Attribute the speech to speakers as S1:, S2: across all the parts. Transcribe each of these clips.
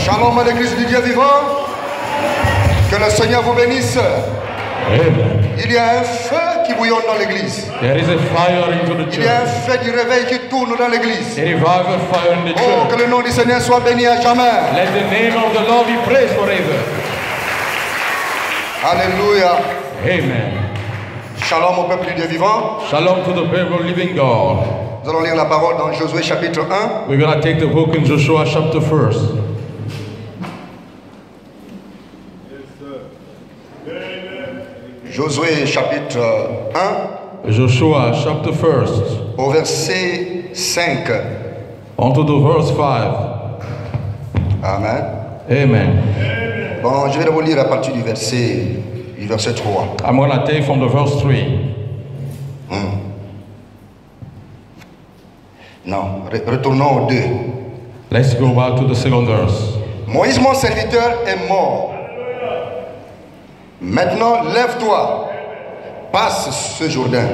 S1: Shalom à l'église du Dieu vivant. Que le Seigneur vous bénisse.
S2: Amen.
S1: Il y a un feu qui bouillonne dans l'église.
S2: There is a fire into the
S1: Il y a un
S2: church.
S1: feu du réveil qui tourne dans l'église.
S2: A revival fire in the
S1: Oh, que
S2: church.
S1: le nom du Seigneur soit béni à jamais.
S2: Let the name of the Lord be praised forever.
S1: Alléluia.
S2: Amen.
S1: Shalom au peuple du Dieu vivant.
S2: Shalom to the people living God.
S1: Nous allons lire la parole dans Josué chapitre 1.
S2: We're going to take the book in Joshua chapter 1.
S1: Josué chapitre 1
S2: Joshua chapter 1.
S1: au verset 5.
S2: On to the verse 5.
S1: Amen.
S2: Amen.
S1: Bon, je vais vous lire à partir du verset 3.
S2: I'm going to take from the verse 3.
S1: Non, retournons au 2.
S2: Let's go back to the second verse.
S1: Moïse, mon serviteur, est mort. Maintenant, lève-toi, passe ce Jourdain,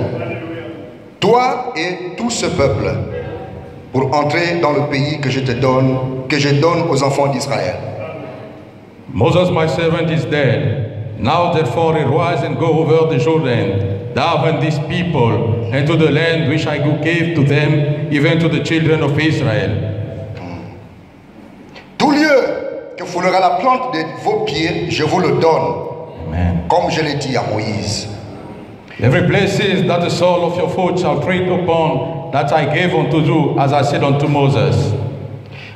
S1: toi et tout ce peuple, pour entrer dans le pays que je donne aux enfants d'Israël.
S2: Moses, my servant, is dead. Now therefore arise and go over the Jordan, thou and this people, and to the land which I gave to them, even to the children of Israel.
S1: Tout lieu que foulera la plante de vos pieds, je vous le donne,
S2: Amen.
S1: comme je l'ai dit à Moïse.
S2: Every place is that the sole of your foot shall tread upon, that I gave unto you, as I said unto Moses.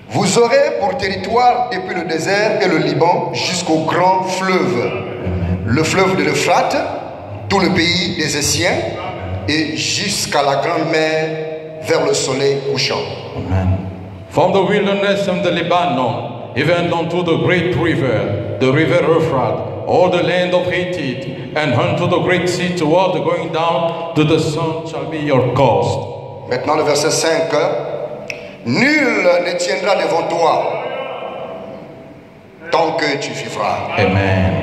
S1: Vous aurez pour territoire depuis le désert et le Liban jusqu'au grand fleuve, le fleuve de l'Euphrate, tout le pays des Essiens et jusqu'à la grande mer vers le soleil couchant.
S2: Amen. From the wilderness of the Lebanon, even unto the great river, the river Euphrates, all the land of Hittite, and unto the great sea toward the going down to the sun shall be your coast.
S1: Maintenant le verset 5. Nul ne tiendra devant toi tant que tu vivras.
S2: Amen.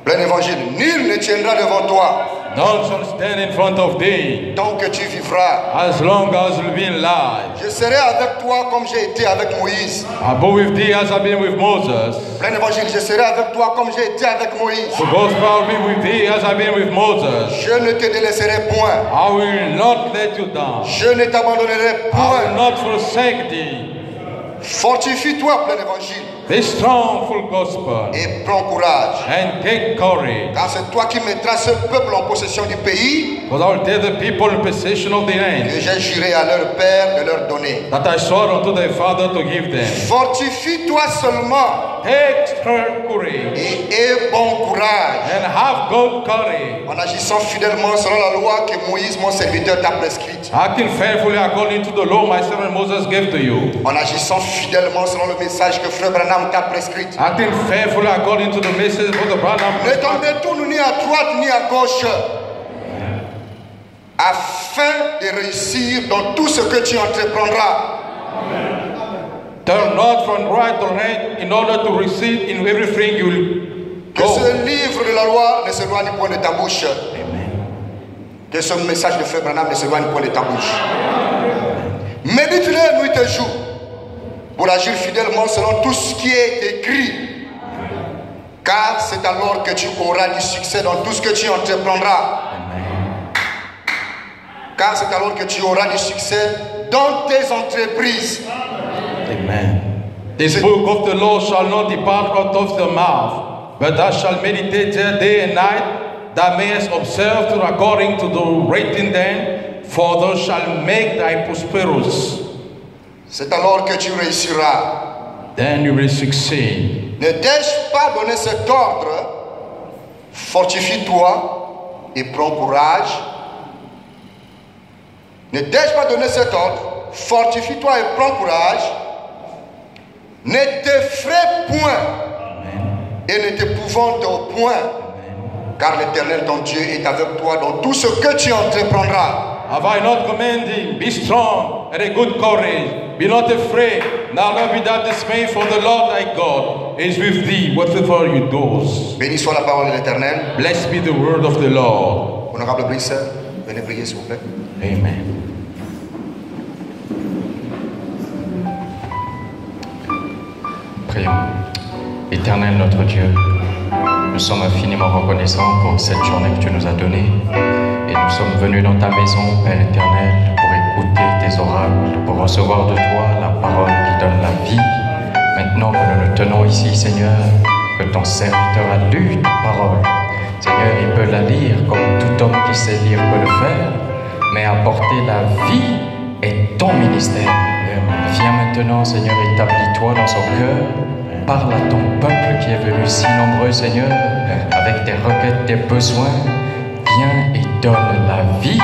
S1: Plein évangile. Nul ne tiendra devant toi
S2: None shall stand in front of thee,
S1: tant que tu vivras.
S2: as long as you be alive.
S1: Je serai avec toi comme j'ai été avec Moïse.
S2: I go with thee as I've been with Moses.
S1: Plein évangile, je serai avec toi comme j'ai été avec Moïse.
S2: The gospel will be with thee as I've been with Moses.
S1: Je ne te délaisserai point.
S2: I will not let you down.
S1: Je ne t'abandonnerai
S2: I will
S1: point.
S2: not forsake thee.
S1: Fortifie-toi, plein évangile,
S2: Be strong, full gospel,
S1: et prends courage.
S2: and take courage.
S1: Car c'est toi qui mettras ce peuple en possession du pays
S2: Because I will take the people in possession of the
S1: que
S2: land,
S1: j'ai juré à leur père de leur donner.
S2: that I swore unto their father to give them.
S1: Fortifie-toi seulement
S2: Take strong courage,
S1: et aie bon courage
S2: and have good courage,
S1: en agissant fidèlement selon la loi que Moïse, mon serviteur, t'a prescrite.
S2: acting faithfully according to the law my servant Moses gave to you,
S1: En agissant fidèlement selon le message que Frère Branham t'a prescrit.
S2: acting faithfully according to the message of the Branham,
S1: Ne t'en détourne ni à droite ni à gauche, afin de réussir dans tout ce que tu entreprendras.
S2: turn not from right to left in order to receive in everything you will
S1: Que
S2: go.
S1: ce livre de la loi ne s'éloigne point de ta bouche. Que ce message de Frère Branham ne s'éloigne point de ta bouche. Médite-le nuit et jour pour agir fidèlement selon tout ce qui est écrit. Car c'est alors que tu auras du succès dans tout ce que tu entreprendras. Car c'est alors que tu auras du succès dans tes entreprises.
S2: Amen. This book of the law shall not depart out of the mouth, but thou shalt meditate there day and night, thou mayest observe to according to the writing then, for thou shalt make thy prosperous.
S1: C'est alors que tu réussiras.
S2: Then you will succeed.
S1: Ne t'ai-je pas donné cet ordre? Fortifie-toi et prends courage. Ne t'ai-je pas donné cet ordre? Fortifie-toi et prends courage. Ne t'effraie point et ne t'épouvante au point, car l'Éternel ton Dieu est avec toi dans tout ce que tu entreprendras.
S2: Have I not commanded thee? Be strong and a good courage. Be not afraid, now not be thou dismayed, for the Lord thy God is with thee, whatever you do.
S1: Béni soit la parole de l'Éternel.
S2: Blessed be the word of the Lord.
S1: Honorable Brice, venez prier s'il vous plaît.
S2: Amen. Prions. Éternel notre Dieu, nous sommes infiniment reconnaissants pour cette journée que tu nous as donnée. Et nous sommes venus dans ta maison, Père éternel, pour écouter tes oracles, pour recevoir de toi la parole qui donne la vie. Maintenant que nous nous tenons ici, Seigneur, que ton serviteur a lu ta parole. Seigneur, il peut la lire comme tout homme qui sait lire peut le faire, mais apporter la vie est ton ministère. Viens maintenant, Seigneur, établis-toi dans son cœur. Parle à ton peuple qui est venu si nombreux, Seigneur, avec tes requêtes, tes besoins. Viens et donne la vie.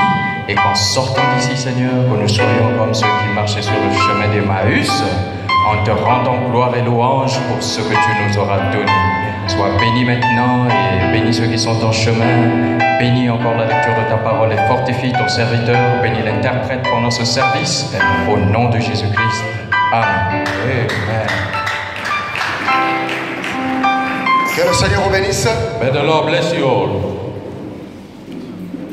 S2: Et qu'en sortant d'ici, Seigneur, que nous soyons comme ceux qui marchaient sur le chemin d'Emmaüs, en te rendant gloire et louange pour ce que tu nous auras donné. Sois béni maintenant et bénis ceux qui sont en chemin. Bénis encore la lecture de ta parole et fortifie ton serviteur. Bénis l'interprète pendant ce service. Au nom de Jésus-Christ. Amen. Amen.
S1: Que le Seigneur vous bénisse.
S2: May the Lord bless you all.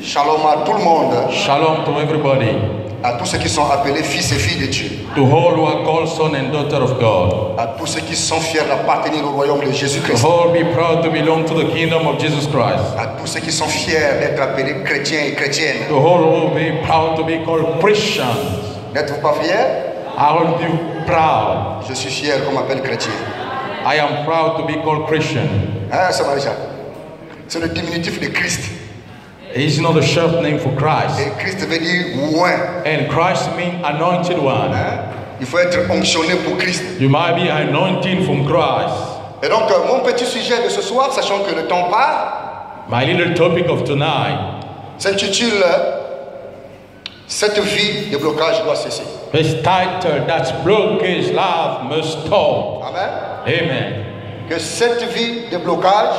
S1: Shalom à tout le monde,
S2: Shalom to everybody.
S1: à tous ceux qui sont appelés fils et filles de Dieu,
S2: To all who are called son and daughter of God.
S1: à tous ceux qui sont fiers d'appartenir au royaume de
S2: To
S1: Jésus-Christ,
S2: all be proud to belong to the kingdom of Jesus Christ.
S1: à tous ceux qui sont fiers d'être appelés chrétiens et chrétiennes.
S2: To all who be proud to be called Christians.
S1: N'êtes-vous pas fiers?
S2: Aren't you proud?
S1: Je suis fier qu'on m'appelle chrétien.
S2: I am proud to be called Christian.
S1: Hein, ça va déjà. C'est le diminutif de Christ.
S2: It's not a short name for Christ.
S1: Et Christ veut dire oint.
S2: And Christ means anointed one.
S1: Hein? Il faut être onctionné pour Christ.
S2: You might be anointed from Christ.
S1: Et donc, mon petit sujet de ce soir, sachant que le temps part,
S2: My little topic of tonight
S1: s'intitule Cette vie de blocage doit cesser.
S2: is titled That blockage life must stop.
S1: Amen.
S2: Amen.
S1: Que cette vie de blocage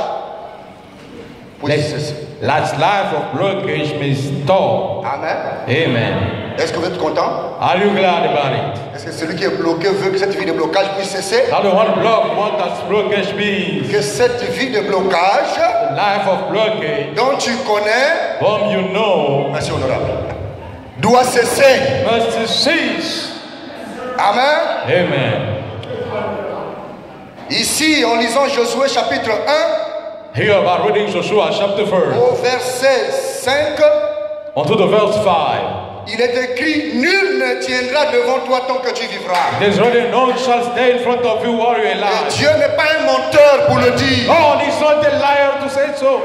S1: puisse cesser.
S2: That life of blockage must stop.
S1: Amen.
S2: Amen.
S1: Est-ce que vous êtes content?
S2: Are you glad about it?
S1: Est-ce que celui qui est bloqué veut que cette vie de blocage puisse cesser?
S2: How the one block what that blockage means?
S1: Que cette vie de blocage
S2: life of blockage,
S1: dont tu connais,
S2: whom you know,
S1: merci honorable, doit cesser.
S2: must cease.
S1: Amen.
S2: Amen.
S1: Ici, en lisant Josué chapitre 1,
S2: Here about reading Joshua chapter 1,
S1: au verset 5,
S2: onto the verse 5.
S1: il est écrit, nul ne tiendra devant toi tant que tu vivras.
S2: There's really none shall stay in front of you while you're
S1: Et
S2: alive.
S1: Dieu n'est pas un menteur pour le dire.
S2: God is not a liar to say so.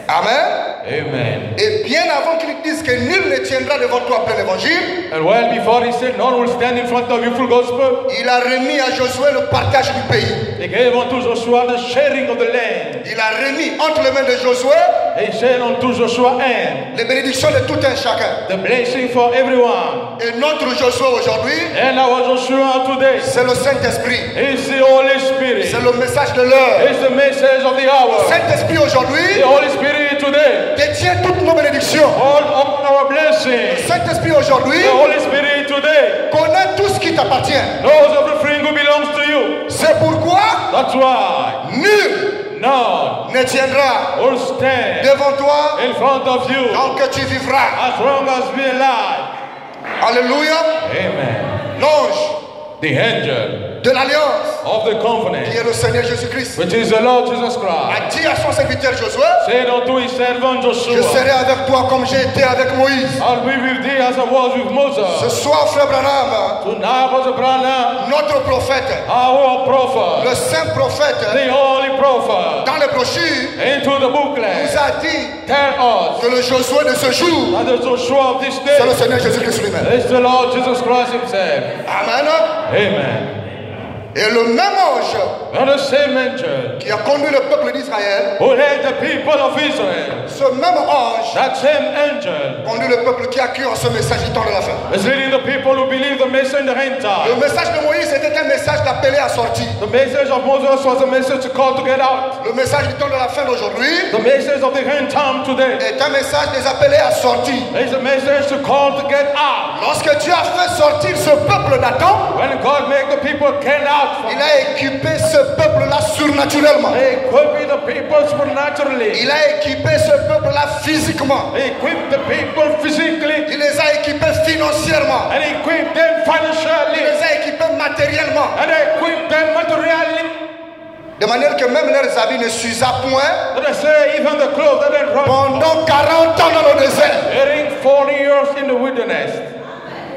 S1: Amen.
S2: Amen.
S1: Et bien avant qu'il dise que nul ne tiendra devant toi plein évangile,
S2: And well before he said, none will stand in front of you full gospel,
S1: il a remis à Josué le partage du pays.
S2: he gave unto Joshua the sharing of the land.
S1: Il a remis entre les mains de Josué
S2: He said unto Joshua, and
S1: les bénédictions de tout un chacun.
S2: the blessing for everyone.
S1: Et notre Josué aujourd'hui,
S2: And our Joshua today
S1: c'est le Saint-Esprit.
S2: is the Holy Spirit.
S1: C'est le message de l'heure.
S2: It's the message of the hour.
S1: Saint-Esprit aujourd'hui
S2: The Holy Spirit today.
S1: détient toutes nos bénédictions.
S2: All of our blessings.
S1: Saint-Esprit aujourd'hui
S2: The Holy Spirit today
S1: connaît tout ce qui t'appartient.
S2: knows everything who belongs to you.
S1: C'est pourquoi
S2: That's why
S1: nul
S2: none
S1: ne tiendra
S2: will stand
S1: devant toi
S2: in front of you
S1: tant que tu vivras.
S2: as long as we are alive.
S1: Alléluia.
S2: Amen.
S1: L'ange
S2: The angel
S1: de l'alliance
S2: of the
S1: qui
S2: covenant,
S1: est le Seigneur Jésus-Christ
S2: which is the Lord Jesus Christ,
S1: a dit à son serviteur Josué,
S2: said unto his servant
S1: je
S2: Joshua,
S1: serai avec toi comme j'ai été avec Moïse.
S2: I'll be with thee as I was with
S1: Ce
S2: Moses.
S1: soir, frère Branham,
S2: Tonight was Branham,
S1: notre prophète,
S2: our prophet,
S1: le saint prophète,
S2: the holy prophet,
S1: dans les brochures,
S2: into the booklet,
S1: nous a dit
S2: tell us
S1: que le Josué de ce jour,
S2: that the Joshua of this
S1: c'est le
S2: day
S1: Seigneur Jésus-Christ lui-même.
S2: is the Lord Jesus Christ himself.
S1: Amen.
S2: Amen.
S1: Et le même ange
S2: And the same angel
S1: qui a conduit le peuple d'Israël,
S2: who led the people of Israel,
S1: ce même ange
S2: that same angel
S1: conduit le peuple qui a cru en ce message du temps de la fin.
S2: is leading the people who believe the message in the end
S1: Le
S2: time.
S1: message de Moïse était un message d'appelé à sortir.
S2: The message of Moses was a message to call to get out.
S1: Le message du temps de la fin d'aujourd'hui
S2: The message of the end time today
S1: est un message des appelés à sortir.
S2: is a message to call to get out.
S1: Lorsque Dieu a fait sortir ce peuple d'Adam,
S2: When God made the people get out from
S1: il a équipé ce peuple-là surnaturellement.
S2: He equipped the people supernaturally.
S1: Il a équipé ce peuple-là physiquement.
S2: He equipped the people physically
S1: Il les a équipés financièrement.
S2: and he equipped them
S1: Il
S2: financially
S1: les a équipés matériellement.
S2: and he equipped them materially.
S1: De manière que même leurs habits ne s'usaient point
S2: Let us say even the clothes that they run
S1: pendant 40 ans dans le désert.
S2: during 40 years in the wilderness.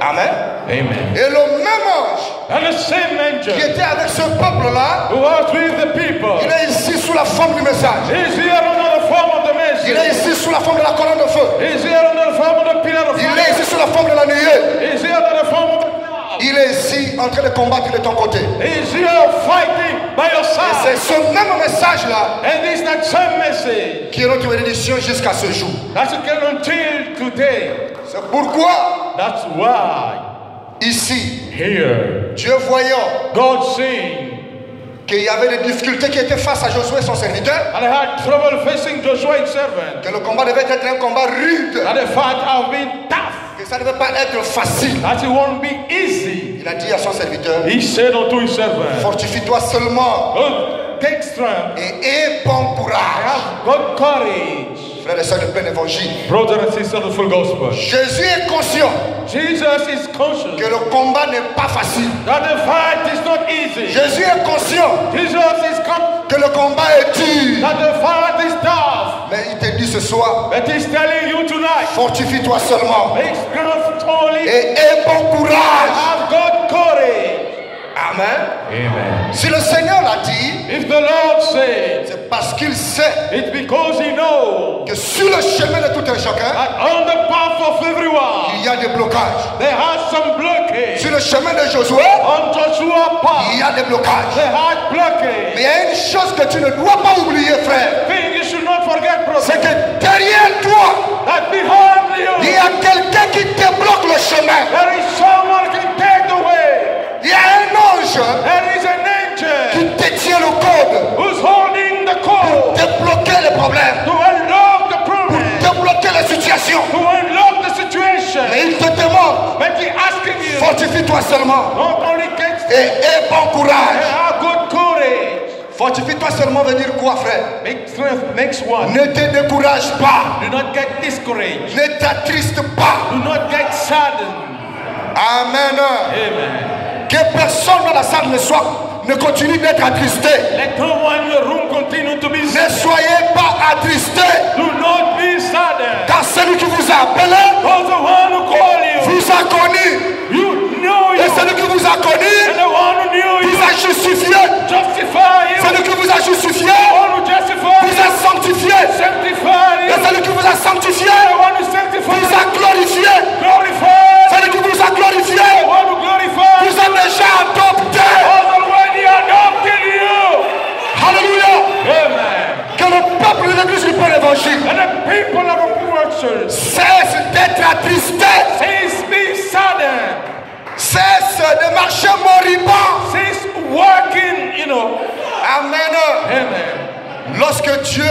S1: Amen.
S2: Amen.
S1: Et le même ange
S2: And the same
S1: qui
S2: angel
S1: était avec ce peuple-là,
S2: who was with the people
S1: il est ici sous la forme du message.
S2: is here under the form of the
S1: Il est
S2: message.
S1: ici sous la forme de la colonne de feu.
S2: Is here under the form of the pillar of
S1: Il est
S2: fire.
S1: ici sous la forme de la nuée.
S2: Is here under the form of the cloud.
S1: Il est ici en train de combattre de ton côté.
S2: Is here fighting by your
S1: Et c'est
S2: side.
S1: ce même message-là
S2: And it's that same message
S1: qui est notre bénédiction jusqu'à ce jour.
S2: that's again until today.
S1: C'est pourquoi,
S2: That's why
S1: ici,
S2: here
S1: Dieu voyant
S2: God seeing
S1: qu'il y avait des difficultés qui étaient face à Josué, son serviteur,
S2: and I had trouble facing Joshua his servant,
S1: que le combat devait être un combat rude,
S2: that the fight have been tough,
S1: que ça ne devait pas être facile.
S2: that it won't be easy.
S1: Il a dit à son serviteur,
S2: He said unto his servant,
S1: fortifie-toi seulement
S2: "Oh, take strength,
S1: et aie bon courage.
S2: have good courage."
S1: Frères et sœurs du plein évangile,
S2: Brother and sister of the full gospel,
S1: Jésus est conscient
S2: Jesus is conscious
S1: que le combat n'est pas facile.
S2: that the fight is not easy.
S1: Jésus est conscient
S2: Jesus is conscious
S1: que le combat est dur.
S2: that the fight is tough.
S1: Mais il te dit ce soir,
S2: But he's telling you tonight,
S1: fortifie-toi seulement
S2: make strength only,
S1: et aie bon courage.
S2: have good courage.
S1: Amen.
S2: Amen.
S1: Si le Seigneur l'a dit,
S2: If the Lord said,
S1: c'est parce qu'il sait
S2: it's because he knows
S1: que sur le chemin de tout un chacun,
S2: that on the path of everyone,
S1: il y a des blocages.
S2: there has some blockage.
S1: Sur le chemin de Josué,
S2: On Joshua's
S1: il
S2: path,
S1: y a des blocages.
S2: there has
S1: Mais
S2: blockage.
S1: il y a une chose que tu ne dois pas oublier, frère,
S2: Thing you should not forget,
S1: c'est
S2: brother,
S1: que derrière toi,
S2: that behind
S1: il y
S2: you,
S1: a quelqu'un qui te bloque le chemin.
S2: there is someone who can take the way.
S1: Il y a un ange
S2: There is an
S1: qui
S2: angel
S1: détient le code
S2: who's holding the code
S1: de bloquer les problèmes,
S2: to unlock the problem,
S1: de bloquer les situations.
S2: to unlock the situation.
S1: Mais il te demande,
S2: But he's asking you,
S1: fortifie-toi seulement
S2: not only get
S1: et aie bon courage.
S2: have good courage.
S1: Fortifie-toi seulement veut dire quoi, frère?
S2: Make strength makes one.
S1: Ne te décourage pas.
S2: Do not get discouraged.
S1: Ne t'attriste pas.
S2: Do not get saddened.
S1: Amen.
S2: Amen.
S1: Que personne dans la salle ne continue d'être attristé.
S2: Let no one in the room continue to be
S1: Ne
S2: sad.
S1: soyez pas attristé.
S2: Do not be saddened.
S1: Car celui qui vous a appelé
S2: Because the one who called you,
S1: vous a connu.
S2: you know
S1: Et
S2: you.
S1: celui qui vous a connu
S2: And the one who knew
S1: vous
S2: you,
S1: a justifié.
S2: justify you.
S1: Celui qui vous a justifié
S2: The one who justified
S1: vous a sanctifié.
S2: sanctify
S1: Et
S2: you.
S1: celui qui vous a sanctifié
S2: The one who sanctified
S1: vous a glorifié.
S2: glorified.
S1: Celui qui vous a glorifié
S2: The one who glorified
S1: vous a déjà adopté.
S2: already adopted you.
S1: Alléluia.
S2: Amen.
S1: Que le peuple de l'église du Père évangile
S2: And the people of the church
S1: cesse d'être attristé.
S2: cease being saddened,
S1: Cesse de marcher moribond.
S2: cease working,
S1: Amen.
S2: Amen.
S1: Lorsque Dieu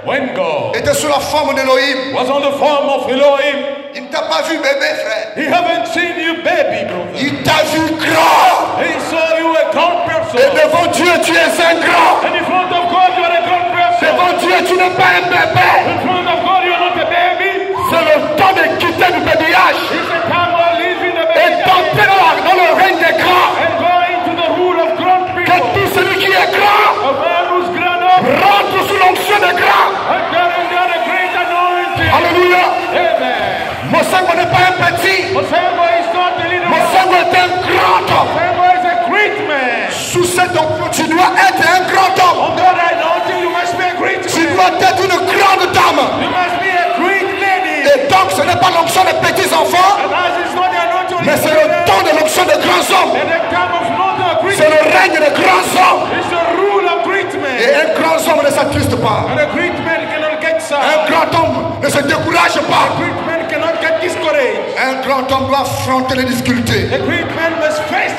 S2: When God
S1: était sous la forme d'Élohim,
S2: was on the form of Elohim,
S1: il ne t'a pas vu bébé, frère.
S2: he haven't seen you baby, brother.
S1: Il t'a vu grand.
S2: He saw you a grown
S1: Et
S2: person.
S1: devant Dieu, tu es un grand.
S2: And in front of God, you are a grown person.
S1: Devant Dieu, tu n'es pas un bébé.
S2: In front of God, you are not a baby.
S1: C'est le temps de quitter le bébéage
S2: It's the time of leaving the
S1: et
S2: baby
S1: d'entrer dans le règne des grands.
S2: and going to the rule of grown
S1: Que
S2: people.
S1: tout celui qui est grand
S2: A man who's grown up
S1: rentre sous l'onction des grands.
S2: and carrying out a great anointing.
S1: Alléluia.
S2: Amen.
S1: Mon sangue n'est pas un petit.
S2: Mosembo is not a little
S1: Mon
S2: man.
S1: sangue est un grand homme.
S2: Mosembo is a great man.
S1: Sous cette onction, tu dois être un grand homme.
S2: Under that anointing, you must be a great
S1: Tu
S2: man.
S1: dois être une grande dame.
S2: You must be a great lady.
S1: Et donc, ce n'est pas l'onction des petits enfants,
S2: And as it's not the anointing of
S1: mais c'est le temps de l'onction des grands hommes.
S2: and the time of not a great
S1: C'est le règne des grands hommes.
S2: It's the rule of great
S1: Et
S2: men.
S1: un grand homme ne s'attriste pas.
S2: And a great man cannot get
S1: Un
S2: sad.
S1: grand homme ne se décourage
S2: A
S1: pas.
S2: great man cannot get discouraged.
S1: Un grand homme doit affronter les difficultés.
S2: A great man must face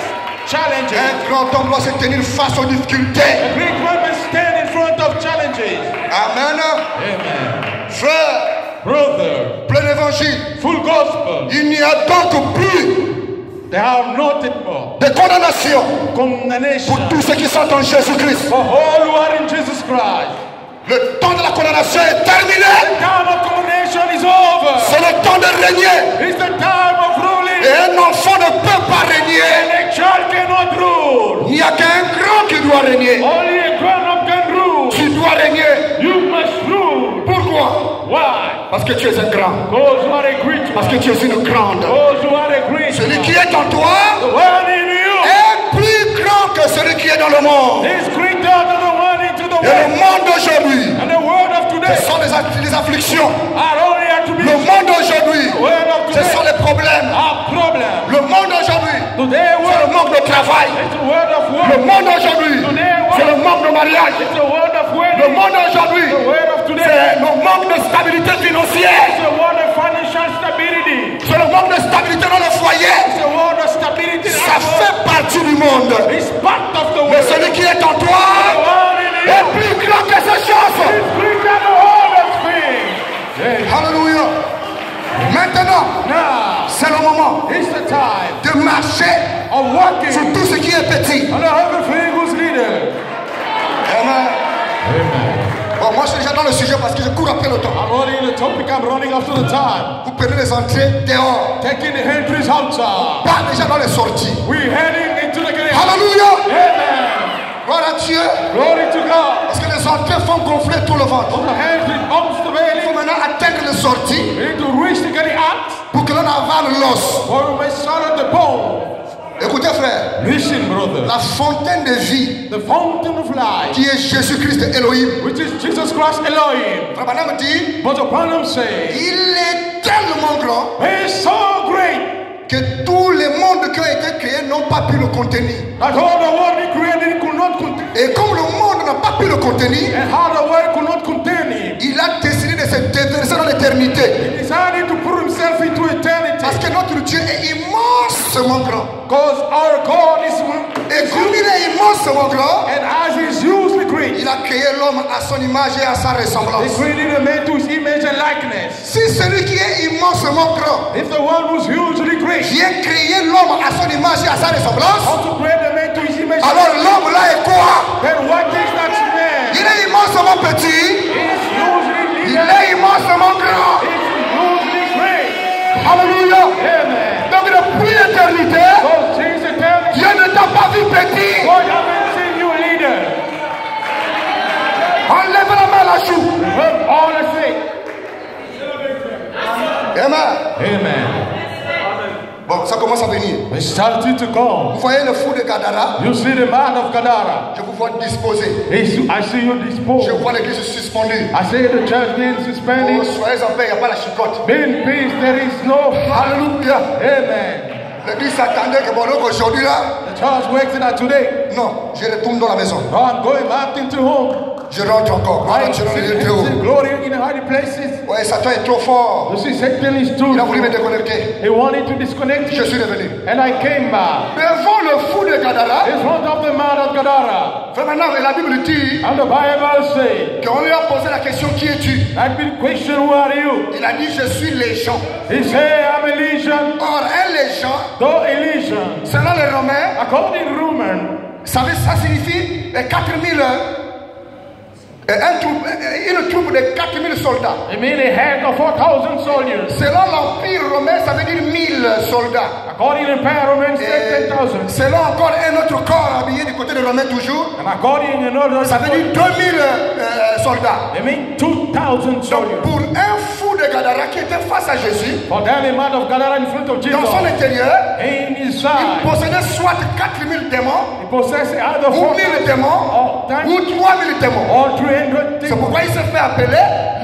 S2: challenges.
S1: Un grand homme doit se tenir face aux difficultés.
S2: A great man must stand in front of challenges.
S1: Amen.
S2: Amen.
S1: Frère,
S2: Brother,
S1: plein évangile.
S2: full gospel.
S1: Il n'y a donc plus
S2: There are not more
S1: de condamnation
S2: condemnation
S1: pour tous ceux qui sont en Jésus-Christ.
S2: for all who are in Jesus Christ.
S1: Le temps de la condamnation est
S2: The
S1: terminé.
S2: time of condemnation is over.
S1: C'est le temps de régner.
S2: It's the time of ruling.
S1: Et un enfant ne peut pas régner.
S2: And a child cannot rule.
S1: Il n'y a qu'un grand qui doit régner.
S2: Only a grown-up can rule.
S1: Tu dois régner.
S2: You must rule.
S1: Pourquoi?
S2: Why?
S1: Parce que tu es un grand.
S2: Because you are a great
S1: Parce
S2: man.
S1: que tu es une grande.
S2: Because you are a great
S1: Celui qui
S2: man.
S1: est en toi
S2: The one in you
S1: est plus grand que celui qui est dans le monde.
S2: is greater than the one into the
S1: Et le
S2: world.
S1: monde d'aujourd'hui,
S2: And the word of today
S1: ce sont les afflictions.
S2: are only to be
S1: Le monde d'aujourd'hui,
S2: the word of
S1: ce sont
S2: today
S1: les problèmes.
S2: are problems.
S1: Le monde d'aujourd'hui,
S2: Today
S1: c'est
S2: word
S1: le manque de travail.
S2: is the word of
S1: Le
S2: work.
S1: monde d'aujourd'hui, c'est le manque de mariage.
S2: It's the word of
S1: Le
S2: wedding.
S1: monde d'aujourd'hui,
S2: The word of today
S1: c'est le manque de stabilité financière.
S2: is the word of financial stability.
S1: C'est le manque de stabilité dans le foyer.
S2: It's the word of stability. in
S1: Ça
S2: our world.
S1: fait partie du monde.
S2: It's part of the
S1: Mais
S2: world.
S1: celui qui est en
S2: The
S1: toi
S2: one in you
S1: est plus grand que ces choses.
S2: is greater than all of things.
S1: Alléluia. Maintenant,
S2: Now
S1: c'est le moment
S2: is the time
S1: de marcher
S2: of working
S1: sur tout ce qui est petit.
S2: on everything who's needed.
S1: Amen.
S2: Amen.
S1: Bon, moi, je suis déjà dans le sujet parce que je cours après le temps.
S2: I'm running the topic, I'm running after the time.
S1: Vous prenez les entrées dehors,
S2: Taking the entries outside.
S1: pas déjà dans les sorties.
S2: We're heading into the gate.
S1: Alléluia.
S2: Amen.
S1: Gloire à Dieu.
S2: Glory to God.
S1: Parce que les entrées font gonfler tout le ventre.
S2: On the entry bumps the
S1: Il faut
S2: belly.
S1: maintenant atteindre les sorties
S2: We need to reach the gate out.
S1: pour que l'on avale l'os.
S2: Or we may swallow the bone.
S1: Écoutez, frère,
S2: Listen, brother.
S1: la fontaine de vie
S2: The fountain of life,
S1: qui est Jésus-Christ Elohim.
S2: which is Jesus Christ Elohim.
S1: Frère Branham dit,
S2: But upon him say,
S1: il est tellement grand
S2: he is so great
S1: que tous les mondes qui ont été créés n'ont pas pu le contenir.
S2: that all the world he created could not contain.
S1: Et comme le monde n'a pas pu le contenir,
S2: And how the world could not contain him.
S1: il a décidé de se déverser dans l'éternité.
S2: He decided to put himself into eternity.
S1: Parce que notre Dieu est immensement grand.
S2: Because our God is
S1: Et comme il est immensement grand,
S2: and as he is hugely great,
S1: il a créé l'homme à son image et à sa
S2: he
S1: ressemblance.
S2: created a man to his image and likeness.
S1: Si celui qui est immensement grand
S2: If the one who's hugely great
S1: vient créer l'homme à son image et à sa ressemblance,
S2: how to create a man to his image,
S1: alors l'homme là est quoi?
S2: then what is that
S1: immensement petit, il est immensement grand. Alléluia. Donc depuis l'éternité, Dieu ne t'a pas vu petit. Enlève la main à la joue. Amen. Bon, ça commence à venir. Vous voyez le fou de Gadara?
S2: You see the man of Gadara.
S1: Je vous vois disposé.
S2: I see you disposed.
S1: Je vois l'église suspendue.
S2: I see the church being
S1: Oh,
S2: suspended.
S1: soyez en paix, il n'y a pas la chicote.
S2: Be in peace, there is no.
S1: Alléluia.
S2: Amen.
S1: L'église s'attendait que bon, donc aujourd'hui là,
S2: The church waiting at today.
S1: non, je retourne dans la maison.
S2: No, I'm going back into home.
S1: Je rentre encore. Gloire à Dieu dans les lieux hauts.
S2: Glory in the high places.
S1: Ouais, Satan est trop fort.
S2: You see, Satan is too.
S1: Il a voulu me déconnecter.
S2: He wanted to disconnect
S1: Je
S2: you.
S1: suis revenu.
S2: And I came back.
S1: Devant le fou de Gadara,
S2: In front of the man of Gadara.
S1: maintenant la Bible dit
S2: And the Bible says,
S1: qu'on lui a posé la question, qui es-tu?
S2: I've been questioned, who are you?
S1: Il a dit, je suis légion.
S2: He said, I'm a legion.
S1: Or, un légion,
S2: Though a legion.
S1: selon les Romains,
S2: According to Roman,
S1: ça signifie 4000, une troupe de 4000 soldats.
S2: it means a head of 4,000 soldiers.
S1: Selon l'Empire romain, ça veut dire 1000 soldats.
S2: According to Empire Roman,
S1: Et
S2: 10,000.
S1: selon encore un autre corps habillé du côté des Romains toujours,
S2: And according to another,
S1: ça veut dire 2000 soldats.
S2: it means 2,000 soldiers.
S1: Pour un fou de Gadara qui était face à Jésus,
S2: For that a man of Gadara in front of Jesus,
S1: dans son intérieur,
S2: in his
S1: il
S2: side,
S1: possédait soit 4000 démons,
S2: he possessed either
S1: ou 1000
S2: 4,000
S1: démons,
S2: or
S1: ou 3000 démons.
S2: or 300
S1: C'est
S2: demons.
S1: pourquoi il se fait appeler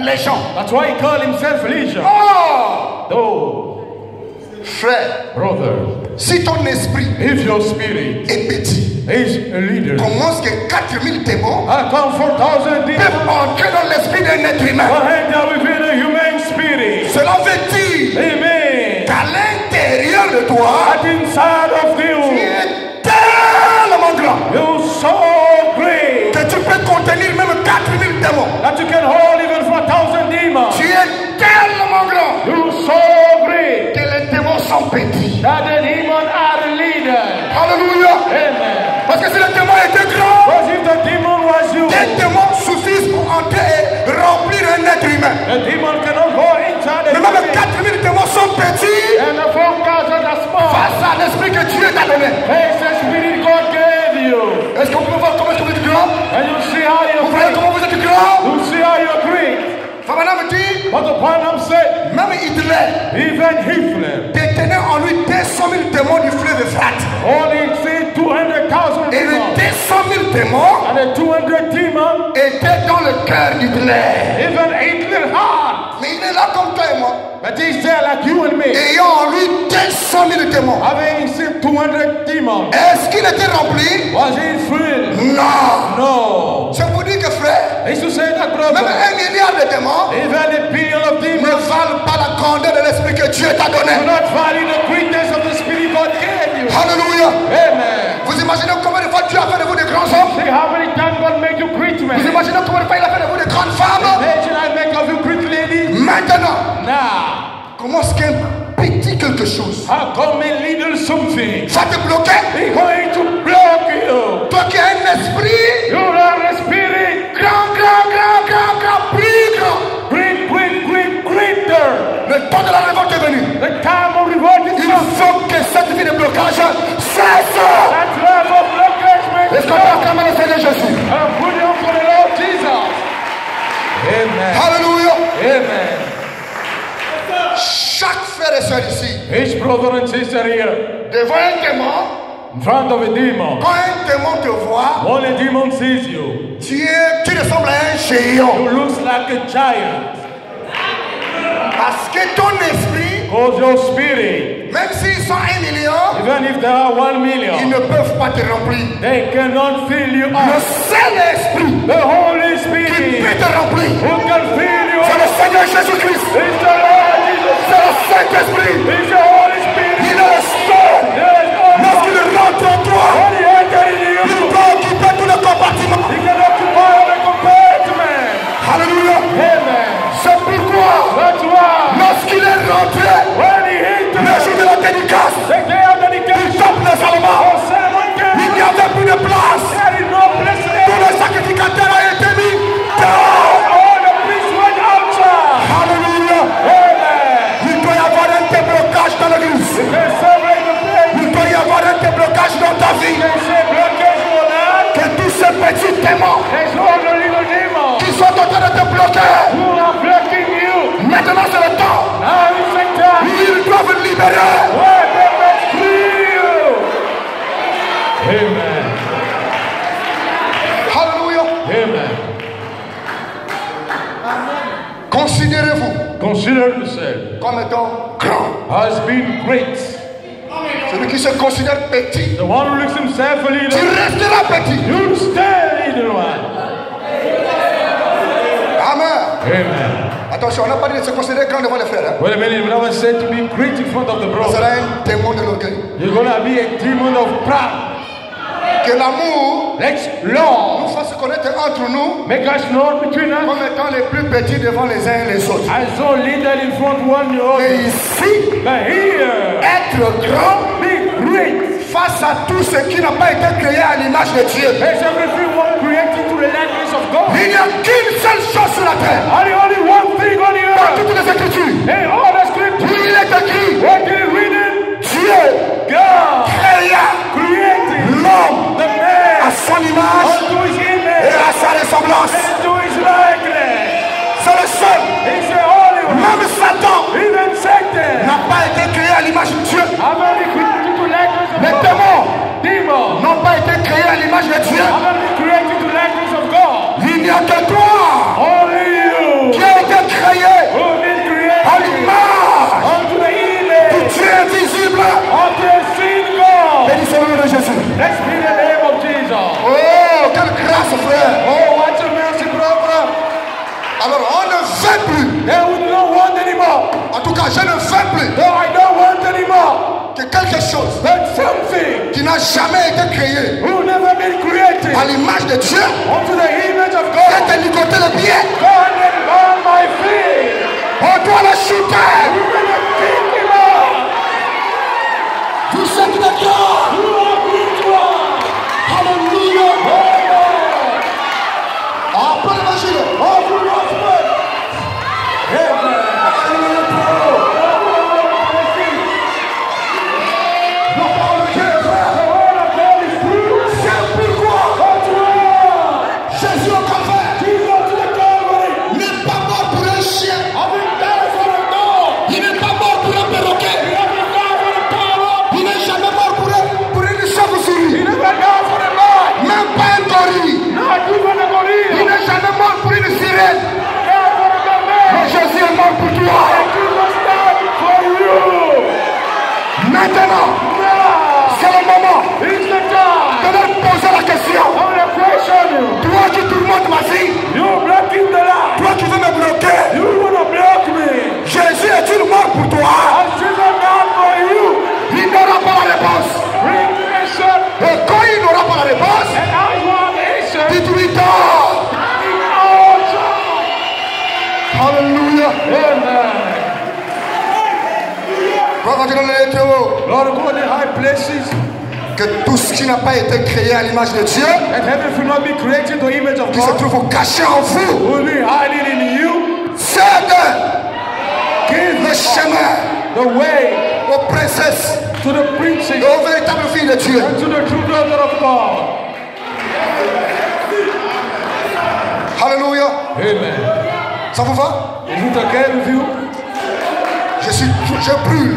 S1: légion.
S2: That's why he called himself Legion.
S1: Oh,
S2: Though,
S1: frère,
S2: brother,
S1: si ton esprit
S2: if your spirit
S1: est petit,
S2: is a leader,
S1: comment est-ce que 4000 démons
S2: I come 4,000 demons.
S1: peuvent entrer dans l'esprit d'un être humain?
S2: Will enter within a human spirit.
S1: Cela veut dire
S2: Amen.
S1: qu'à l'intérieur de toi,
S2: At inside of
S1: tu
S2: you,
S1: es tellement grand
S2: you're so great
S1: que tu peux contenir même 4000 démons.
S2: that you can hold even 4,000 demons.
S1: Tu es tellement grand
S2: You're so great
S1: que les démons sont petits.
S2: that the demons are the leaders.
S1: Alléluia.
S2: Amen.
S1: Parce que si le démon était grand,
S2: Because if the demon was you,
S1: des démons suffisent pour entrer et remplir un être humain.
S2: the demon cannot go inside the
S1: Mais même
S2: human.
S1: 4000 démons sont petits
S2: And the 4,000 are small.
S1: face à l'esprit que Dieu t'a donné.
S2: Face the spirit God gave you.
S1: Est-ce qu'on peut voir comment est-ce que vous êtes grand?
S2: And you see how
S1: Vous
S2: you're
S1: voyez
S2: great.
S1: comment vous êtes grand?
S2: You see how you're great.
S1: Fabana me dit,
S2: But the point I'm saying,
S1: même Hitler
S2: even Hitler
S1: détenait en lui 200 000 démons du fleuve Euphrate.
S2: only see 200,000
S1: Et les
S2: demons.
S1: 200 000 démons
S2: And the 200 demons,
S1: étaient dans le cœur d'Hitler.
S2: even Hitler heart.
S1: Mais il est là comme toi et moi,
S2: But he's there like you and me.
S1: ayant en lui 200 000 démons.
S2: Having seen 200 demons.
S1: Est-ce qu'il était rempli?
S2: Was he filled?
S1: Non.
S2: No.
S1: C'est pour dire que frère,
S2: He's to say that,
S1: même
S2: brother.
S1: 1 milliard de démons
S2: Even a billion of
S1: ne
S2: demons
S1: valent pas la grandeur de l'esprit que Dieu t'a
S2: do
S1: donné.
S2: not value the greatness of the spirit God gave you.
S1: Alléluia.
S2: Amen.
S1: Vous imaginez combien de fois Dieu a fait de vous des grands hommes?
S2: See how many times God make you great
S1: Vous
S2: men.
S1: imaginez combien de fois il a fait de vous des grandes femmes?
S2: Imagine I make of you great ladies.
S1: Maintenant,
S2: Now,
S1: comment est-ce qu'un petit quelque chose
S2: how come a little something
S1: va te bloquer?
S2: is going to block you?
S1: Toi qui as un esprit
S2: You are a spirit.
S1: grand, plus grand.
S2: Greater.
S1: Le temps de la révolte est venu.
S2: The time of revolt is
S1: Il
S2: come.
S1: faut que cette vie de blocage cesse.
S2: That love of blockage may
S1: Est-ce qu'on peut
S2: stop.
S1: acclamer le Seigneur Jésus?
S2: And put you for the Lord Jesus. Amen.
S1: Alléluia.
S2: Amen.
S1: Chaque frère et soeur ici,
S2: Each brother and sister here,
S1: devant un démon,
S2: in front of a demon,
S1: quand un démon te voit,
S2: when a demon sees you,
S1: tu ressembles à un géant.
S2: you look like a giant.
S1: Parce que ton esprit,
S2: Because your spirit,
S1: même s'ils sont 1 million,
S2: even if there are 1
S1: ils
S2: million,
S1: ne peuvent pas te remplir.
S2: they cannot fill you
S1: Le
S2: up.
S1: seul esprit
S2: The Holy
S1: qui
S2: Spirit
S1: peut te remplir,
S2: who can fill you
S1: c'est le
S2: up
S1: Seigneur Jésus-Christ.
S2: is the Lord Jesus.
S1: C'est le Saint-Esprit.
S2: Is the Holy Spirit.
S1: Il est le seul.
S2: There is no
S1: Lorsqu'il rentre en toi,
S2: when he enters in you,
S1: il peut occuper tout le compartiment.
S2: he can occupy all the compartment.
S1: Alléluia.
S2: Amen.
S1: C'est pourquoi,
S2: That's why
S1: lorsqu'il est rentré,
S2: when he hit
S1: le jour de la dédicace,
S2: the day of the
S1: il
S2: dedication,
S1: tape les Allemands.
S2: or ceremony
S1: Il
S2: came,
S1: n'y avait plus de place.
S2: there is no place
S1: Tout
S2: left.
S1: le sacrificateur a été mis dehors. démons
S2: There's all the little demons
S1: qui sont en train de te bloquer.
S2: who are blocking you.
S1: Maintenant c'est le temps
S2: Now is the time
S1: où ils doivent libérer.
S2: where they must free you. Amen.
S1: Alléluia.
S2: Amen.
S1: Considérez-vous
S2: Consider yourself
S1: comme étant grand.
S2: as being great.
S1: Celui qui se considère petit,
S2: The one who looks himself a
S1: tu
S2: leader,
S1: resteras petit.
S2: you'll stay little one.
S1: Amen.
S2: Amen.
S1: Attention, on n'a pas dit de se considérer grand devant les frères. Hein.
S2: Wait a minute, when I was said to be great in front of the
S1: Ça
S2: brother,
S1: sera un démon de l'orgueil.
S2: you're gonna be a demon of pride.
S1: Que l'amour
S2: Let's
S1: nous
S2: Lord
S1: fasse connaître entre nous
S2: make us known between us
S1: comme étant les plus petits devant les uns et les autres.
S2: as so leader in front one
S1: Et
S2: another.
S1: ici,
S2: But here,
S1: être grand
S2: be great.
S1: face à tout ce qui n'a pas été créé à l'image de Dieu.
S2: There's everything one created to the likeness of God.
S1: Il n'y a qu'une seule chose sur la terre.
S2: And only one thing on the
S1: Dans
S2: earth.
S1: toutes les Écritures,
S2: In all the scriptures,
S1: où il est écrit,
S2: what is written?
S1: Dieu
S2: God
S1: créa
S2: created
S1: l'homme
S2: the man
S1: à son image
S2: unto his
S1: et
S2: image
S1: à sa ressemblance.
S2: and to his likeness.
S1: C'est le seul.
S2: He's the only one.
S1: Même Satan
S2: Even Satan.
S1: n'a pas été créé à l'image de Dieu.
S2: I'm only created to likeness of
S1: Les
S2: God.
S1: démons
S2: Demons.
S1: n'ont pas été créés à l'image de Dieu.
S2: I'm only created to likeness of God.
S1: Il n'y a que toi
S2: Only you
S1: qui a été créé
S2: who been
S1: à
S2: created
S1: l'image
S2: unto the
S1: du
S2: image
S1: Dieu invisible.
S2: of the seen God.
S1: Bénissez le nom de Jésus.
S2: Let's be the name of Jesus.
S1: Oh, quelle grâce, frère.
S2: Oh, what a mercy, brother.
S1: Alors, on ne veut plus.
S2: Then we don't want anymore.
S1: En tout cas, je ne veux plus
S2: No, I don't want anymore.
S1: que quelque chose
S2: But something
S1: qui n'a jamais été créé
S2: who never been created
S1: à l'image de Dieu
S2: unto the image of
S1: vient
S2: God.
S1: te ligoter le pied.
S2: God and on my feet.
S1: On doit le shooter.
S2: We're gonna kick him out.
S1: Vous êtes des grands.
S2: You are good one.
S1: Alléluia.
S2: Oh,
S1: Après l'évangile.
S2: oh, good husband. Amen.
S1: La parole de Dieu est vraie.
S2: The word of God is true.
S1: C'est pourquoi
S2: That's why
S1: Jésus au calvaire
S2: Jesus to the Calvary,
S1: n'est pas mort pour un chien.
S2: having died for a dog,
S1: Il n'est pas mort pour un perroquet.
S2: having died for a parrot,
S1: Il n'est jamais mort pour une chauve-souris.
S2: he never died for a man,
S1: Même pas un gorille.
S2: not even a
S1: Il
S2: gorilla,
S1: n'est jamais mort pour une sirène.
S2: died for a
S1: Mais
S2: man.
S1: Jésus est mort pour toi.
S2: Jesus died for you.
S1: Maintenant,
S2: Now
S1: c'est le moment
S2: is the
S1: de
S2: time.
S1: leur poser la question.
S2: I want to question you.
S1: Toi qui tourmentes ma vie,
S2: You blocking the light.
S1: toi qui veux me bloquer,
S2: You want to block me.
S1: Jésus est-il mort pour toi?
S2: Has Jesus died for you?
S1: Il n'aura pas la réponse.
S2: Bring the son.
S1: Et quand il n'aura pas la réponse,
S2: And I want answer.
S1: dites-lui tard. Alléluia.
S2: Amen.
S1: Va continuer les très haut.
S2: Lord, go in the high places,
S1: Que tout ce qui n'a pas été créé à l'image de Dieu,
S2: and heaven will not be created the image of
S1: qui se
S2: God,
S1: trouve caché en vous,
S2: will be hiding in you.
S1: cède
S2: Give
S1: le chemin
S2: the way
S1: aux princesses
S2: to the princess
S1: et aux véritables filles de Dieu.
S2: and to the true daughter of God.
S1: Alléluia.
S2: Amen.
S1: Ça vous va?
S2: Is it okay with you?
S1: Je brûle.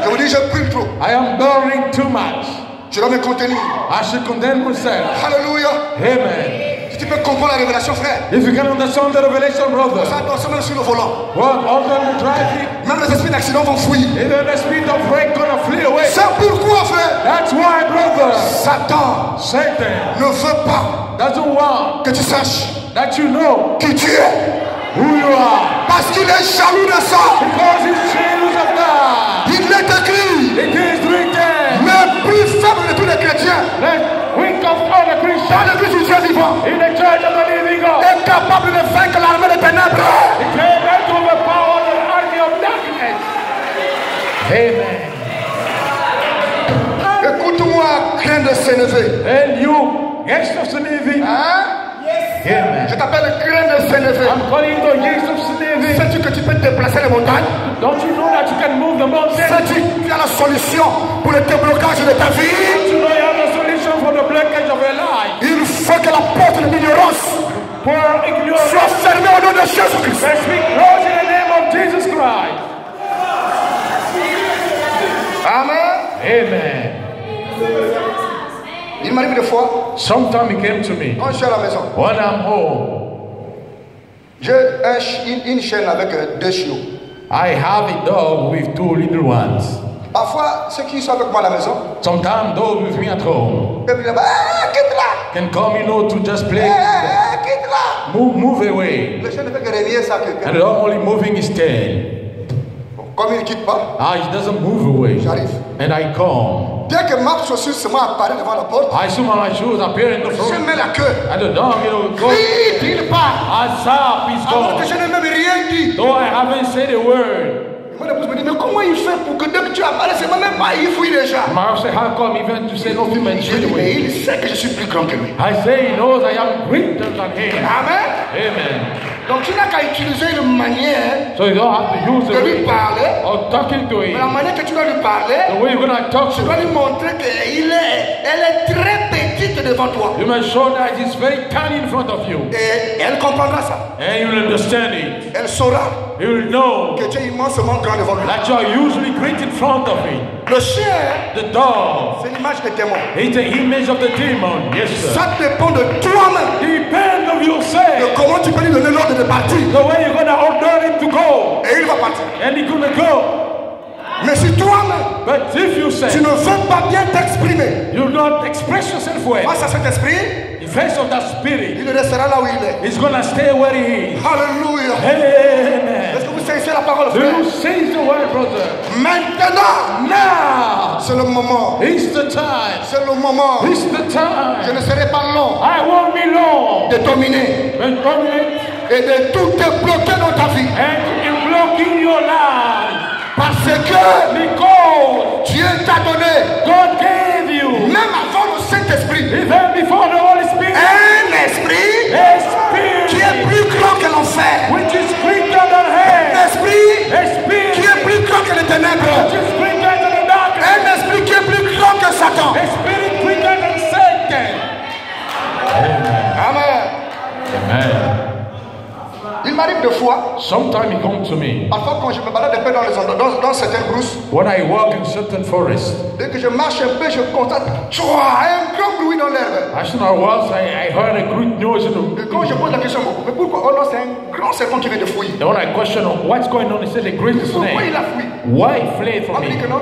S1: Je vous dis, je brûle trop.
S2: I am burning too much.
S1: Je dois me contenir.
S2: I should condemn myself.
S1: Alléluia.
S2: Amen.
S1: Si tu peux comprendre la révélation, frère,
S2: If you can understand the revelation, brother,
S1: ça attention même sur le volant.
S2: well, under the driving,
S1: Même les esprits d'accident vont fuir.
S2: even the spirit of rain gonna flee away.
S1: C'est pourquoi, frère,
S2: That's why, brother,
S1: Satan
S2: Satan
S1: ne veut pas
S2: doesn't want
S1: que tu saches
S2: that you know
S1: qui tu es.
S2: who you are.
S1: Parce qu'il est jaloux de ça.
S2: Because he's jealous of God.
S1: Il est écrit.
S2: It is written.
S1: Le plus faible de tous les chrétiens
S2: The weak of all the
S1: dans
S2: Christians
S1: l'église du Dieu vivant
S2: in the church of the living God.
S1: est capable de vaincre l'armée des ténèbres.
S2: He came out to overpower the army of darkness. Amen.
S1: Écoute-moi, crains de s'élever.
S2: And you, yes of Sneevy.
S1: Hein?
S2: Amen.
S1: Je t'appelle crains de s'élever.
S2: I'm calling the yes of Sneevy.
S1: Sais-tu que tu peux déplacer les montagnes?
S2: Don't you know that you can move the mountain?
S1: Sais-tu qu'il y a la solution pour le déblocage de ta vie?
S2: Don't you know you have a solution for the blockage of your life.
S1: Il faut que la porte de l'ignorance
S2: For ignorance.
S1: soit fermée au nom de Jésus-Christ.
S2: Let's be close in the name of Jesus Christ.
S1: Amen.
S2: Amen.
S1: Il m'arrive des fois,
S2: Sometime he came to me
S1: quand je suis à la maison,
S2: when I'm home.
S1: j'ai une chaîne avec 2 chiots.
S2: I have a dog with 2 little ones.
S1: Parfois, ceux qui sont avec moi à la maison,
S2: Sometimes those with me at home
S1: ils me disent, quitte là,
S2: can come, to just play.
S1: quitte là.
S2: Move away.
S1: Le chien ne fait que remuer sa queue.
S2: And only moving his tail.
S1: Comme il ne quitte pas,
S2: He doesn't move away.
S1: j'arrive.
S2: And I come.
S1: Dès que ma chaussure se met à apparaître devant la porte,
S2: I saw my shoes appear in the
S1: je
S2: front.
S1: mets la queue.
S2: And the dog, goes.
S1: Vite, il part.
S2: I stop, he's
S1: Alors que
S2: gone.
S1: je n'ai même rien dit.
S2: Though I haven't said a word.
S1: Mon épouse me dit, mais comment il fait pour que dès que tu apparais, c'est même pas, il fouille déjà.
S2: My wife said, how come even to say nothing
S1: Je
S2: mentioned
S1: dis, mais
S2: away?
S1: il sait que je suis plus grand que lui.
S2: I say he knows I am greater than him.
S1: Amen.
S2: Amen.
S1: Donc tu n'as qu'à utiliser une manière
S2: So you don't have to use the
S1: de lui
S2: way
S1: parler.
S2: of talking to
S1: Mais la
S2: him.
S1: manière que tu dois lui parler,
S2: The way you're gonna talk
S1: tu
S2: to
S1: dois
S2: him.
S1: lui montrer qu'elle est très petite devant toi.
S2: You must show that he's very tiny in front of you.
S1: Et elle comprendra ça.
S2: And you will understand it.
S1: Elle saura
S2: You will know
S1: que tu es immensement grand devant lui.
S2: that you are usually great in front of him.
S1: Le chien,
S2: The dog
S1: c'est l'image des démons.
S2: is the image of the demon. Yes, sir.
S1: Ça dépend de toi-même.
S2: Depend of
S1: De
S2: yourself.
S1: comment tu peux lui donner l'ordre de partir.
S2: The way you're gonna order him to go.
S1: Et il va partir.
S2: And he's gonna go.
S1: Mais si toi-même,
S2: But if you
S1: tu
S2: say
S1: ne veux pas bien t'exprimer
S2: you not express yourself well,
S1: face à cet esprit,
S2: in face of that spirit,
S1: il restera là où il est.
S2: he's gonna stay where he is.
S1: Alléluia.
S2: Amen.
S1: Est-ce que vous saisissez la parole,
S2: Do
S1: frère?
S2: you seize the word, brother?
S1: Maintenant,
S2: Now
S1: c'est le moment.
S2: is the time.
S1: C'est le moment.
S2: It's the
S1: Je
S2: time.
S1: ne serai pas long
S2: I won't be long.
S1: de dominer
S2: But dominate
S1: et de tout te bloquer dans ta vie.
S2: and in blocking your life.
S1: Parce que
S2: Because
S1: Dieu t'a donné,
S2: God gave you,
S1: même avant le Saint-Esprit,
S2: even before the Holy Spirit,
S1: un esprit
S2: a
S1: qui
S2: spirit
S1: est plus grand que l'enfer.
S2: which is greater than hell.
S1: Un esprit
S2: A
S1: qui
S2: spirit
S1: est plus grand que les ténèbres.
S2: which is greater than the darkness.
S1: Un esprit qui est plus grand que Satan.
S2: A spirit greater than Satan.
S1: Amen.
S2: Amen.
S1: Il m'arrive des fois,
S2: Sometimes he comes to me
S1: parfois quand je me balade un peu dans les endroits, dans certaines brousses,
S2: when I walk in certain forests.
S1: dès que je marche un peu, je constate un grand bruit dans l'herbe.
S2: As soon as I heard a great noise in
S1: Et quand je
S2: the.
S1: pose la question, mais pourquoi? Oh non, c'est un grand serpent qui vient de fouiller.
S2: And when I question what's going on, he said the great
S1: Pourquoi il
S2: snake.
S1: a fouillé?
S2: Why he fled
S1: On
S2: from
S1: dit
S2: me?
S1: que non,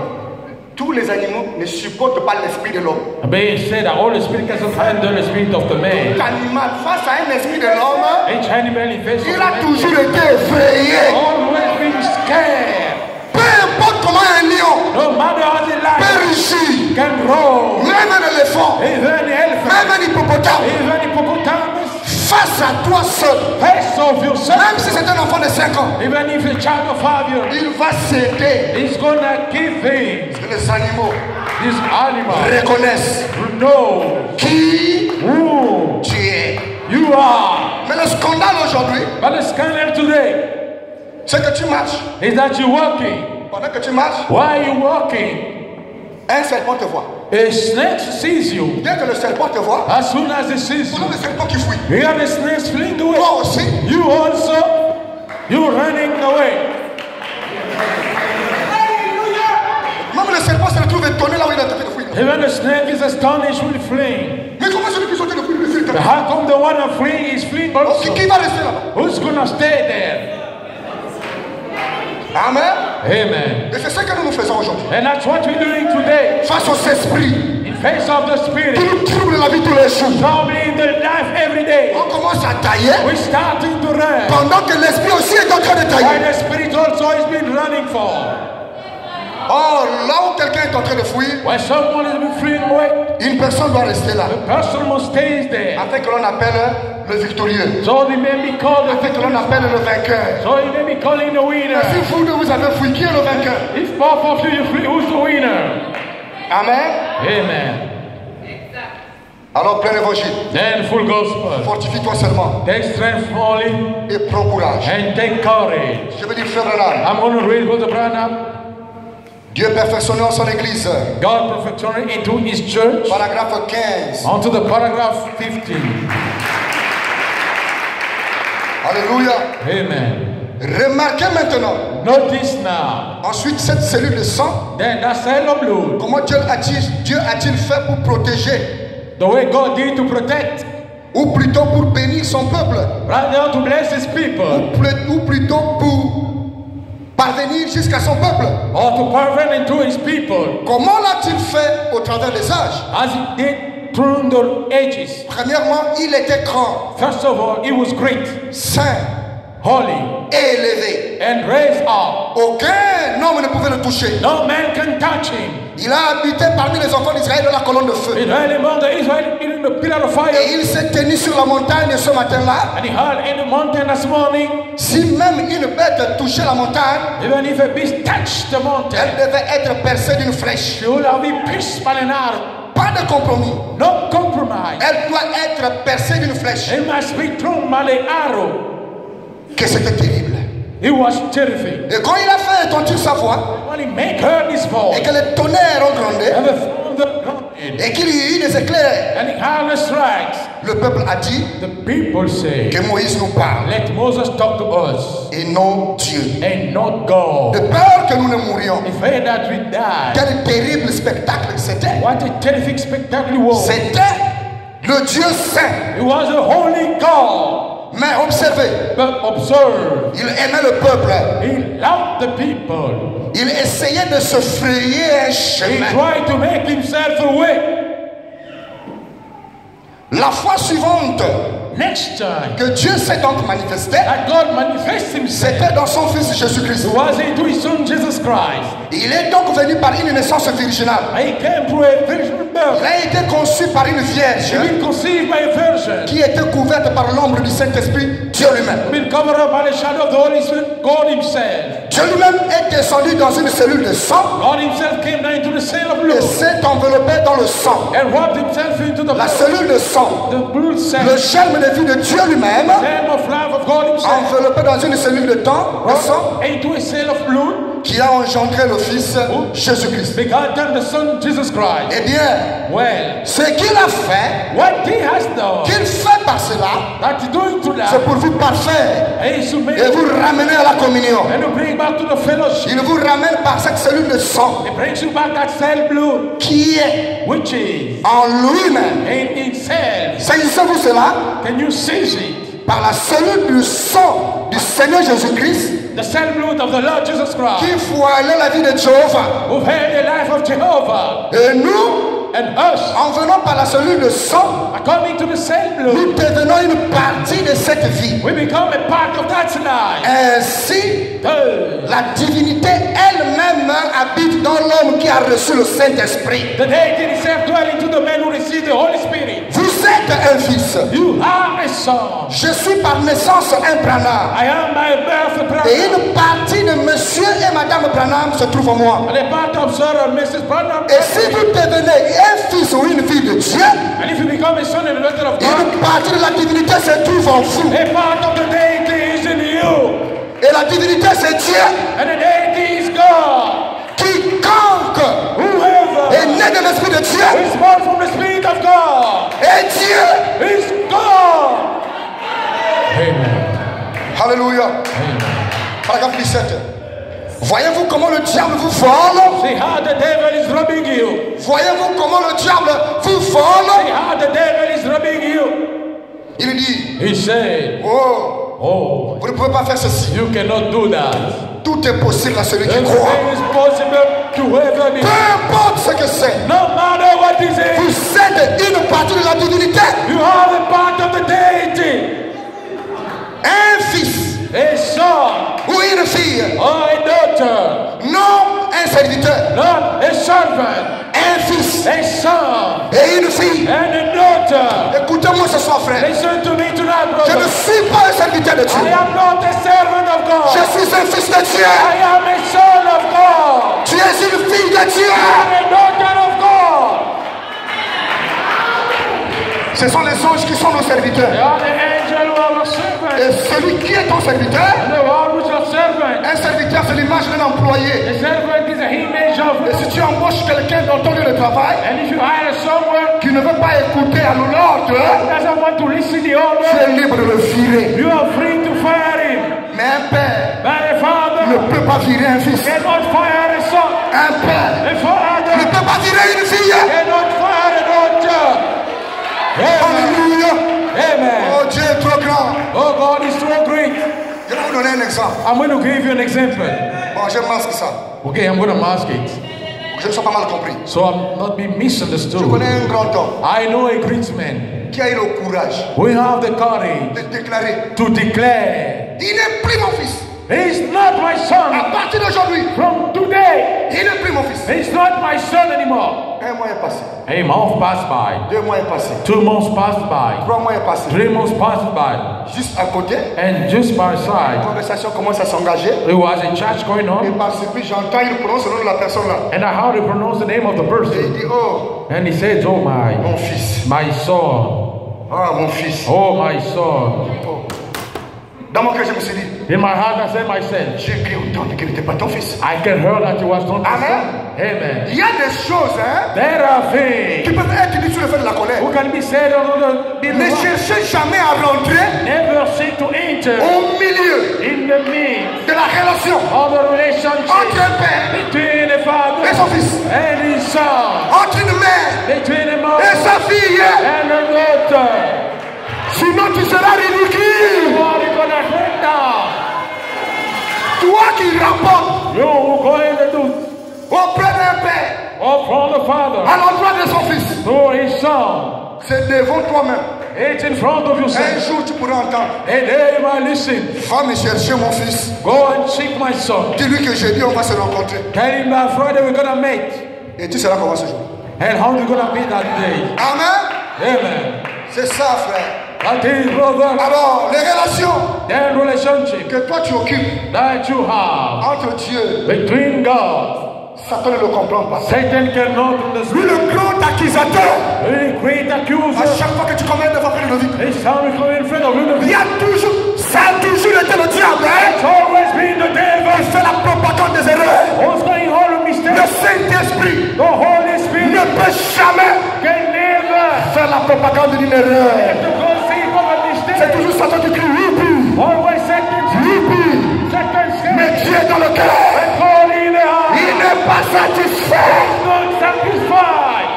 S1: tous les animaux ne supportent pas l'esprit de l'homme.
S2: But he said that all the spirit cannot handle the spirit of the man.
S1: L'animal, face à un esprit de l'homme,
S2: Each animal in face of
S1: il
S2: the
S1: a
S2: man.
S1: toujours été effrayé.
S2: Always been scared.
S1: Peu importe comment un lion
S2: No matter how the
S1: peut
S2: lion
S1: réussir,
S2: can roar,
S1: même un éléphant,
S2: even the elephant,
S1: même un hippopotame,
S2: even hippopotamus,
S1: face à toi seul,
S2: face of yourself,
S1: même si c'est un enfant de 5 ans,
S2: even if a child of 5 years,
S1: il va céder.
S2: he's gonna give things.
S1: Que les animaux
S2: This animal
S1: reconnaissent
S2: will know
S1: qui
S2: who
S1: tu es.
S2: you are.
S1: Mais le scandale aujourd'hui,
S2: But the scandal today
S1: c'est que tu marches.
S2: is that you're walking.
S1: Pendant que tu marches,
S2: Why are you walking?
S1: un serpent te voit.
S2: A snake sees you.
S1: Dès que le serpent te voit,
S2: As soon as he sees
S1: voilà
S2: you,
S1: le serpent qui fuit.
S2: you hear the snakes fleeing away.
S1: Toi aussi,
S2: You also, you running away.
S1: même le serpent se retrouve étonné là où il est en train de fuir.
S2: Even the snake is astonished with fleeing.
S1: Mais comment celui qui est en train de fuir, il fuit
S2: But how come the one who fleeing is fleeing
S1: Donc,
S2: also?
S1: qui va rester là-bas?
S2: Who's gonna stay there?
S1: Amen.
S2: Amen.
S1: Et c'est ce que nous faisons aujourd'hui.
S2: And that's what we're doing today.
S1: Face aux esprits
S2: In face of the
S1: qui
S2: spirit,
S1: nous troublent la vie tous les jours.
S2: troubling the life every day.
S1: On commence à tailler
S2: We're starting to run.
S1: pendant que l'esprit aussi est en train de
S2: Why
S1: tailler.
S2: the spirit also has been running for.
S1: Or, là où quelqu'un est en train de fuir,
S2: When someone has been fleeing away,
S1: une personne doit rester là.
S2: the person must stay there.
S1: Afin que l'on appelle le victorieux.
S2: So they may be called
S1: Afin que l'on appelle le vainqueur.
S2: So you may be calling the winner.
S1: Si vous vous avez fui, qui est le vainqueur?
S2: If both of you flee, who's the winner?
S1: Amen.
S2: Amen.
S1: Alors plein l'évangile.
S2: Then full gospel.
S1: Fortifie-toi seulement
S2: Take strength only
S1: et prends courage.
S2: and take courage.
S1: Je veux dire, frère Branham,
S2: I'm going to read Brother Branham.
S1: Dieu perfectionnant son église.
S2: God perfected into his church.
S1: Paragraphe 15.
S2: On to the paragraph 15.
S1: Alléluia.
S2: Amen.
S1: Remarquez maintenant.
S2: Notice now.
S1: Ensuite, cette cellule de sang.
S2: Then that cell of blood.
S1: Comment Dieu a-t-il fait pour protéger?
S2: The way God did to protect.
S1: Ou plutôt pour bénir son peuple.
S2: Rather to bless his people.
S1: Ou plutôt pour parvenir jusqu'à son peuple.
S2: Or to parvene into his people.
S1: Comment l'a-t-il fait au travers des âges?
S2: As he did through the ages.
S1: Premièrement, il était grand.
S2: First of all, he was great.
S1: Saint.
S2: Holy.
S1: Élevé.
S2: And raised up.
S1: Aucun homme ne pouvait le toucher.
S2: No man can touch him.
S1: Il a habité parmi les enfants d'Israël dans la colonne de feu. Et il s'est tenu sur la montagne ce matin-là. Si même une bête touchait la montagne,
S2: even if a beast touched the mountain,
S1: elle devait être percée d'une flèche.
S2: She would be pierced by an arrow.
S1: Pas de compromis.
S2: No compromise.
S1: Elle doit être percée d'une flèche.
S2: It must be thrown by the arrow.
S1: Que c'était terrible.
S2: It was terrific.
S1: Et quand il a fait entendre sa voix,
S2: when he made her this voice,
S1: et que les tonnerres ont grondé,
S2: et
S1: qu'il y eut des éclairs,
S2: and the strikes,
S1: le peuple a dit,
S2: the people say,
S1: que Moïse nous parle,
S2: let Moses talk to us,
S1: et non Dieu,
S2: and not God.
S1: De peur que nous ne mourions.
S2: Afraid that we die.
S1: Quel terrible spectacle c'était.
S2: What a terrific spectacle it was.
S1: C'était le Dieu saint.
S2: It was a holy God.
S1: Mais observez,
S2: il
S1: aimait le peuple.
S2: He loved the people.
S1: Il essayait de se frayer un chemin.
S2: He tried to make himself a way.
S1: La fois suivante,
S2: next time,
S1: que Dieu s'est donc manifesté,
S2: that God manifests himself,
S1: c'était dans son Fils Jésus-Christ.
S2: Was into his son Jesus Christ.
S1: Il est donc venu par une naissance virginale.
S2: He came through a virginal birth.
S1: Il a été conçu par une vierge.
S2: Conceived by a virgin.
S1: Qui était couverte par l'ombre du Saint-Esprit, Dieu lui-même.
S2: Been covered up by the shadow of the Holy Spirit, God himself.
S1: Dieu lui-même est descendu dans une cellule de sang.
S2: God himself came down into the cell of blood.
S1: Et s'est enveloppé dans le sang.
S2: And wrapped himself into the
S1: la cellule de sang.
S2: The blood cell.
S1: Le germe de vie de Dieu lui-même.
S2: Of life of God himself.
S1: Enveloppé dans une cellule de temps, de sang.
S2: Into a cell of blood.
S1: Qui a engendré le Fils Jésus-Christ.
S2: Begotten the Son Jesus Christ.
S1: Eh bien,
S2: well,
S1: ce qu'il a fait,
S2: what he has done,
S1: qu'il fait par cela, c'est pour vous parfaire et vous ramener à la communion.
S2: And to bring back to the fellowship.
S1: Il vous ramène par cette cellule de sang.
S2: It brings you back that cell blood,
S1: qui est
S2: which is
S1: en lui-même.
S2: In himself.
S1: Saisissez-vous cela?
S2: Can you seize it?
S1: Par la cellule du sang du Seigneur Jésus-Christ.
S2: The cell blood of the Lord Jesus Christ.
S1: Qui voilait la vie de Jéhovah.
S2: Who held the life of Jehovah.
S1: Et nous,
S2: and us,
S1: en venant par la cellule de sang,
S2: according to the cell blood,
S1: nous devenons une partie de cette vie.
S2: We become a part of that life.
S1: Ainsi, la divinité elle-même habite dans l'homme qui a reçu le Saint-Esprit.
S2: The deity itself dwells into the man who received the Holy Spirit.
S1: Vous êtes un fils.
S2: You are a son.
S1: Je suis par naissance un Branham.
S2: I am by birth a Branham.
S1: Et une partie de Monsieur et Madame Branham se trouve en moi.
S2: And a part of Sir and Mrs. Branham.
S1: Et si vous devenez un fils ou une fille de Dieu,
S2: and if you become a son and a daughter of God,
S1: une partie de la divinité se trouve en vous.
S2: A part of the deity is in you.
S1: Et la divinité c'est Dieu.
S2: And the deity is God.
S1: Quiconque est né de l'Esprit de Dieu
S2: is born from the Spirit of God.
S1: Et Dieu
S2: is God. Amen.
S1: Alléluia. Paragraphe 17. Voyez-vous comment le diable vous vole?
S2: See how the devil is robbing you.
S1: Voyez-vous comment le diable vous vole?
S2: See how the devil is robbing you.
S1: Il dit,
S2: he said,
S1: oh, vous ne pouvez pas faire ceci.
S2: You cannot do that.
S1: Tout est possible à celui qui croit. Peu importe ce que c'est.
S2: No matter what is it.
S1: Vous êtes une partie de la divinité.
S2: You are a part of the deity.
S1: Un fils.
S2: A son.
S1: Ou une fille.
S2: Or a daughter.
S1: Non un serviteur.
S2: Not a servant.
S1: Un fils.
S2: A son.
S1: Et une fille.
S2: And a daughter.
S1: Écoutez-moi ce soir, frère.
S2: Listen to me tonight, brother.
S1: Je ne suis pas un serviteur de Dieu.
S2: I am not a servant of God.
S1: Je suis un fils de Dieu.
S2: I am a son of God.
S1: Tu es une fille de Dieu.
S2: I am a daughter of God.
S1: Ce sont les anges qui sont nos serviteurs.
S2: They are the angels who are our servants.
S1: Et celui qui est ton serviteur,
S2: the one who is your servant.
S1: Un serviteur c'est l'image d'un employé.
S2: The servant is an image of
S1: Et si tu embauches quelqu'un dans ton lieu de travail
S2: and if you hire someone
S1: qui ne veut pas écouter à l'ordre,
S2: who doesn't want to listen to the
S1: tu
S2: order,
S1: es libre de le virer.
S2: you are free to fire him.
S1: Mais un père
S2: But a
S1: ne
S2: father
S1: peut pas virer un fils.
S2: cannot fire a son.
S1: Un père
S2: A
S1: ne
S2: father
S1: peut pas virer une fille.
S2: cannot fire a daughter. Amen.
S1: Alléluia.
S2: Amen.
S1: Oh, Dieu est trop grand.
S2: Oh, God is so great.
S1: Je vais vous donner un exemple.
S2: I'm going to give you an example.
S1: Bon, je masque ça.
S2: Okay, I'm going to mask it.
S1: Je ne sois pas mal compris.
S2: So I'm not being
S1: Je
S2: misunderstood.
S1: connais un grand homme
S2: I know a great man.
S1: qui a eu le courage
S2: We have the courage
S1: de déclarer:
S2: to declare,
S1: il n'est plus mon fils.
S2: he's not my
S1: À
S2: son.
S1: partir d'aujourd'hui,
S2: From today,
S1: il n'est plus mon fils.
S2: he's not my son anymore.
S1: Un mois est passé.
S2: A month passed by.
S1: 2 mois est passé.
S2: 2 months passed by.
S1: 3 mois est passé.
S2: 3 months passed by.
S1: Juste à côté,
S2: And just by
S1: la
S2: side,
S1: conversation commence à s'engager.
S2: there was a church going
S1: Et
S2: on.
S1: par ce puis j'entends, il prononce le nom de la personne là.
S2: And I heard him pronounce the name of the
S1: Et il
S2: person.
S1: dit: oh,
S2: And he said, oh
S1: mon fils.
S2: my son.
S1: Ah, mon fils.
S2: Oh my son.
S1: Oh. Dans mon cœur, je me suis dit:
S2: In my heart I said myself,
S1: j'ai cru autant qu'il n'était pas ton fils.
S2: I can hear that he was not my
S1: Amen.
S2: son. Amen.
S1: Il y a des choses
S2: There are things
S1: qui peuvent être dites sur le fait de la colère.
S2: who can be said on the
S1: Ne cherchez jamais à rentrer
S2: never seek to enter
S1: au milieu
S2: in the midst
S1: de la relation
S2: of the relationship
S1: entre un père
S2: between a father
S1: et son fils,
S2: and his son,
S1: entre une mère
S2: between a
S1: et
S2: mother
S1: sa fille.
S2: and a daughter.
S1: Sinon, tu seras ridicule.
S2: What are you gonna hurt now?
S1: Toi qui rapportes
S2: You who going to do
S1: auprès d'un père
S2: or from the father
S1: à l'endroit de son fils,
S2: to his son.
S1: c'est devant toi-même.
S2: It's in front of
S1: Un
S2: yourself.
S1: jour, tu pourras entendre:
S2: And there you might listen.
S1: va me chercher mon fils.
S2: Go and seek my son.
S1: Dis-lui que j'ai dit on va se rencontrer.
S2: Tell him that Friday we're gonna meet.
S1: Et tu seras comment ce jour.
S2: And how you gonna meet that day?
S1: Amen.
S2: Amen.
S1: C'est ça, frère.
S2: That is, brother,
S1: Alors, les relations
S2: that relationship
S1: que toi tu occupes
S2: that you have
S1: entre Dieu,
S2: between God,
S1: Satan ne le comprend pas.
S2: Satan cannot
S1: Lui,
S2: understand.
S1: le grand accusateur,
S2: The great
S1: à
S2: accuser
S1: chaque fois que tu commets devant le vide,
S2: is coming in front of
S1: il y
S2: you.
S1: a toujours, ça a toujours été le diable,
S2: It's always been the
S1: Il
S2: devil
S1: fait la propagande des erreurs.
S2: who's going all the
S1: Le
S2: mistakes.
S1: Saint-Esprit
S2: The Holy
S1: ne
S2: Spirit
S1: peut jamais
S2: can never
S1: faire la propagande d'une erreur.
S2: to conceive of a
S1: C'est
S2: mistake.
S1: toujours Satan qui crie: youpi,
S2: Always Satan
S1: youpi.
S2: says,
S1: Mais Dieu est dans le cœur.
S2: God in the heart,
S1: Il n'est pas satisfait.
S2: not satisfied.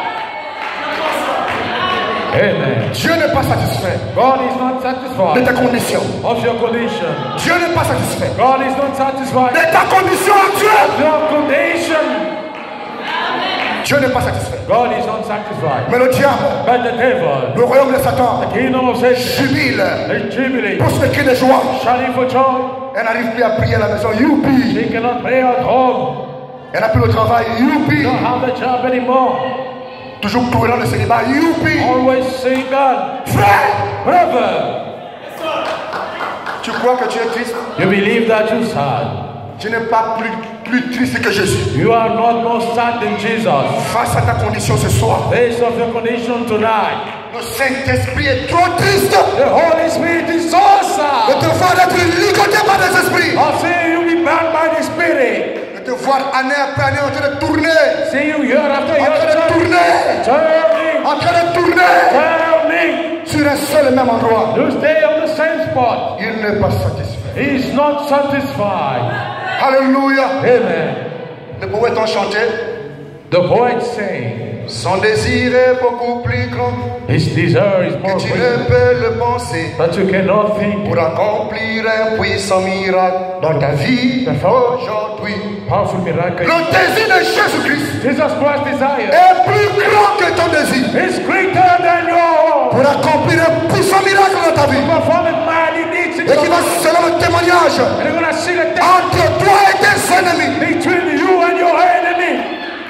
S2: Amen.
S1: Dieu n'est pas satisfait
S2: God is not
S1: de
S2: satisfied
S1: ta condition.
S2: of your condition.
S1: Dieu n'est pas satisfait
S2: God is not satisfied
S1: de ta condition actuelle.
S2: of your condition.
S1: Dieu n'est pas satisfait.
S2: God is not satisfied.
S1: Mais le diable,
S2: But the devil,
S1: le royaume de Satan,
S2: the kingdom of Satan,
S1: jubile,
S2: is jubilee,
S1: pousse des cris de joie.
S2: shouting for joy.
S1: Elle n'arrive plus à prier à la maison. Youpi.
S2: She cannot pray at home.
S1: Elle n'a plus le travail. Youpi.
S2: Don't have the job anymore.
S1: Toujours courant le célibat. Youpi.
S2: Always single.
S1: Frère,
S2: Brother,
S1: tu crois que tu es triste?
S2: you believe that you're sad.
S1: Tu n'es pas plus triste que Jésus.
S2: You are not more sad than Jesus.
S1: Face à ta condition ce soir,
S2: Based of your condition tonight,
S1: le Saint-Esprit est trop triste
S2: the Holy Spirit is so
S1: de
S2: sad.
S1: te voir être ligoté par des esprits.
S2: I see you be bound by the Spirit.
S1: De te voir année après année en train de tourner.
S2: See you year after
S1: En train de
S2: year
S1: tourner. En train de tourner.
S2: turning.
S1: Sur un seul et même endroit.
S2: You stay on the same spot.
S1: Il n'est pas satisfait.
S2: He is not satisfied.
S1: Alléluia.
S2: Amen.
S1: Les poètes ont chanté:
S2: The poet saying,
S1: son désir est beaucoup plus grand
S2: his desire is more
S1: que tu ne
S2: great
S1: peux le penser.
S2: that you cannot think.
S1: Pour accomplir un puissant miracle dans ta vie aujourd'hui.
S2: Powerful miracle.
S1: Le désir de Jésus-Christ
S2: Jesus Christ's desire
S1: est plus grand que ton désir.
S2: is greater than yours.
S1: Pour accomplir un puissant miracle dans ta vie.
S2: Perform it mighty deeds in
S1: Et qui
S2: your
S1: va,
S2: life.
S1: selon le témoignage,
S2: And you're gonna see the difference
S1: entre toi et tes ennemis.
S2: between you and your enemy.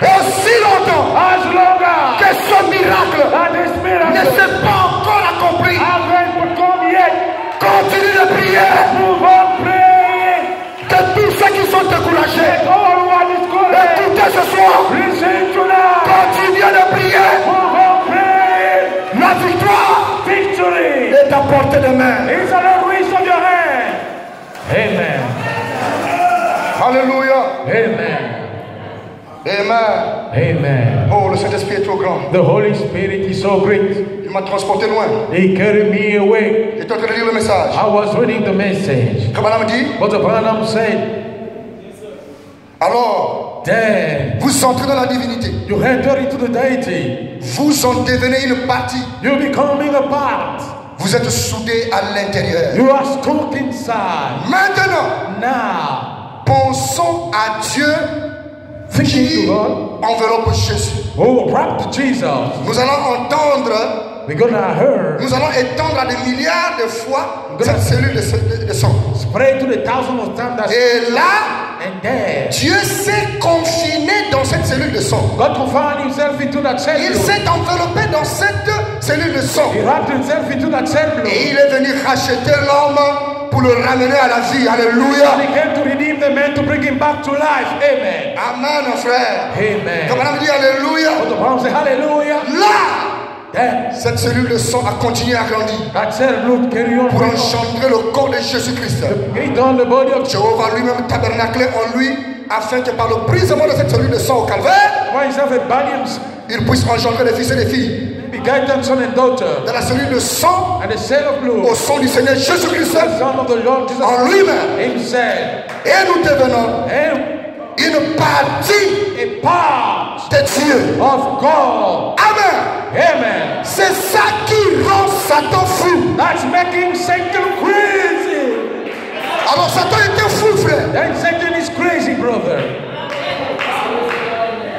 S1: Aussi longtemps
S2: As long as
S1: que ce miracle
S2: that this
S1: ne
S2: miracle
S1: s'est pas encore accompli,
S2: hasn't become yet,
S1: continue de prier.
S2: move on praying.
S1: Que tous ceux qui sont découragés,
S2: All what is good.
S1: écoutez ce soir,
S2: Listen tonight.
S1: continuez de prier.
S2: Move on praying.
S1: La victoire
S2: Victory
S1: est à portée de main.
S2: is on the reach of your hand. Amen.
S1: Alléluia.
S2: Amen.
S1: Amen.
S2: Amen.
S1: Oh, le Saint-Esprit est trop grand.
S2: The Holy Spirit is so great.
S1: Il m'a transporté loin.
S2: He carried me away.
S1: J'étais en train de lire le message.
S2: I was reading the message.
S1: Comme Madame dit,
S2: But Branham said,
S1: alors,
S2: then
S1: vous entrez dans la divinité.
S2: you enter into the deity.
S1: Vous en devenez une partie.
S2: You're becoming a part.
S1: Vous êtes soudés à l'intérieur.
S2: You are stuck inside.
S1: Maintenant,
S2: Now,
S1: pensons à Dieu
S2: thinking
S1: qui
S2: to God,
S1: enveloppe Jésus.
S2: oh, wrap Jesus.
S1: Nous allons entendre,
S2: We're gonna hear,
S1: nous allons étendre à des milliards de fois cette cellule de sang.
S2: spread to the thousands of times that,
S1: Et là,
S2: and then
S1: Dieu s'est confiné dans cette cellule de sang.
S2: God confined himself into that
S1: Il
S2: cell.
S1: s'est enveloppé dans cette cellule de sang.
S2: He wrapped himself into that cell.
S1: Et il est venu racheter l'homme pour le ramener à la vie. Alléluia.
S2: And he came to redeem the man to bring him back to life. Amen.
S1: Amen, frère.
S2: Amen.
S1: Comme on dit Alléluia.
S2: But the Bible says, hallelujah.
S1: Là,
S2: Then
S1: cette cellule de sang a continué à grandir
S2: that cell would carry on
S1: pour engendrer le corps de Jésus-Christ.
S2: It on the body of
S1: Jéhovah lui-même tabernaclé en lui afin que par le brisement de cette cellule de sang au calvaire,
S2: why himself a body
S1: il puisse engendrer des fils et des filles.
S2: begotten son and daughter.
S1: Dans la cellule de sang,
S2: And the cell of blood,
S1: au sang du Seigneur Jésus-Christ
S2: the Son of the Lord Jesus
S1: en lui-même.
S2: himself.
S1: Et nous devenons
S2: And
S1: une partie
S2: a part
S1: de Dieu.
S2: of God.
S1: Amen.
S2: Amen.
S1: C'est ça qui rend Satan fou.
S2: That's making Satan crazy.
S1: Alors Satan était fou, frère.
S2: Then Satan is crazy, brother.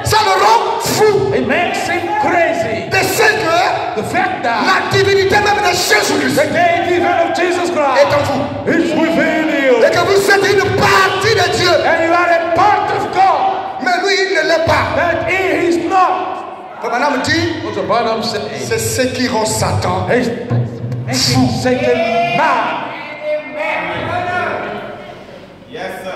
S1: Ça le rend fou.
S2: It makes him crazy.
S1: De ce que
S2: The fact that
S1: la divinité même de Jésus-Christ
S2: the deity even of Jesus
S1: est
S2: Christ
S1: en vous.
S2: is within you.
S1: Et que vous êtes une partie de Dieu.
S2: And you are a part of God.
S1: Mais lui, il ne l'est pas.
S2: That he is not.
S1: Comme Madame dit,
S2: What the Bible says.
S1: c'est ce qui rend Satan.
S2: It's making Satan mad.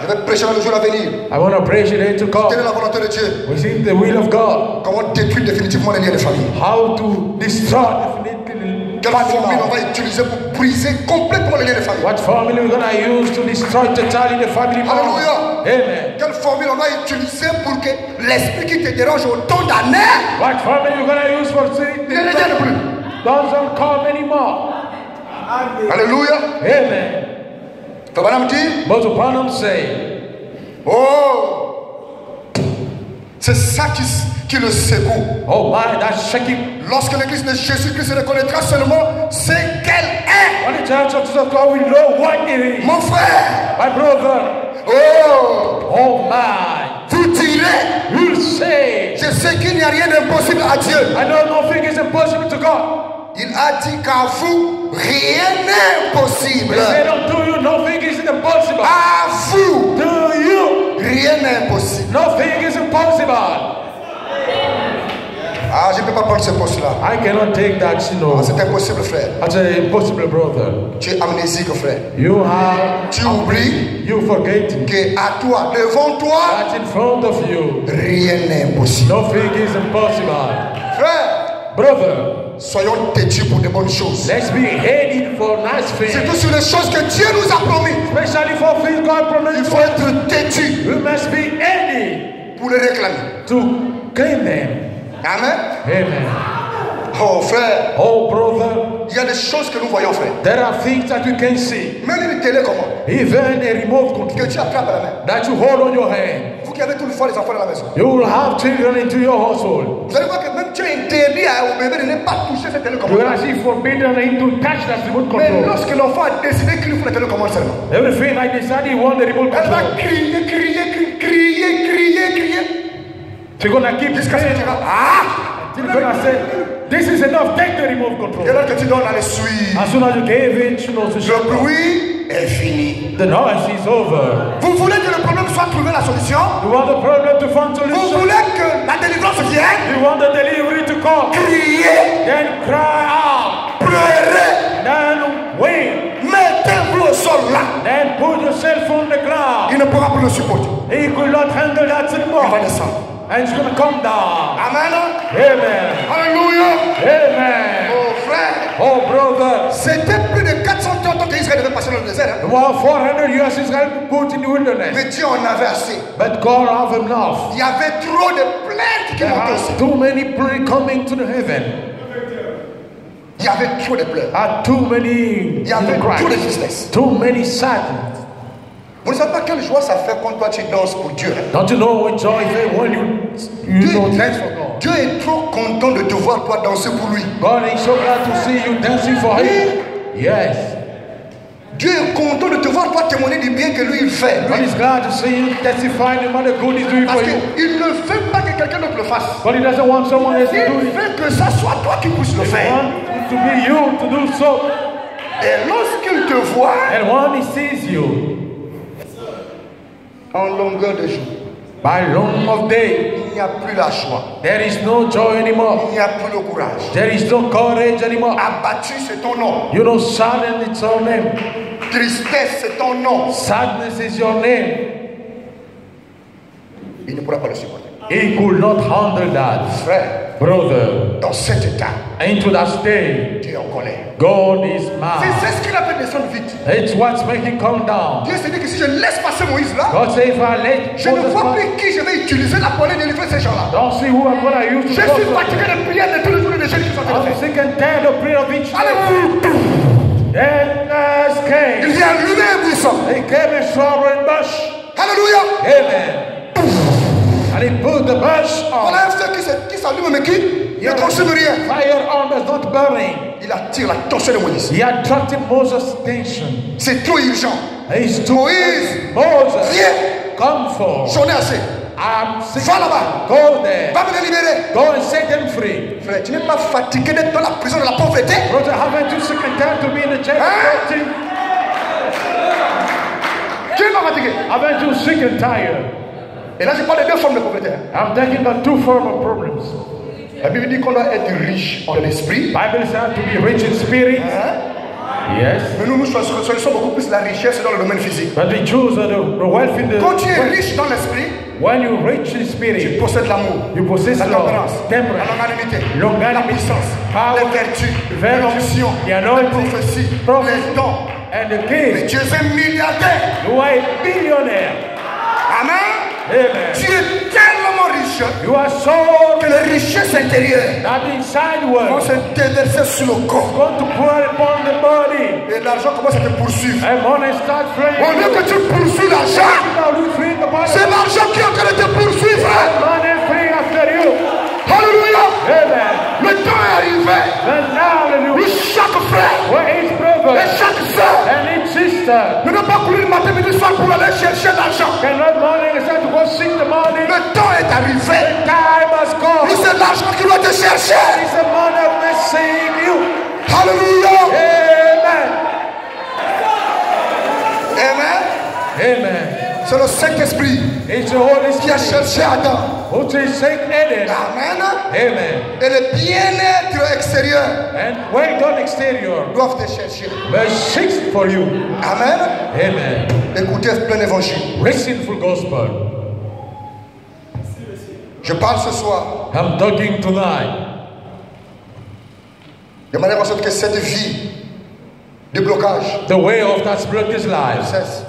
S1: Je vais prêcher dans le jour à venir.
S2: I want to praise you today to
S1: Quelle est
S2: God.
S1: la volonté de Dieu?
S2: Within the will of God.
S1: Comment détruire définitivement les liens de famille?
S2: How to destroy definitely
S1: Quelle formule on va utiliser pour briser complètement les liens de famille?
S2: what formula we're going to use to destroy totally the family bond.
S1: Alléluia.
S2: Amen.
S1: Quelle formule on va utiliser pour que l'esprit qui te dérange autant d'années
S2: What formula you're going to use for saying
S1: ne le vienne plus?
S2: doesn't come anymore.
S1: Alléluia.
S2: Amen.
S1: Frère Branham dit,
S2: But the Branham say,
S1: oh, c'est ça qui le secoue.
S2: oh my, that's shaking.
S1: Lorsque l'église de Jésus-Christ reconnaîtra seulement ce qu'elle est.
S2: When the church of Jesus Christ will know what it is.
S1: Mon frère,
S2: My brother,
S1: oh,
S2: oh my,
S1: vous direz,
S2: you'll say,
S1: je sais qu'il n'y a rien d'impossible à Dieu.
S2: I know nothing is impossible to God.
S1: Il a dit qu'à vous, rien n'est impossible.
S2: He said unto you, nothing is impossible.
S1: À vous,
S2: To you,
S1: rien n'est impossible.
S2: nothing is impossible.
S1: Ah, je ne peux pas prendre ce poste-là.
S2: I cannot take that, you know.
S1: C'est impossible, frère.
S2: That's an impossible, brother.
S1: Tu es amnésique, frère.
S2: You are,
S1: Tu oublies
S2: you forget
S1: que à toi, devant toi,
S2: that in front of you,
S1: rien n'est impossible.
S2: nothing is impossible.
S1: Frère,
S2: Brother,
S1: soyons têtus pour de bonnes choses.
S2: let's be headed for nice
S1: Surtout
S2: things.
S1: sur les choses que Dieu nous a promis.
S2: Especially for things God
S1: Il
S2: promised
S1: faut
S2: us.
S1: être têtu
S2: We must be headed
S1: pour les réclamer.
S2: to claim them.
S1: Amen.
S2: Amen.
S1: Oh, frère,
S2: Oh, brother,
S1: il y a des choses que nous voyons, frère.
S2: there are things that you can see.
S1: Même une télé comment
S2: Even a remote control
S1: que tu attrapes à la main.
S2: that you hold on your hand.
S1: Vous qui avez tout le fois les enfants dans la maison.
S2: You will have children into your household.
S1: Vous allez voir que même tu es interdit au bébé de ne pas toucher cette
S2: You're
S1: télécommande.
S2: going to see forbidden him to touch that remote
S1: Mais
S2: control.
S1: lorsque l'enfant a décidé qu'il faut la télécommande seulement,
S2: Everything I decided he want the remote
S1: elle va
S2: control.
S1: crier, crier, crier, crier, crier.
S2: She's going to keep
S1: Jusqu'à ce que
S2: saying,
S1: tu diras, ah!
S2: she's going to say, this is enough, take the remote control.
S1: Et là que tu donnes à les suivre,
S2: As soon as you gave it, you know, to
S1: le
S2: shut up.
S1: bruit est fini.
S2: The noise is over.
S1: Vous voulez que le problème soit trouvé la solution?
S2: You want the problem to find
S1: Vous
S2: solution?
S1: voulez que la délivrance vienne?
S2: You want the delivery to come?
S1: Criez,
S2: Then cry out.
S1: pleurez,
S2: Then wait.
S1: mettez-vous au sol là.
S2: Then put yourself on the ground.
S1: Il ne pourra plus le supporter.
S2: He could not handle that
S1: Il va
S2: anymore.
S1: descendre.
S2: And it's going to come down.
S1: Amen.
S2: Amen.
S1: Alléluia.
S2: Amen.
S1: Oh frère,
S2: Oh, brother.
S1: C'était plus de 430 ans qu'Israël devait passer dans le désert. Hein?
S2: About 400 years Israel put in the wilderness.
S1: Mais Dieu en avait assez.
S2: But God have enough.
S1: Il y avait trop de plaintes qui
S2: There
S1: montaient
S2: are
S1: aussi.
S2: too many people coming to the heaven.
S1: Il y avait trop de plaintes.
S2: Too many
S1: Il y avait
S2: cries.
S1: trop de tristesse.
S2: Too many sadness.
S1: Vous ne savez pas quelle joie ça fait quand toi tu danses pour Dieu. Hein?
S2: Don't you know what joy is when you know thanks for God?
S1: Dieu est trop content de te voir toi danser pour lui.
S2: God is so glad to see you dancing for Him. Yes.
S1: Dieu est content de te voir toi témoigner du bien que lui il fait.
S2: God is glad to see you testify no matter good He's doing
S1: Parce
S2: for you.
S1: qu'il ne veut pas que quelqu'un d'autre le fasse.
S2: But He doesn't want someone else to do
S1: Il
S2: it.
S1: veut que ça soit toi qui puisses le
S2: He
S1: faire.
S2: wants it to be you to do so.
S1: Et lorsqu'il te voit
S2: And when He sees you,
S1: en longueur de jour,
S2: by long of day,
S1: il n'y a plus la joie.
S2: there is no joy anymore.
S1: Il n'y a plus le courage.
S2: There is no courage anymore.
S1: Abattu, c'est ton nom.
S2: You know, sadness is your name.
S1: Tristesse, c'est ton nom.
S2: Sadness is your name.
S1: Il ne pourra pas le supporter.
S2: He could not handle that.
S1: Frère,
S2: Brother,
S1: dans cet état,
S2: into that state,
S1: Dieu est en colère.
S2: God is mad.
S1: C'est ce qu'il a fait descendre vite.
S2: It's what's making come down.
S1: Dieu s'est dit que si je laisse passer Moïse là,
S2: God say if I let
S1: je ne
S2: Moses
S1: vois
S2: pass,
S1: plus qui je vais utiliser là pour aller délivrer ces gens-là.
S2: don't see who I'm gonna use
S1: Je
S2: to
S1: suis
S2: go.
S1: fatigué de prier de tous les jours des jeunes qui sont en train de
S2: I'm
S1: faire.
S2: sick and tired of prayer of each day.
S1: Alléluia.
S2: Then
S1: Il
S2: came.
S1: vient allumer un buisson.
S2: He came and swallowed bush.
S1: Alléluia.
S2: Amen. And he put the bush on.
S1: Voilà un feu qui s'allume mais qui ne consomme rien.
S2: Firearm is not burning.
S1: Il attire l'attention de Moïse.
S2: He attracted Moses' attention.
S1: C'est trop urgent.
S2: He's too
S1: Moïse,
S2: Moses,
S1: viens.
S2: come forth.
S1: J'en ai assez.
S2: I'm sick.
S1: Va là-bas.
S2: Go there.
S1: Va me délibérer.
S2: Go and set them free.
S1: Frère, tu n'es pas fatigué d'être dans la prison de la pauvreté?
S2: Brother, haven't you sick and tired to be in the chair?
S1: Hein? Tu n'es pas fatigué.
S2: Haven't you sick and tired?
S1: Et là, je parle de deux formes de pauvreté.
S2: I'm taking the two forms of problems.
S1: La Bible dit qu'on doit être riche en esprit.
S2: Bible says to be rich in spirit.
S1: Hein?
S2: Yes.
S1: Mais nous choisissons beaucoup plus la richesse dans le domaine physique.
S2: But we choose the wealth in the.
S1: Quand tu es riche dans l'esprit,
S2: When you're rich in
S1: tu
S2: spirit,
S1: possèdes l'amour,
S2: you possess
S1: la
S2: love,
S1: tempérance, la
S2: temperance,
S1: longanimité, la
S2: longanimity,
S1: puissance,
S2: power,
S1: les vertus,
S2: virtue,
S1: l'onction,
S2: the
S1: la
S2: anointing,
S1: prophétie,
S2: prophecy,
S1: les dons.
S2: and the
S1: Mais
S2: keys.
S1: tu es un milliardaire.
S2: You are a billionaire.
S1: Amen.
S2: Amen.
S1: Tu es tellement riche
S2: You are so
S1: que les richesses intérieures
S2: that inside
S1: vont
S2: world
S1: se déverser sur le corps.
S2: going to pour upon the body.
S1: Et l'argent commence à te poursuivre.
S2: And money start
S1: Au
S2: flowing.
S1: lieu que tu poursuis l'argent,
S2: Now you free the body.
S1: c'est l'argent qui est en train de te poursuivre.
S2: Money free after you.
S1: Alléluia.
S2: Amen.
S1: Le temps est arrivé
S2: Then now
S1: où
S2: hallelujah.
S1: chaque frère
S2: Where each
S1: et
S2: brother
S1: chaque soeur
S2: and each sister
S1: ne doit pas courir matin, midi, soir pour aller chercher l'argent.
S2: cannot morning and start to go seek the money.
S1: Le temps est arrivé
S2: Time has
S1: où
S2: come.
S1: c'est l'argent qui doit te chercher.
S2: It's the money of me seeing you.
S1: Alléluia.
S2: Amen.
S1: Amen.
S2: Amen.
S1: C'est le Saint-Esprit
S2: It's the Holy
S1: qui a
S2: Spirit
S1: cherché Adam.
S2: who is Saint Eden.
S1: Amen.
S2: Amen.
S1: Et le bien-être extérieur
S2: And well done exterior,
S1: doivent te chercher.
S2: but seeks for you.
S1: Amen.
S2: Amen.
S1: Écoutez plein évangile.
S2: Listen for gospel.
S1: Je parle ce soir
S2: I'm talking tonight.
S1: de manière à sorte que cette vie de blocage
S2: The way of that blockage life
S1: cesse.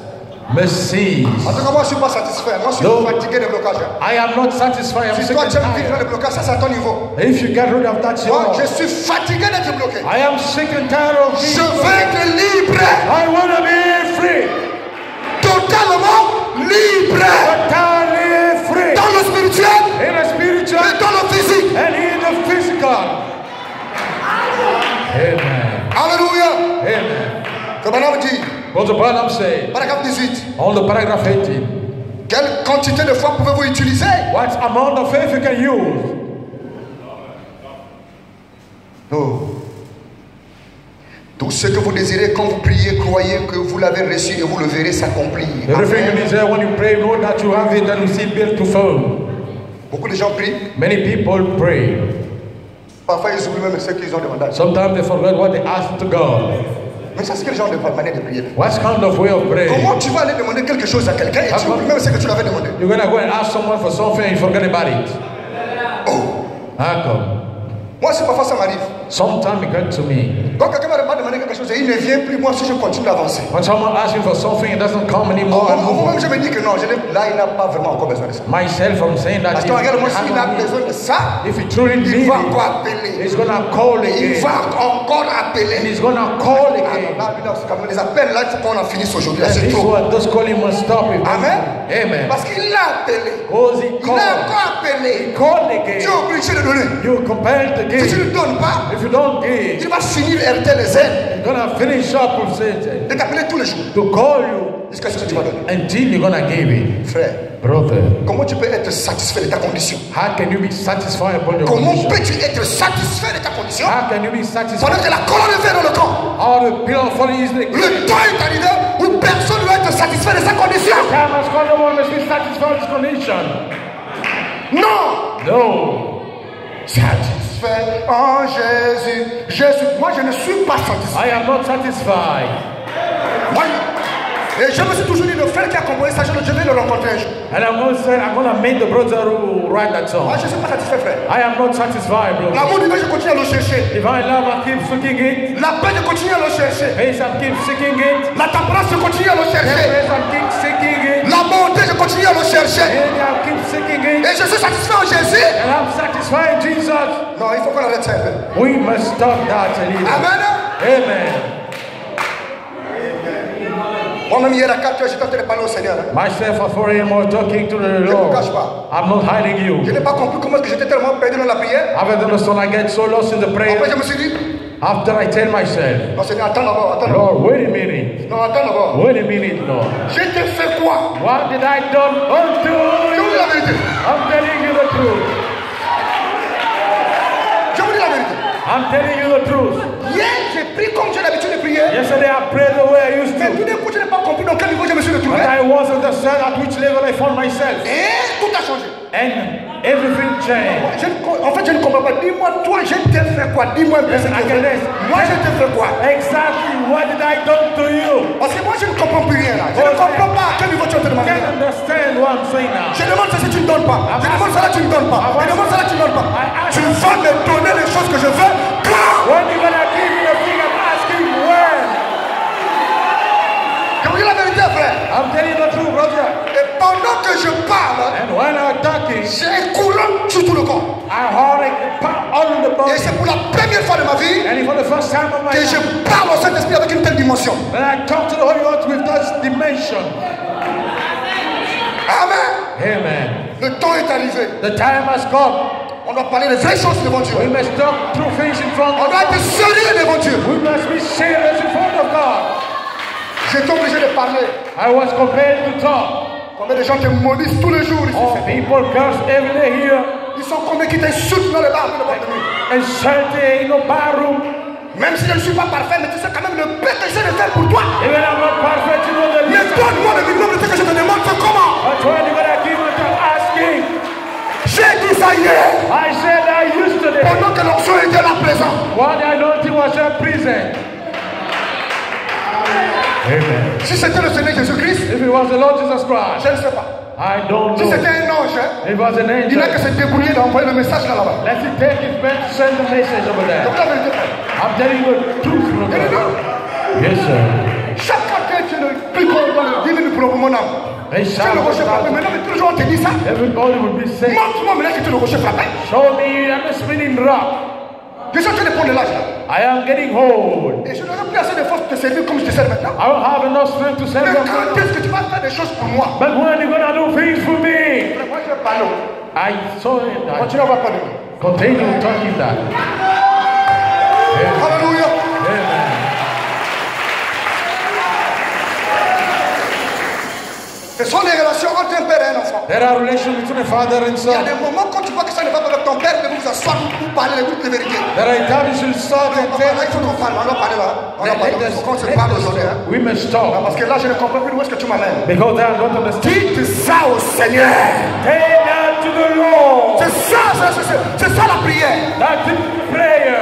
S2: mercies.
S1: En tout cas, moi je ne suis pas satisfait. Moi je suis
S2: No.
S1: fatigué de blocage.
S2: I am not satisfied. I'm
S1: Si
S2: sick
S1: toi
S2: and
S1: tu aimes vivre dans
S2: tired.
S1: le blocage, ça c'est à ton niveau.
S2: If you get rid of that,
S1: Moi je
S2: you
S1: suis fatigué d'être bloqué.
S2: I am sick and tired of being
S1: Je veux être libre.
S2: I want to be free.
S1: Totalement libre.
S2: Totally free.
S1: Dans le spirituel
S2: In the spiritual
S1: et dans le physique.
S2: and in the physical. Amen.
S1: Alléluia.
S2: Amen.
S1: Que Madame dit,
S2: What the Branham said
S1: paragraphe 18.
S2: on the paragraph 18.
S1: Quelle quantité de foi pouvez-vous utiliser?
S2: What amount of faith you can use?
S1: Oh. Tout ce que vous désirez quand vous priez, croyez que vous l'avez reçu et vous le verrez s'accomplir.
S2: Everything
S1: Amen.
S2: you desire when you pray, know that you have it and you see it built to fall.
S1: Beaucoup de gens prient.
S2: Many people pray.
S1: Parfois, ils oublient même ce qu'ils ont demandé.
S2: Sometimes they forget what they ask to God.
S1: Mais ça, c'est quel genre de manière de prier?
S2: What kind of way of praying?
S1: Comment tu vas aller demander quelque chose à quelqu'un et tu oublies même ce que tu l'avais demandé?
S2: You're gonna go and ask someone for something and you forget about it.
S1: Oh.
S2: How come?
S1: Moi, c'est parfois ça m'arrive.
S2: Sometime it got to me.
S1: Quand quelqu'un m'a demandé quelque chose et il ne vient plus, moi si je continue d'avancer.
S2: When someone asks you for something, it doesn't come anymore.
S1: Moi-même, je me dis que non, là, il n'a pas vraiment encore besoin de ça.
S2: Myself, I'm saying that
S1: Parce que regarde, moi, s'il a besoin de ça,
S2: if he truly needs
S1: il va
S2: it,
S1: encore appeler.
S2: he's gonna call
S1: Il
S2: again.
S1: va encore appeler.
S2: And he's gonna call again.
S1: Là, c'est comme les appels, là, il faut qu'on en finisse aujourd'hui.
S2: And
S1: C'est
S2: this
S1: trop.
S2: one, those calling must stop it.
S1: Amen.
S2: Amen.
S1: Parce qu'il l'a appelé.
S2: Because he
S1: Il a
S2: called.
S1: encore appelé.
S2: Call
S1: Tu es
S2: again.
S1: obligé de donner.
S2: You're compelled to
S1: Si tu
S2: give.
S1: ne donnes pas,
S2: If you don't give,
S1: il va finir RTL les aides
S2: you're gonna finish up with Satan
S1: de t'appeler tous les jours.
S2: to call you
S1: Jusqu'à ce que tu vas donner.
S2: until you're gonna give it.
S1: Frère,
S2: Brother,
S1: comment tu peux être satisfait de ta condition?
S2: how can you be satisfied upon your
S1: Comment
S2: condition?
S1: peux-tu être satisfait de ta condition
S2: How can you be
S1: pendant
S2: satisfied?
S1: que la colonne est dans le camp?
S2: All the pillar of folly is the
S1: Le temps est arrivé où personne ne va être satisfait de sa condition.
S2: time has come, no one must be satisfied with his condition.
S1: Non.
S2: No.
S1: Satisfait en Jésus. Moi, je ne suis pas satisfait.
S2: I am not satisfied.
S1: Moi, et je me suis toujours dit, le frère qui a composé ça, je vais le rencontrer un jour.
S2: And I'm gonna meet the brother who write that song.
S1: Moi, je ne suis pas satisfait, frère.
S2: I am not satisfied, brother.
S1: L'amour de Dieu, je continue à le chercher.
S2: Divine love, I keep seeking it.
S1: La paix, je continue à le chercher.
S2: Peace, I keep seeking it.
S1: La tempérance, je continue à le chercher.
S2: Temperance, I keep seeking it.
S1: La bonté, je continue à le chercher.
S2: And I keep seeking it.
S1: Et je suis satisfait en Jésus.
S2: And I'm satisfied in Jesus.
S1: Non, il faut qu'on arrête ça un peu.
S2: We must stop that a little.
S1: Amen.
S2: Amen.
S1: Moi-même, hier à 4 heures, j'étais en train de parler au Seigneur.
S2: Myself, at 4 a.m. was talking to the
S1: Je ne
S2: Lord.
S1: vous cache pas.
S2: I'm not hiding
S1: Je
S2: you.
S1: n'ai pas compris comment est-ce que j'étais tellement perdu dans la prière.
S2: I don't understand. I get so lost in the
S1: Après,
S2: prayer.
S1: je me suis dit,
S2: After I tell myself,
S1: non, Seigneur, attends d'abord, attends d'abord.
S2: Lord, wait a minute.
S1: Non, attends d'abord.
S2: Wait a minute, Lord.
S1: Je t'ai fait quoi?
S2: What did I done unto
S1: Je vous dis
S2: you?
S1: la vérité.
S2: I'm telling you the truth.
S1: Je vous dis la vérité.
S2: I'm telling you the truth.
S1: Hier, j'ai pris comme j'ai l'habitude de prier.
S2: Yesterday I prayed the way I used
S1: Mais tout
S2: to.
S1: d'un coup, je n'ai pas compris dans quel niveau je me suis
S2: But
S1: retrouvé.
S2: I wasn't understand at which level I found myself.
S1: Et tout a changé.
S2: And everything changed.
S1: En fait, je ne comprends pas. Dis-moi, toi, je t'ai fait quoi? Dis-moi un peu ce que
S2: I
S1: tu
S2: can
S1: fait.
S2: ask.
S1: Moi, je t'ai fait quoi?
S2: Exactly what did I done to you?
S1: Parce que moi, je ne comprends plus rien là. Je ne comprends pas à quel niveau tu as te
S2: You
S1: demandé.
S2: can't understand what I'm saying now.
S1: Je demande ça si tu ne donnes pas. Je demande ça là, tu ne donnes pas. Je demande ça là, tu ne donnes pas. Tu vas me donner les choses que je veux.
S2: When you gonna give me the thing I'm asking when?
S1: Je vous dis la vérité, frère.
S2: I'm telling you the truth, brother.
S1: Et pendant que je parle,
S2: And when I'm talking,
S1: j'ai un courant sur tout le corps.
S2: I heard it all in the
S1: Et
S2: body.
S1: c'est pour la première fois de ma vie
S2: And for the first time of my
S1: que je
S2: life,
S1: parle au Saint-Esprit avec une telle dimension.
S2: when I talk to the Holy Ghost with that dimension.
S1: Amen.
S2: Amen.
S1: Le temps est arrivé.
S2: The time has come.
S1: On doit parler des vraies choses devant Dieu.
S2: We must talk true things in front
S1: On
S2: of
S1: doit être
S2: God.
S1: sérieux devant Dieu.
S2: We must be serious in front of God.
S1: J'étais obligé de parler.
S2: I was compelled to talk.
S1: Combien de gens te maudissent tous les jours ici?
S2: All people curse every day here.
S1: Ils sont combien qui t'insultent dans le bar de boîte de nuit?
S2: And shouting in the barroom.
S1: Même si je ne suis pas parfait, mais tu sais quand même le peu que j'essaie de faire pour toi.
S2: Even I'm not perfect, you know the
S1: Mais
S2: least.
S1: donne-moi le minimum de ce que je te demande, c'est comment?
S2: But when you gonna give what I'm asking?
S1: J'ai dit ça hier.
S2: I said I used to this.
S1: Pendant que l'onction était là présent.
S2: What I don't think was a prison. Amen.
S1: Si c'était le Seigneur Jésus-Christ,
S2: If it was the Lord Jesus Christ,
S1: je ne sais pas.
S2: I don't
S1: Si
S2: know.
S1: c'était un ange, hein,
S2: It was an
S1: il n'a que
S2: angel.
S1: se débrouiller d'envoyer le message là-bas.
S2: Let's take his best to send the message over
S1: Donc
S2: there.
S1: la vérité, frère.
S2: I'm telling you the truth,
S1: Et
S2: brother.
S1: non,
S2: Yes, sir.
S1: chaque fois que tu ne plus dans le divin pour mon âme.
S2: They
S1: C'est
S2: shout
S1: le rocher frappé.
S2: out.
S1: Maintenant, mais tous les jours on te dit ça.
S2: Everybody would be saying,
S1: Montre-moi maintenant que tu es le rocher frappé.
S2: show me I'm a spinning rock.
S1: Je suis en train de prendre l'âge là.
S2: I am getting old.
S1: Et je n'aurai plus assez de force pour te servir comme je te sers maintenant.
S2: I don't have enough strength to serve
S1: Mais
S2: them
S1: quand
S2: now.
S1: est-ce que tu vas faire des choses pour moi?
S2: But when are you gonna do things for me?
S1: Moi je vais parler.
S2: I saw it. I
S1: Continue à voir parler.
S2: continue talking that.
S1: Alléluia.
S2: Amen.
S1: Ce sont les relations entre un père et un enfant.
S2: There are relations between a father and
S1: Il y a
S2: son.
S1: des moments quand tu vois que ça ne va pas avec ton père, de vous asseoir pour parler les vérités.
S2: There are times you should start and
S1: Là, il
S2: tell.
S1: faut qu'on parle, on doit parler là. On doit parler. Il faut qu'on se parle aujourd'hui. Hein.
S2: We must talk.
S1: Parce que là, je ne comprends plus où est-ce que tu m'amènes.
S2: Because I don't understand.
S1: Dites ça au Seigneur.
S2: Tell that to the Lord.
S1: C'est ça la prière.
S2: That's the prayer.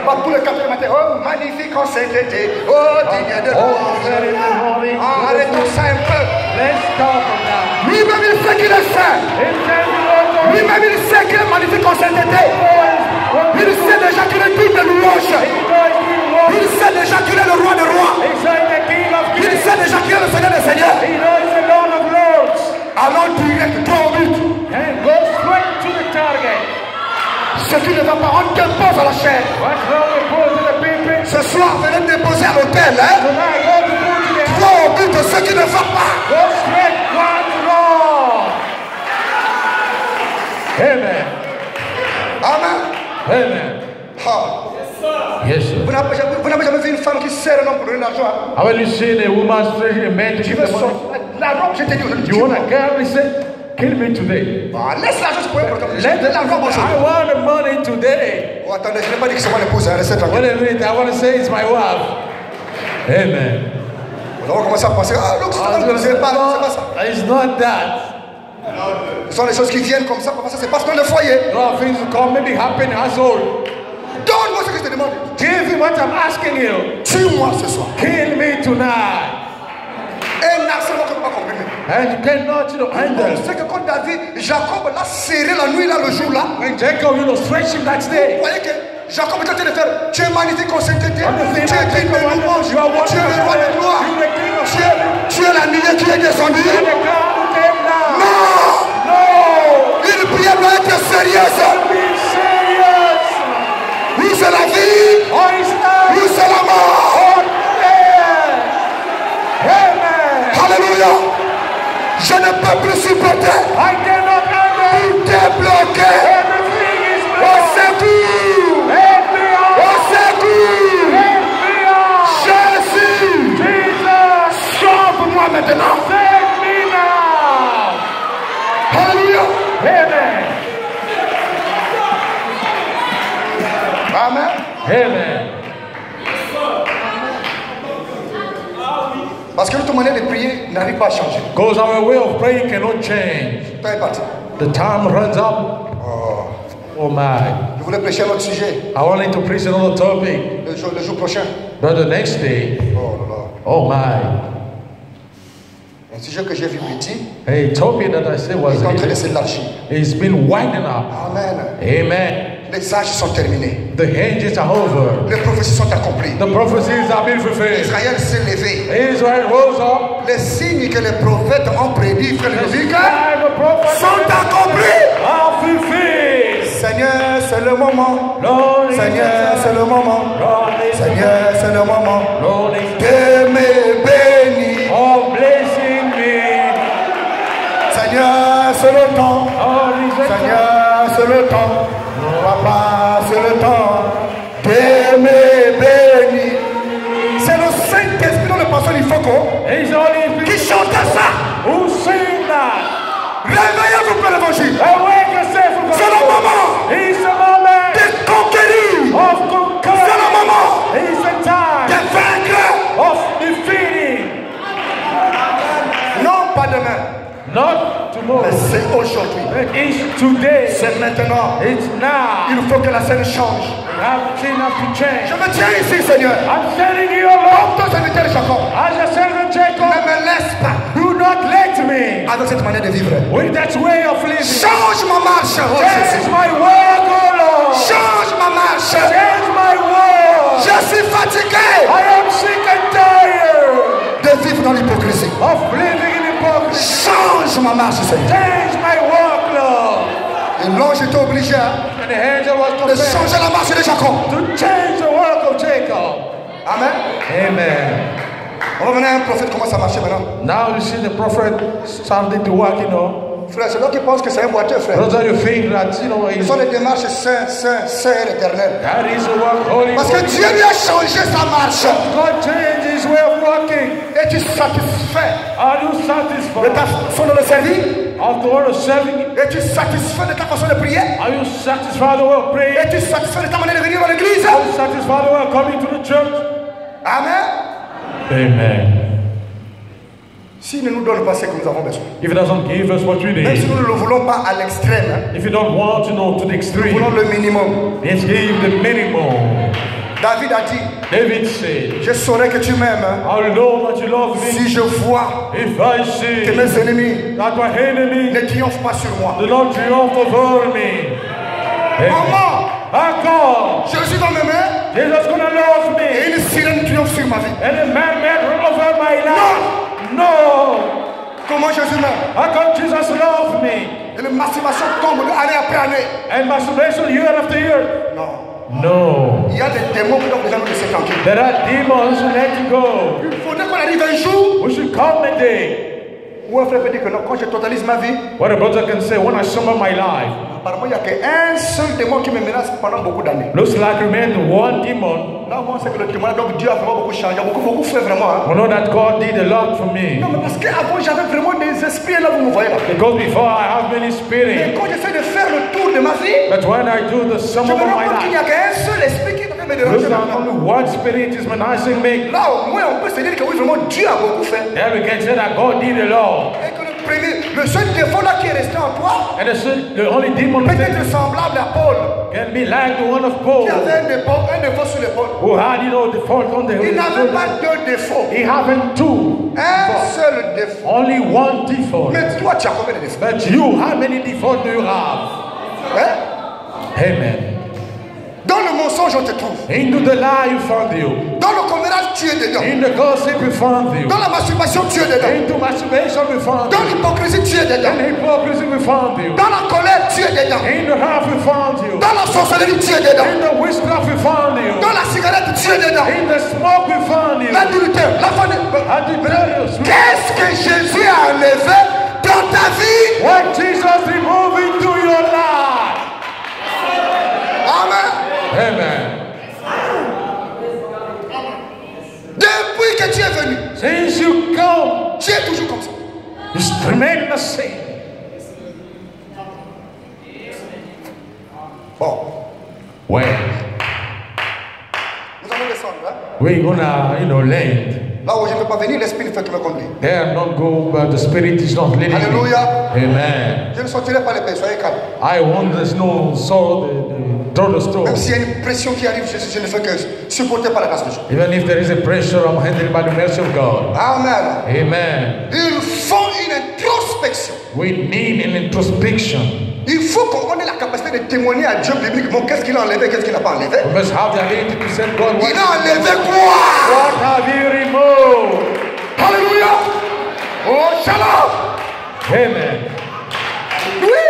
S1: Pas tous les 4 matin. Oh, magnifique en sainteté. Oh, digne de
S2: Oh,
S1: louange.
S2: very morning.
S1: Arrêtons ça un peu.
S2: Let's talk of that.
S1: Lui-même, il sait qu'il est saint.
S2: It's time to go.
S1: Lui-même, il sait qu'il est magnifique en sainteté.
S2: Oh,
S1: Il sait déjà qu'il est digne de louange. Il sait déjà qu'il est le roi des rois. Il sait déjà qu'il est le Seigneur des seigneurs. Allons direct, droit au but. Ce qui ne va pas rendre qu'un pause à la chaîne. Ce soir, venez déposer à l'hôtel. Droit au but de ce qui ne va pas.
S2: Amen.
S1: Amen.
S2: Amen. Yes, sir.
S1: Vous n'avez jamais vu une femme qui sert un homme pour donner l'argent.
S2: Have you seen a woman stretching a man to give the money?
S1: L'argent, je t'ai dit aujourd'hui.
S2: You want a girl? He said, kill me today.
S1: Laisse l'argent, c'est pour un problème.
S2: Let
S1: l'argent, bonjour.
S2: I want the money today.
S1: Oh, attendez, je n'ai pas dit que c'est mon épouse. Restez
S2: What
S1: tranquille.
S2: is it? I want to say it's my wife. Amen.
S1: Nous allons commencer à penser. Ah, look, c'est pas ça.
S2: It's not that.
S1: Ce sont les choses qui viennent comme ça. Comment ça se passe dans le foyer?
S2: A lot of things will come, maybe happen in household.
S1: Donne-moi ce que je te demande.
S2: Give me what I'm asking you.
S1: Tue-moi ce soir.
S2: Kill me tonight.
S1: Un harcèlement que tu ne peux pas comprendre.
S2: And you cannot, handle.
S1: C'est que quand David, Jacob l'a serré la nuit, là, le jour là.
S2: When Jacob, stretch him that
S1: Vous
S2: day.
S1: voyez que Jacob est en train de faire. Tu es magnifique en sainteté. Tu es digne de louange. Tu es le roi de gloire. Tu es la nuée qui est descendue. Non! Une prière doit être sérieuse. Ou c'est la vie, ou c'est la mort. Alléluia. Je ne peux plus supporter. Tout est bloqué. Au secours. Au secours. Jésus. Sauve-moi maintenant. Alléluia. Amen.
S2: Amen.
S1: Parce que notre manière de prier n'arrive pas à changer.
S2: Because our way of praying cannot change.
S1: Le temps est parti.
S2: The time runs up. Oh my.
S1: Je voulais prêcher un autre sujet
S2: I wanted to preach another topic.
S1: le jour prochain.
S2: But the next day,
S1: Oh là là.
S2: oh my.
S1: Un sujet que j'ai vu petit
S2: A topic that I said was
S1: est en train de s'élargir.
S2: it's been winding up.
S1: Amen.
S2: Amen.
S1: Les âges sont terminés.
S2: The ages are over.
S1: Les prophéties sont accomplies.
S2: The prophecies have been fulfilled.
S1: Israël s'est levé.
S2: Israel rose up.
S1: Les signes que les prophètes ont prédits, frère Ludovic,
S2: The prophets
S1: sont accomplis.
S2: are fulfilled.
S1: Seigneur, c'est le moment.
S2: Lord,
S1: Seigneur, c'est le moment.
S2: Lord,
S1: Seigneur, c'est le moment
S2: Lord,
S1: de me bénir.
S2: oh, blessing me.
S1: Seigneur, c'est le temps.
S2: Lord,
S1: Seigneur, c'est le temps. Papa, c'est le temps de me bénir. C'est le Saint-Esprit dans le pasteur Ifoko
S2: He's only
S1: qui chantait ça.
S2: who sing that.
S1: Réveillez-vous pour l'évangile.
S2: Awake yourself from
S1: C'est le moment
S2: He's the moment
S1: de conquérir.
S2: of
S1: C'est
S2: conquering.
S1: le moment
S2: He's the time
S1: de vaincre.
S2: of defeating.
S1: Non, pas demain.
S2: Not tomorrow.
S1: Mais c'est aujourd'hui.
S2: It's today.
S1: C'est maintenant.
S2: It's now.
S1: Il faut que la scène change.
S2: Everything has to change.
S1: Je me tiens ici, Seigneur.
S2: I'm telling you, Lord,
S1: Comme ton serviteur Jacob.
S2: as a servant Jacob,
S1: Ne me laisse pas
S2: do not let me
S1: avec cette manière de vivre.
S2: with that way of living.
S1: Change ma marche, oh
S2: Change
S1: Jésus.
S2: my work, oh Lord.
S1: Change ma marche.
S2: Change my work.
S1: Je suis fatigué
S2: I am sick and tired
S1: de vivre dans l'hypocrisie.
S2: of living in hypocrisy.
S1: Change ma marche, Seigneur.
S2: Change my work, Lord.
S1: Et l'ange était obligé
S2: And the angel was
S1: de
S2: compelled
S1: changer la marche de Jacob.
S2: to change the work of Jacob.
S1: Amen.
S2: Amen.
S1: On va venir à un prophète, comment ça marche maintenant?
S2: Now you see the prophet starting to work,
S1: Frère, c'est là qui pense que c'est un boiteux, frère.
S2: Those are you think that,
S1: Ce
S2: he's,
S1: sont les démarches saint et éternel.
S2: that is the work holy.
S1: Parce que Dieu lui a changé sa marche.
S2: God changed his way of working.
S1: Et tu satisfais
S2: Are you
S1: de
S2: satisfied
S1: ta façon de le servir.
S2: of the word of serving?
S1: Et tu satisfais de ta façon de prier.
S2: Are you satisfied the way of praying?
S1: Et tu satisfais de ta manière de venir dans l'église.
S2: Are you satisfied the way of coming to the church?
S1: Amen.
S2: Amen.
S1: S'il ne nous donne pas ce que nous avons besoin,
S2: If he doesn't give us what we
S1: même si
S2: need,
S1: nous ne le voulons pas à l'extrême, hein,
S2: if you don't want to know to the
S1: nous
S2: extreme,
S1: voulons le minimum.
S2: let's give the minimum.
S1: David a dit,
S2: David said,
S1: je saurai que tu m'aimes hein,
S2: I know that you love me.
S1: si je vois
S2: If I
S1: que
S2: see
S1: mes ennemis
S2: that my enemy
S1: ne triomphent pas sur moi.
S2: do not triumph over me. Amen.
S1: Maman,
S2: God.
S1: Jésus va m'aimer.
S2: Jesus gonna love
S1: Et
S2: me.
S1: une sirène triomphe sur ma vie.
S2: And a man made over my life. No.
S1: Comment Jésus m'aime?
S2: How come Jesus loved me?
S1: Et la masturbation tombe année après année.
S2: And masturbation year after year?
S1: Non.
S2: No.
S1: Il y a des démons qui doivent déjà nous laisser tranquilles.
S2: There are demons who let you go.
S1: Il faudrait qu'on arrive un jour
S2: We should come a day.
S1: où un frère peut dire que non, quand je totalise ma vie,
S2: What a brother can say, when I sum up my life,
S1: apparemment il n'y a qu'un seul démon qui me menace pendant beaucoup d'années.
S2: looks like remain one demon.
S1: Là, moi, c'est que le témoignage, donc Dieu a vraiment beaucoup changé, beaucoup fait vraiment. Hein.
S2: We know that God did a lot for me.
S1: Non, mais parce qu'avant, j'avais vraiment des esprits, là, vous me voyez là.
S2: Because before I have many
S1: Mais
S2: spirits.
S1: quand j'essaie de faire le tour de ma vie,
S2: But when I do the sum
S1: je
S2: up
S1: me
S2: of
S1: rends
S2: my
S1: compte qu'il n'y
S2: life,
S1: a qu'un seul esprit qui peut me
S2: looks
S1: déranger.
S2: like only one spirit is menacing me.
S1: Là, au moins, on peut se dire que oui, vraiment, Dieu a beaucoup fait.
S2: Then we can say that God did a lot.
S1: Et que le seul défaut là qui est resté en toi,
S2: And the only demon
S1: peut
S2: that
S1: être semblable à Paul,
S2: can be like the one of Paul,
S1: qui avait un défaut sur l'épaule.
S2: who had, the fault on the
S1: Il n'avait
S2: shoulder.
S1: pas deux défauts,
S2: He having two.
S1: un seul défaut.
S2: Only one default.
S1: Mais toi, tu as combien de défauts?
S2: But you, how many defaults do you have?
S1: Hein?
S2: Amen.
S1: Dans le mensonge, on te trouve.
S2: Into the lie you found you.
S1: Dans le commérage, tu es dedans.
S2: In the gossip we found you.
S1: Dans la masturbation, tu es dedans.
S2: Into masturbation we found
S1: Dans
S2: you.
S1: l'hypocrisie, tu es dedans.
S2: In hypocrisy we found you.
S1: Dans la colère, tu es dedans.
S2: In the wrath we found you.
S1: Dans la sorcellerie, tu es dedans.
S2: In the witchcraft we found you.
S1: Dans la cigarette, tu es dedans.
S2: In the smoke we found you.
S1: L'adultère, la femme.
S2: Adulterous.
S1: Qu'est-ce que Jésus a enlevé dans ta vie?
S2: What Jesus removed into your life.
S1: Amen.
S2: Amen.
S1: Depuis que tu es venu,
S2: Since you come,
S1: tu es toujours comme ça.
S2: you remain the same.
S1: Bon,
S2: Well,
S1: nous allons descendre. Hein?
S2: we're gonna, land.
S1: Là où je ne peux pas venir, l'Esprit ne fait que me conduire.
S2: There not go, but the Spirit is not leading me.
S1: Alléluia.
S2: Amen.
S1: Je ne sortirai pas les paix, soyez calme.
S2: I want there's no soul, throw the store.
S1: Même s'il y a une pression qui arrive, je ne fais que supporter par la grâce de Dieu.
S2: Even if there is a pressure, I'm handled by the mercy of God.
S1: Amen.
S2: Amen.
S1: Il faut une introspection.
S2: We need an introspection.
S1: Il faut qu'on ait la capacité de témoigner à Dieu bibliquement qu'est-ce qu'il a enlevé, qu'est-ce qu'il n'a pas enlevé.
S2: We must have the ability to say, God,
S1: Il a enlevé quoi?
S2: what have you removed?
S1: Alléluia. Oh, shalom.
S2: Amen.
S1: Oui.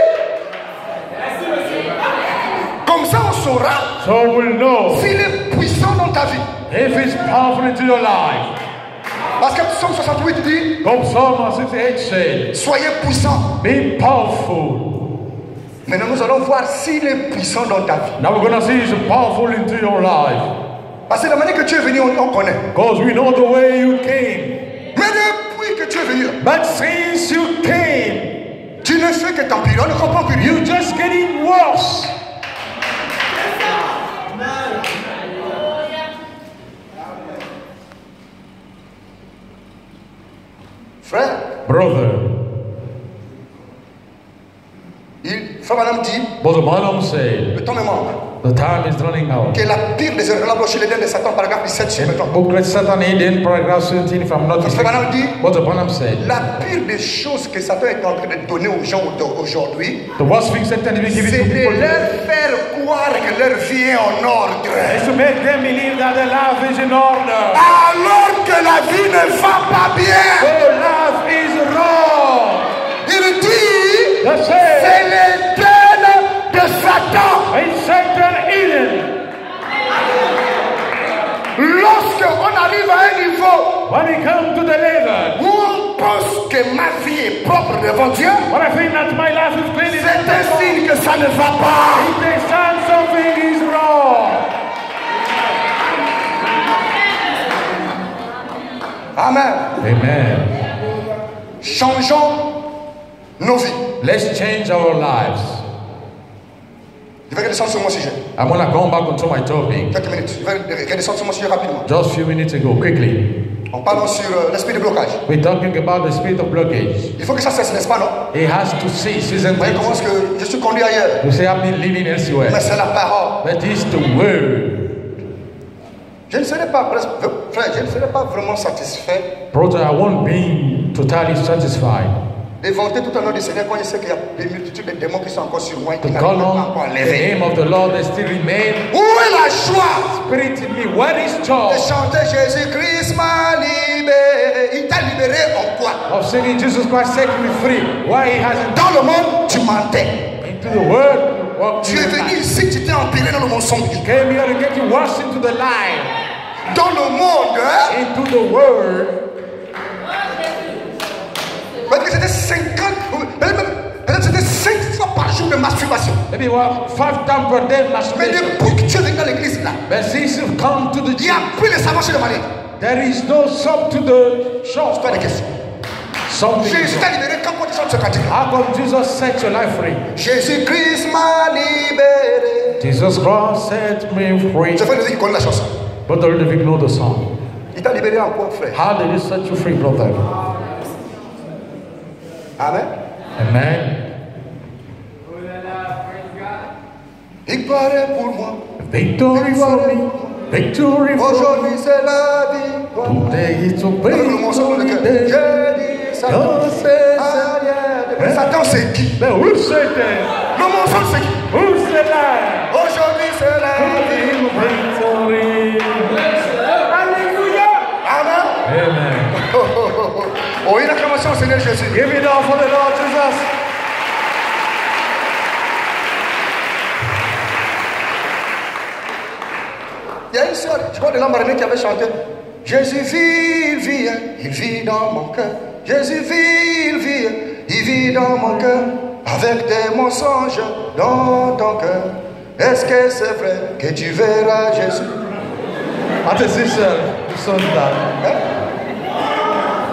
S1: Comme ça, on saura
S2: So we'll know
S1: s'il est puissant dans ta vie.
S2: if it's powerful into your life.
S1: Parce que Psaume 68 dit,
S2: Comme Psalm 68 said,
S1: soyez puissants.
S2: be powerful.
S1: Maintenant, nous allons voir s'il est puissant dans ta vie.
S2: Now we're going to see it's powerful into your life.
S1: Parce que la manière que tu es venu, on connaît.
S2: Because we know the way you came.
S1: Mais depuis que tu es venu,
S2: But since you came,
S1: tu ne fais que t'empirer. On ne comprend plus rien.
S2: you're just getting worse.
S1: Frère,
S2: Brother,
S1: Frère Madame dit,
S2: Brother Branham said,
S1: le temps me manque.
S2: the time is running out.
S1: Que la pire des erreurs, la chez l'Éden de Satan, paragraphe 17, sur le temps.
S2: Booklet Satan Eden, paragraph 17, if I'm not
S1: Frère Madame
S2: mistaken.
S1: dit,
S2: Brother Branham said,
S1: la pire des choses que Satan est en train de donner aux gens aujourd'hui,
S2: the worst thing Satan is giving
S1: c'est
S2: to
S1: de
S2: people
S1: leur faire croire que leur vie est en ordre.
S2: is to make them believe that their life is in order.
S1: Alors que la vie ne va pas bien.
S2: Their life is wrong.
S1: Il dit,
S2: That's it.
S1: c'est l'Éden de Satan.
S2: It's Satan Eden.
S1: Lorsqu'on arrive à un niveau
S2: When we come to the level,
S1: où on pense que ma vie est propre devant Dieu,
S2: when I think that my life is clean,
S1: c'est un signe que ça ne va pas.
S2: it takes time something is wrong.
S1: Amen.
S2: Amen.
S1: Changeons nos vies.
S2: Let's change our lives.
S1: Je vais redescendre sur mon sujet.
S2: I'm going to come back onto my topic
S1: Quelques minutes. Je vais redescendre sur mon sujet rapidement.
S2: just a few minutes ago, quickly.
S1: On parle sur l'esprit de blocage.
S2: We're talking about the spirit of blockage.
S1: Il faut que ça cesse, n'est-ce pas, non?
S2: It has to cease, isn't
S1: Vous voyez comment est-ce
S2: it?
S1: que je suis conduit ailleurs?
S2: You say I've been living elsewhere,
S1: Mais c'est la parole.
S2: but it's the word.
S1: Je ne serai pas, frère, je ne serai pas vraiment satisfait
S2: Brother, I won't be totally satisfied
S1: D'éventer tout au nom du Seigneur quand il sait qu'il y a des multitudes de démons qui sont encore sur moi et qui
S2: To
S1: n'arrivent
S2: call
S1: pas
S2: on
S1: encore à
S2: the
S1: lever.
S2: name of the Lord that still remain.
S1: Où est la joie
S2: Spirit in me, where is
S1: de
S2: joy?
S1: chanter Jésus-Christ m'a libéré? Il t'a libéré en quoi?
S2: Of saying Jesus Christ set me free. Why he hasn't
S1: Dans le monde, tu mentais.
S2: into the world? You walked
S1: Tu
S2: in
S1: es
S2: the
S1: venu
S2: light.
S1: ici, tu t'es empilé dans le mensonge.
S2: Came here to get you washed into the light,
S1: Dans le monde, hein?
S2: into the world.
S1: Parce que c'était 50, peut-être c'était 5 fois par jour de masturbation.
S2: Maybe 5 times per day
S1: Mais
S2: masturbation.
S1: depuis que tu es venu dans l'église là,
S2: But since you've come to the
S1: il n'y a
S2: church,
S1: plus de savants chez le mari.
S2: there is no sub to the shop.
S1: Pas de questions.
S2: Something.
S1: Jésus t'a libéré quand tu chantes ce cantique.
S2: How come Jesus set your life free?
S1: Jésus-Christ m'a libéré.
S2: Jesus Christ set me free.
S1: Je fais le qui connaît la chanson.
S2: But the David know the song.
S1: Il t'a libéré en quoi, frère?
S2: How did he set you free, brother?
S1: Amen.
S2: Amen.
S1: Il paraît pour moi.
S2: Victory for me. Victory for me.
S1: Aujourd'hui c'est la vie.
S2: Today is a
S1: Avec le morceau de cœur.
S2: victory day.
S1: Je dis Satan.
S2: God says,
S1: Mais Satan c'est qui?
S2: but who said that?
S1: Le mensonge c'est qui?
S2: Who said that?
S1: Aujourd'hui c'est la vie.
S2: Victory.
S1: Amen.
S2: Amen.
S1: Oh, une acclamation au Seigneur Jésus.
S2: Give it all for the Lord Jesus.
S1: Il y a une soeur, je crois de l'Ambaréné qui avait chanté Jésus vit, il vit dans mon cœur. Jésus vit, il vit dans mon cœur. Avec des mensonges dans ton cœur. Est-ce que c'est vrai que tu verras Jésus?
S2: At the sister, you saw that.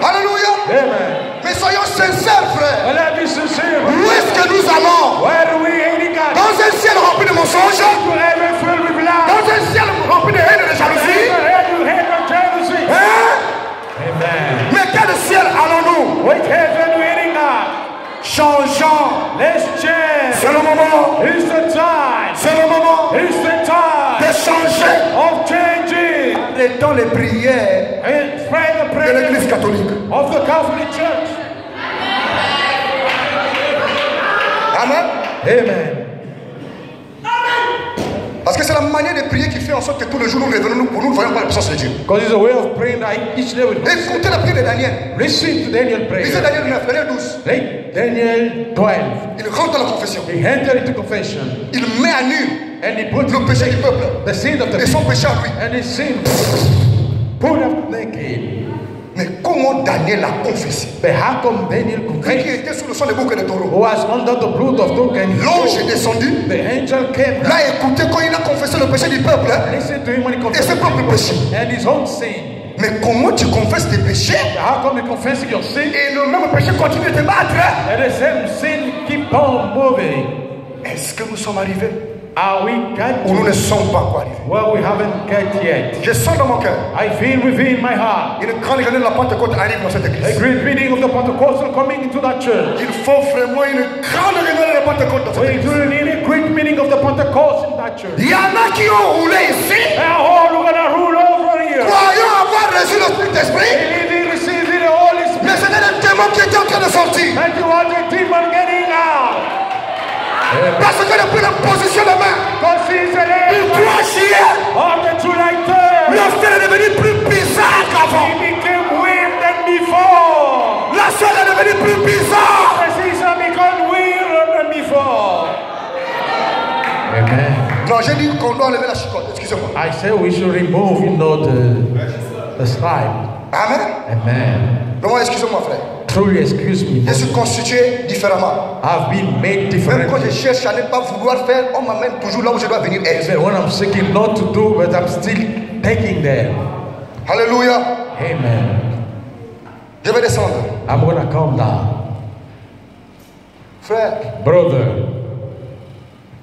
S1: Alléluia.
S2: Amen.
S1: Mais soyons sincères, frère.
S2: Well, let me sincere.
S1: Où est-ce que nous allons?
S2: Where do we aim God?
S1: Dans un ciel rempli de mensonges,
S2: To heaven filled with lies.
S1: dans un ciel rempli de haine et de jalousie.
S2: You hate of jealousy.
S1: Hein?
S2: Amen.
S1: Mais quel ciel allons-nous?
S2: Which heaven we aiming God?
S1: Changeons.
S2: Let's change.
S1: C'est le moment.
S2: It's the time.
S1: C'est le moment
S2: It's the time
S1: de changer.
S2: of changing.
S1: Arrêtons les prières
S2: And pray the
S1: de
S2: prayer
S1: l'église catholique.
S2: of the Catholic Church.
S1: Amen.
S2: Amen.
S1: Parce que c'est la manière de prier qui fait en sorte que tous les jours nous revenons, nous voyons pas la puissance de Dieu.
S2: Because it's a way of praying that each day will
S1: Écoutez la prière de Daniel.
S2: listen to Daniel
S1: Lisez
S2: prayer.
S1: Daniel 9, Daniel 12.
S2: Like Daniel 12.
S1: Il rentre dans la confession.
S2: He entered into confession
S1: Il met à nu
S2: and he put
S1: le péché du peuple
S2: the sin of the
S1: et son péché à lui.
S2: and his sin put up naked.
S1: Mais comment Daniel a confessé?
S2: But how come Daniel
S1: Lui qui
S2: confessed?
S1: était sous le sang des boucs et des taureaux.
S2: Who was under the blood of dog and
S1: L'ange est descendu.
S2: the angel came.
S1: L'a écouté quand il a confessé le péché du peuple. Hein.
S2: Listen to him when he
S1: Et
S2: confessed
S1: ses propres péchés.
S2: and his own sin.
S1: Mais comment tu confesses tes péchés
S2: How come you confessing your sin
S1: et le même péché continue de te battre?
S2: and the same sin keep on moving?
S1: Est-ce que nous sommes arrivés
S2: Are we
S1: ou
S2: got
S1: nous ne sommes pas encore arrivés?
S2: well, we haven't got yet.
S1: Je sens dans mon cœur
S2: I feel within my heart
S1: une grande réunion de la Pentecôte arrive dans cette
S2: a
S1: église.
S2: great meeting of the Pentecostal coming into that church.
S1: Il faut vraiment une grande réunion de la Pentecôte dans cette
S2: We
S1: église.
S2: do need a great meeting of the Pentecost in that church.
S1: Il y en a qui ont roulé ici,
S2: And all we're gonna rule over here.
S1: croyant avoir reçu le Saint-Esprit,
S2: Believing, receiving the Holy Spirit.
S1: mais c'était le démon qui était en train de sortir.
S2: And you are the demon getting out.
S1: Parce que depuis le positionnement
S2: Because he's an
S1: du
S2: angel
S1: 3 juillet,
S2: of the July 3rd.
S1: le ciel est devenu plus bizarre qu'avant.
S2: He became weird than before.
S1: La ciel est devenue plus bizarre.
S2: The season become weirder than before. Amen.
S1: Non, j'ai dit qu'on doit enlever la chicotte. Excusez-moi.
S2: I say we should remove, the scribe.
S1: Amen.
S2: Amen.
S1: Non, excusez-moi, frère.
S2: Truly excuse me.
S1: Je suis constitué différemment.
S2: I've been made
S1: Même quand
S2: different.
S1: je cherche à ne pas vouloir faire, on m'amène toujours là où je dois venir être.
S2: Even when I'm seeking not to do, but I'm still taking them.
S1: Alléluia.
S2: Amen.
S1: Je vais descendre.
S2: I'm gonna come down.
S1: Frère,
S2: Brother,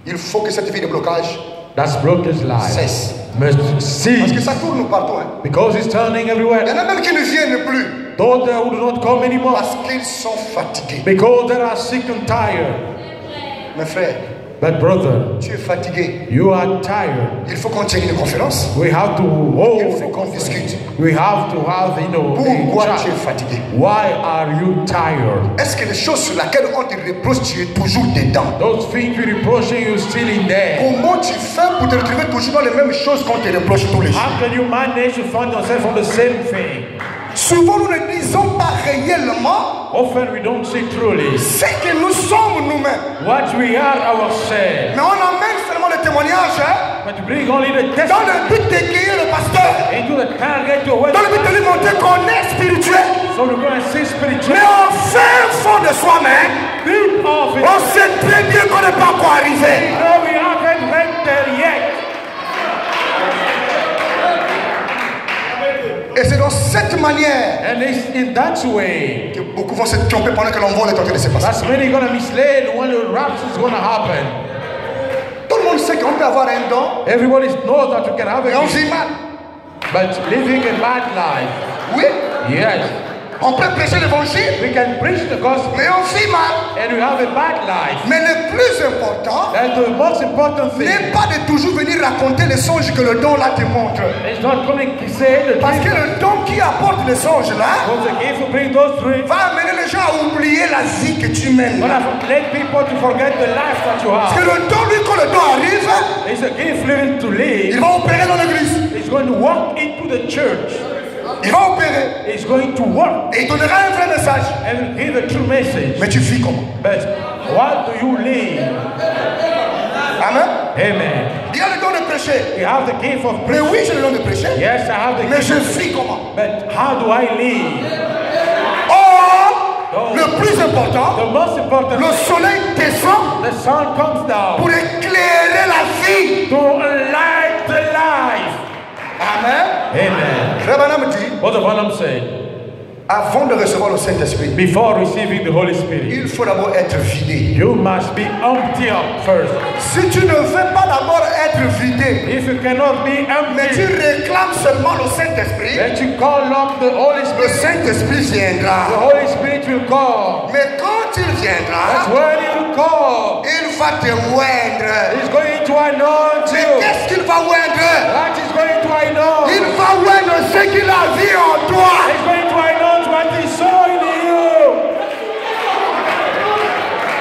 S1: il faut que cette vie de blocage
S2: that's blockage life
S1: cesse.
S2: must
S1: Parce que
S2: cease
S1: ça tourne partout. Hein.
S2: because it's turning
S1: Il y
S2: everywhere.
S1: en a même qui ne viennent plus
S2: Those that would not come anymore
S1: parce qu'ils sont fatigués.
S2: because they are sick and tired.
S1: Mes frères,
S2: But brother,
S1: tu es fatigué.
S2: you are tired.
S1: Il faut qu'on tienne une conférence.
S2: We have to
S1: Il
S2: hold
S1: faut
S2: a
S1: qu'on
S2: conference.
S1: discute.
S2: We have to have,
S1: Pourquoi
S2: a
S1: tu es
S2: chat.
S1: fatigué?
S2: Why are you tired?
S1: Est-ce que les choses sur lesquelles on te reproche, tu es toujours dedans?
S2: Those things we reproaching you still in there.
S1: Comment tu fais pour te retrouver toujours dans les mêmes choses qu'on te reproche tous les jours?
S2: How can you manage to find yourself on the same thing?
S1: Souvent, nous ne disons pas réellement
S2: Often we don't say truly
S1: ce que nous sommes nous-mêmes.
S2: what we are ourselves,
S1: Mais on amène seulement le témoignage
S2: but to bring only the
S1: dans
S2: testimony
S1: le but d'égayer le pasteur,
S2: into the target to where
S1: dans le but de lui montrer qu'on est spirituel.
S2: so we're going to see
S1: Mais
S2: spiritual
S1: au fin fond de soi-même,
S2: deep of it.
S1: on sait très bien qu'on n'est pas encore arrivé.
S2: No, we haven't read there yet.
S1: Et c'est dans cette manière
S2: And it's in that way
S1: que beaucoup vont se tromper pendant que l'envol est en train de se passer.
S2: that's really going to mislead when the rapture is going to happen.
S1: Tout le monde sait qu'on peut avoir un don
S2: Everybody knows that you can have
S1: et on
S2: a
S1: vit mal.
S2: but living a bad life,
S1: Oui,
S2: yes,
S1: on peut prêcher l'évangile,
S2: we can preach the gospel
S1: mais on vit mal.
S2: and we have a bad life.
S1: Mais le plus important
S2: And the most important thing
S1: n'est pas de toujours venir raconter les songes que le don là te montre.
S2: is not coming to say the
S1: Parce que
S2: dream.
S1: le don qui apporte les songes là
S2: Because the gift will bring those dreams.
S1: va amener les gens à oublier la vie que tu mènes.
S2: But I've led people to forget the life that you
S1: Parce que
S2: have.
S1: le don, lui, quand le don arrive,
S2: It's a gift living to live.
S1: il va opérer dans l'église.
S2: It's going to walk into the church.
S1: Il va opérer.
S2: It's going to work
S1: Et il donnera un vrai message.
S2: and give a true message.
S1: Mais tu vis comment?
S2: But what do you live?
S1: Amen.
S2: Amen.
S1: Il y a le don de prêcher.
S2: You have the gift of
S1: Mais
S2: preaching.
S1: oui, j'ai le don de prêcher.
S2: Yes, I have the
S1: Mais
S2: gift.
S1: je vis comment?
S2: But how do I live?
S1: Or, le plus important,
S2: The most important
S1: le soleil descend
S2: the sun comes down
S1: pour éclairer la vie.
S2: to light the life.
S1: Amen.
S2: Amen.
S1: Frère Branham dit,
S2: What the Branham said,
S1: avant de recevoir le Saint-Esprit,
S2: before receiving the Holy Spirit,
S1: il faut d'abord être vidé.
S2: you must be empty up first.
S1: Si tu ne veux pas d'abord être vidé,
S2: If you cannot be
S1: mais tu
S2: empty,
S1: réclames seulement le Saint-Esprit,
S2: then you call up the Holy
S1: le
S2: Spirit.
S1: Saint-Esprit
S2: The
S1: viendra.
S2: Holy Spirit will come.
S1: Mais quand il
S2: That's
S1: viendra,
S2: when he will come.
S1: il va te oindre.
S2: He's going to anoint
S1: Mais
S2: you.
S1: qu'est-ce qu'il va oindre?
S2: That is going to anoint.
S1: Il va oindre ce qu'il a vu en toi.
S2: He's going to anoint what he saw in you.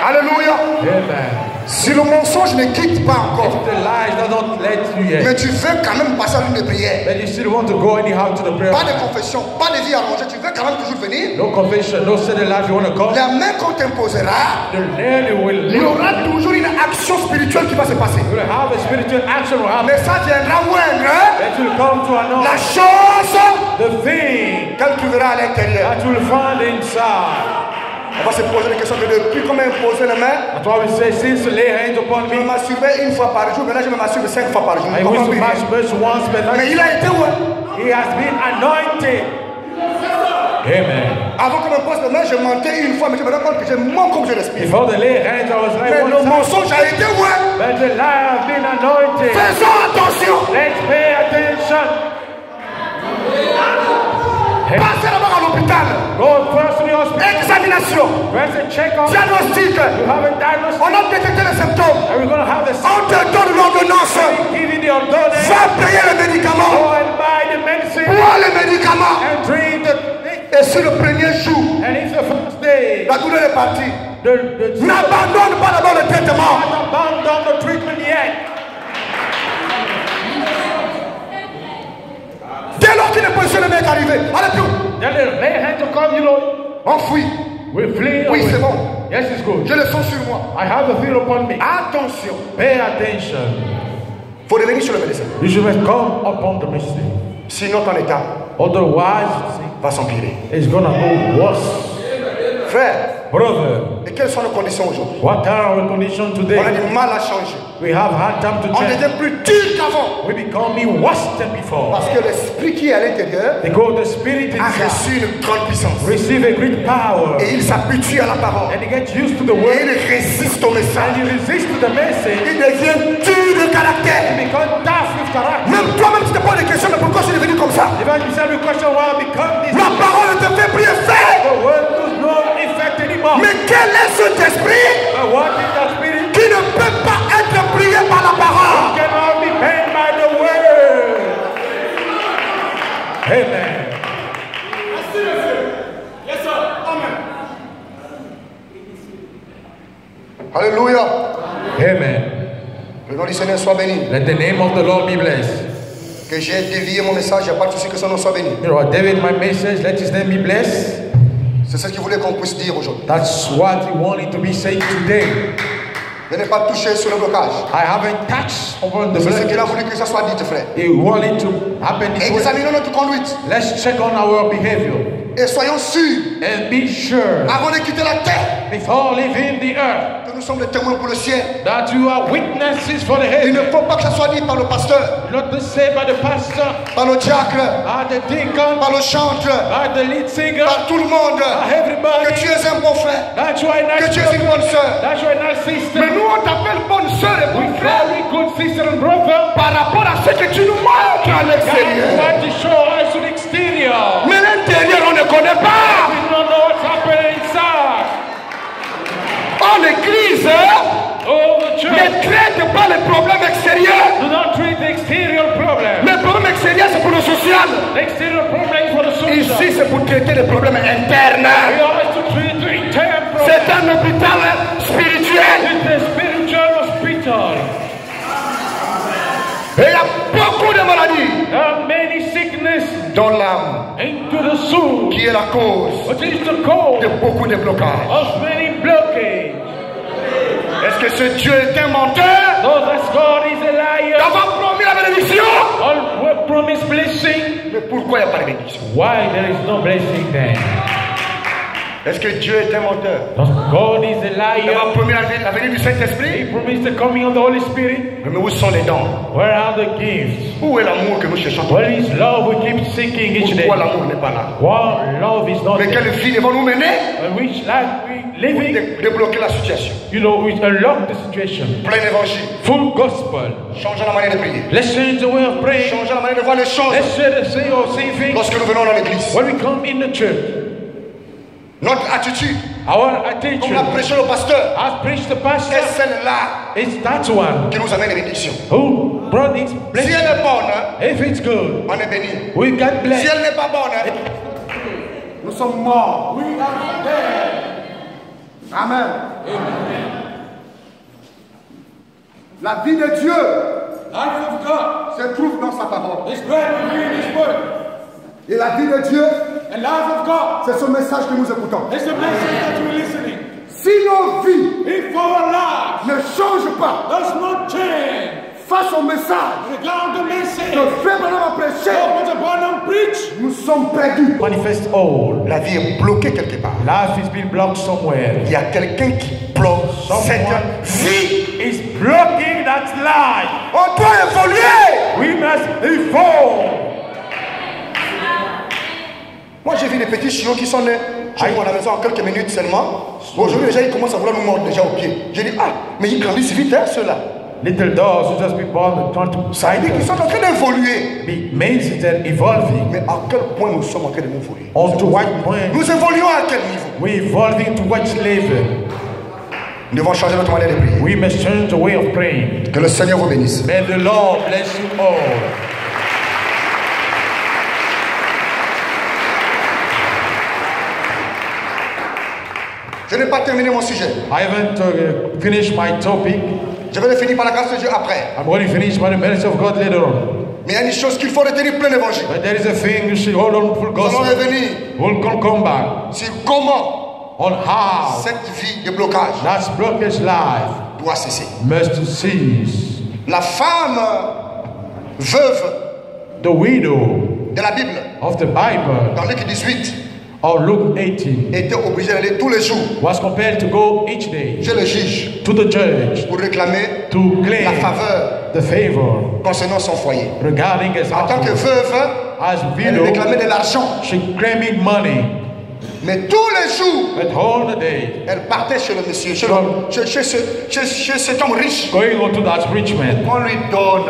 S1: Alléluia.
S2: Amen.
S1: Si le mensonge ne quitte pas encore,
S2: If the lies does not let you
S1: mais
S2: yet,
S1: tu veux quand même passer à l'une des prières,
S2: then you still want to go anyhow to the prayer.
S1: pas de confession, pas de vie arrangée, tu veux quand même toujours venir,
S2: No confession, no steady life. You want to come?
S1: la main qu'on t'imposera,
S2: The Lord will
S1: il y
S2: live.
S1: aura toujours une action spirituelle qui va se passer.
S2: You will have a spiritual action will happen.
S1: Mais ça viendra oindre
S2: That will come to
S1: la
S2: anoint
S1: chose
S2: the thing
S1: qu'elle trouvera à l'intérieur.
S2: that will find inside.
S1: On va se poser la question de depuis comment imposer les mains.
S2: That's why we say, since lay hands upon
S1: Je me
S2: me,
S1: masturbais une fois par jour, maintenant je me masturbe 5 fois par jour.
S2: I
S1: Comment
S2: used to
S1: bien?
S2: masturbate once, but
S1: Mais
S2: now
S1: il a été où?
S2: he has been anointed. Amen.
S1: Avant qu'on me pose les mains, je mentais une fois, mais je me rends compte que je mens comme je respire.
S2: Before the lay hands, I was
S1: Mais
S2: like,
S1: le
S2: one time,
S1: mensonge a été où?
S2: but the lie has been anointed.
S1: Faisons attention.
S2: Let's pay attention.
S1: Passez d'abord à l'hôpital.
S2: Go first to the hospital.
S1: Examination.
S2: Where's the checkup?
S1: Diagnostic.
S2: You have a diagnosis.
S1: On a détecté les symptômes.
S2: And we're going to have the
S1: On te donne l'ordonnance.
S2: give you the ordonnance.
S1: Va payer les médicaments.
S2: Go and buy the medicine
S1: Bois les médicaments.
S2: and drink the.
S1: Et sur le premier jour,
S2: And it's the first day.
S1: la douleur est partie.
S2: The
S1: N'abandonne pas d'abord le traitement.
S2: not abandon the treatment yet.
S1: Dès lors qu'une position de mec arrivé, allez tout.
S2: Then the lay hands will come, you know.
S1: Enfoui.
S2: We flee
S1: Oui,
S2: away.
S1: c'est bon.
S2: Yes, it's good.
S1: Je le sens sur moi.
S2: I have the feel upon me.
S1: Attention.
S2: Pay attention.
S1: Faut revenir sur le médecin.
S2: You should come upon the mistake.
S1: Sinon ton état
S2: Otherwise,
S1: va s'empirer.
S2: it's gonna go worse.
S1: Frère,
S2: Brother,
S1: et quelles sont nos conditions aujourd'hui?
S2: what are our conditions
S1: On a
S2: today?
S1: du mal à changer.
S2: We have hard time to
S1: On
S2: change.
S1: devient plus dur qu'avant.
S2: We becoming worse than before.
S1: Parce que l'esprit qui est à l'intérieur
S2: Because the spirit
S1: a
S2: inside
S1: reçu une grande puissance.
S2: receive a great power.
S1: Et il s'habitue à la parole.
S2: And he gets used to the
S1: Et
S2: word.
S1: il résiste au
S2: And
S1: message.
S2: he resists the message.
S1: Il devient dur de caractère.
S2: Because tough with character.
S1: Même toi-même, tu te poses des questions, mais pourquoi je suis devenu comme ça?
S2: Even you the question why I become this.
S1: La parole ne te fait plus effet.
S2: The word does not affect anymore.
S1: Mais quel est cet esprit
S2: But what is that spirit
S1: qui ne peut pas
S2: Amen.
S1: Le nom du Seigneur soit béni.
S2: Let the name of the Lord be blessed.
S1: Que j'ai dévié mon message, il n'y a pas de souci, que son nom soit béni.
S2: You know, David, my message, let his name be blessed.
S1: C'est ce qu'il voulait qu'on puisse dire aujourd'hui.
S2: That's what he wanted to be saying today.
S1: Je n'ai pas touché sur le blocage.
S2: I haven't touched upon the
S1: C'est ce qu'il a
S2: blockage.
S1: voulu que ça soit dit, frère.
S2: He wanted to happen this way.
S1: Examinons notre conduite
S2: Let's check on our behavior
S1: et soyons sûrs,
S2: and be sure
S1: avant de quitter la terre,
S2: before leaving the earth
S1: que nous sommes des témoins pour le ciel.
S2: that you are witnesses for the
S1: Il ne
S2: heaven.
S1: faut pas que ça soit dit par le pasteur,
S2: Not be said by the pastor,
S1: par le diacre,
S2: by the deacon,
S1: par le chantre,
S2: by the lead singer,
S1: par tout le monde.
S2: by
S1: Que
S2: everybody.
S1: tu es un bon frère,
S2: That you are a
S1: que
S2: nice
S1: tu es une
S2: brother,
S1: bonne sœur.
S2: that you are a nice sister.
S1: Mais nous, on t'appelle bonne sœur et bon frère
S2: Very good sister and brother.
S1: par rapport à ce que tu nous montres à
S2: God
S1: l'extérieur.
S2: want to show us to the exterior.
S1: Mais l'intérieur, on ne connaît pas.
S2: We don't know what's happening inside.
S1: Oh, l'église
S2: Oh, the church.
S1: ne traite pas les problèmes extérieurs.
S2: Do not treat the exterior problem.
S1: Les problèmes extérieurs, c'est pour le social.
S2: The exterior problem is for the social.
S1: Ici, c'est pour traiter les problèmes internes.
S2: We are to treat the internal problem.
S1: C'est un hôpital spirituel.
S2: It's a spiritual hospital.
S1: Et il y a beaucoup de maladies
S2: There are many sickness
S1: dans l'âme
S2: into the soul,
S1: qui est la cause
S2: which is the cause
S1: de beaucoup de blocages.
S2: of many blockades.
S1: Est-ce que ce Dieu est un menteur
S2: So that God is a liar.
S1: d'avoir promis la bénédiction?
S2: All were promised blessing.
S1: Mais pourquoi il n'y a pas de bénédiction?
S2: Why there is no blessing then?
S1: Est-ce que Dieu est un menteur
S2: Because God is a
S1: d'avoir
S2: liar.
S1: promis la venue du
S2: He
S1: Saint-Esprit?
S2: promised the coming of the Holy Spirit.
S1: Mais où sont les dons?
S2: Where are the gifts?
S1: Où est l'amour que nous cherchons?
S2: Where is love we keep seeking each day?
S1: Pourquoi l'amour n'est pas là?
S2: Why love is not
S1: Mais
S2: there?
S1: quelle vie devons-nous mener
S2: And which life we
S1: pour
S2: living?
S1: débloquer la situation?
S2: You know, we unlock the situation.
S1: Plein évangile.
S2: Full gospel.
S1: Changeons la manière de prier.
S2: Let's change the way of praying.
S1: Changeons la manière de voir les choses
S2: Let's share the same or same thing.
S1: lorsque nous venons dans l'église.
S2: When we come in the church,
S1: Notre attitude,
S2: our
S1: comme l'a
S2: attention
S1: prêché le pasteur,
S2: has preached the
S1: est
S2: pastor.
S1: celle-là
S2: It's that one
S1: qui nous amène les bénédictions.
S2: who brought this
S1: Si
S2: blessing.
S1: elle est bonne,
S2: If it's good,
S1: on est béni.
S2: we got
S1: Si
S2: blessed.
S1: elle n'est pas bonne, nous sommes morts. Amen. La vie de Dieu
S3: Life of God
S1: se trouve dans sa parole.
S3: is great in His word.
S1: Et la vie de Dieu,
S3: And life of God
S1: c'est ce message que nous écoutons.
S3: is the message that we're listening.
S1: Si nos vies
S3: If our life
S1: ne changent pas
S3: does not change,
S1: face au message
S3: regard the message
S1: que Frère Branham a prêché,
S3: what the Branham preach,
S1: nous sommes perdus.
S2: Manifest all.
S1: La vie est bloquée quelque part.
S2: Life is being blocked somewhere.
S1: Il y a quelqu'un qui bloque cette vie.
S2: Is blocking that life.
S1: On doit évoluer.
S2: We must evolve.
S1: Moi, j'ai vu des petits chiots qui sont nés chez nous à la maison en quelques minutes seulement. Aujourd'hui, déjà, ils commencent à vouloir nous mordre déjà au pied. J'ai dit, ah, mais ils grandissent vite, hein, ceux-là.
S2: Little dogs who just be born trying to
S1: Ça veut dire qu'ils sont en train d'évoluer.
S2: be means they're evolving.
S1: Mais à quel point nous sommes en train d'évoluer?
S2: On to what point?
S1: Nous évoluons à quel niveau?
S2: We evolving to what level?
S1: Nous devons changer notre manière de prier.
S2: We must change the way of praying.
S1: Que le Seigneur vous bénisse.
S2: May the Lord bless you all.
S1: Je n'ai pas terminé mon sujet.
S2: I haven't finished my topic.
S1: Je vais le finir par la grâce de Dieu après.
S2: I'm going to finish by the mercy of God later on.
S1: Mais il y a une chose qu'il faut retenir plein d'évangiles.
S2: But there is a thing you should hold on for
S1: Nous allons
S2: gospel.
S1: revenir
S2: We'll come back
S1: sur comment
S2: on how
S1: cette vie de blocage
S2: that blockage life
S1: doit cesser.
S2: must cease.
S1: La femme veuve
S2: The widow
S1: de la Bible,
S2: of the Bible,
S1: dans Luc 18,
S2: or Luke 18,
S1: était obligée d'aller tous les jours
S2: was compelled to go each day
S1: chez le juge
S2: to the judge
S1: pour réclamer
S2: to
S1: la
S2: claim
S1: faveur
S2: the favor
S1: concernant son foyer.
S2: regarding his
S1: En tant que
S2: household.
S1: veuve,
S2: As
S1: elle
S2: widow,
S1: réclamait de l'argent.
S2: she claiming money,
S1: Mais tous les jours,
S2: but all the day
S1: elle partait chez le monsieur, chez cet homme riche.
S2: going on to that rich man
S1: On lui donne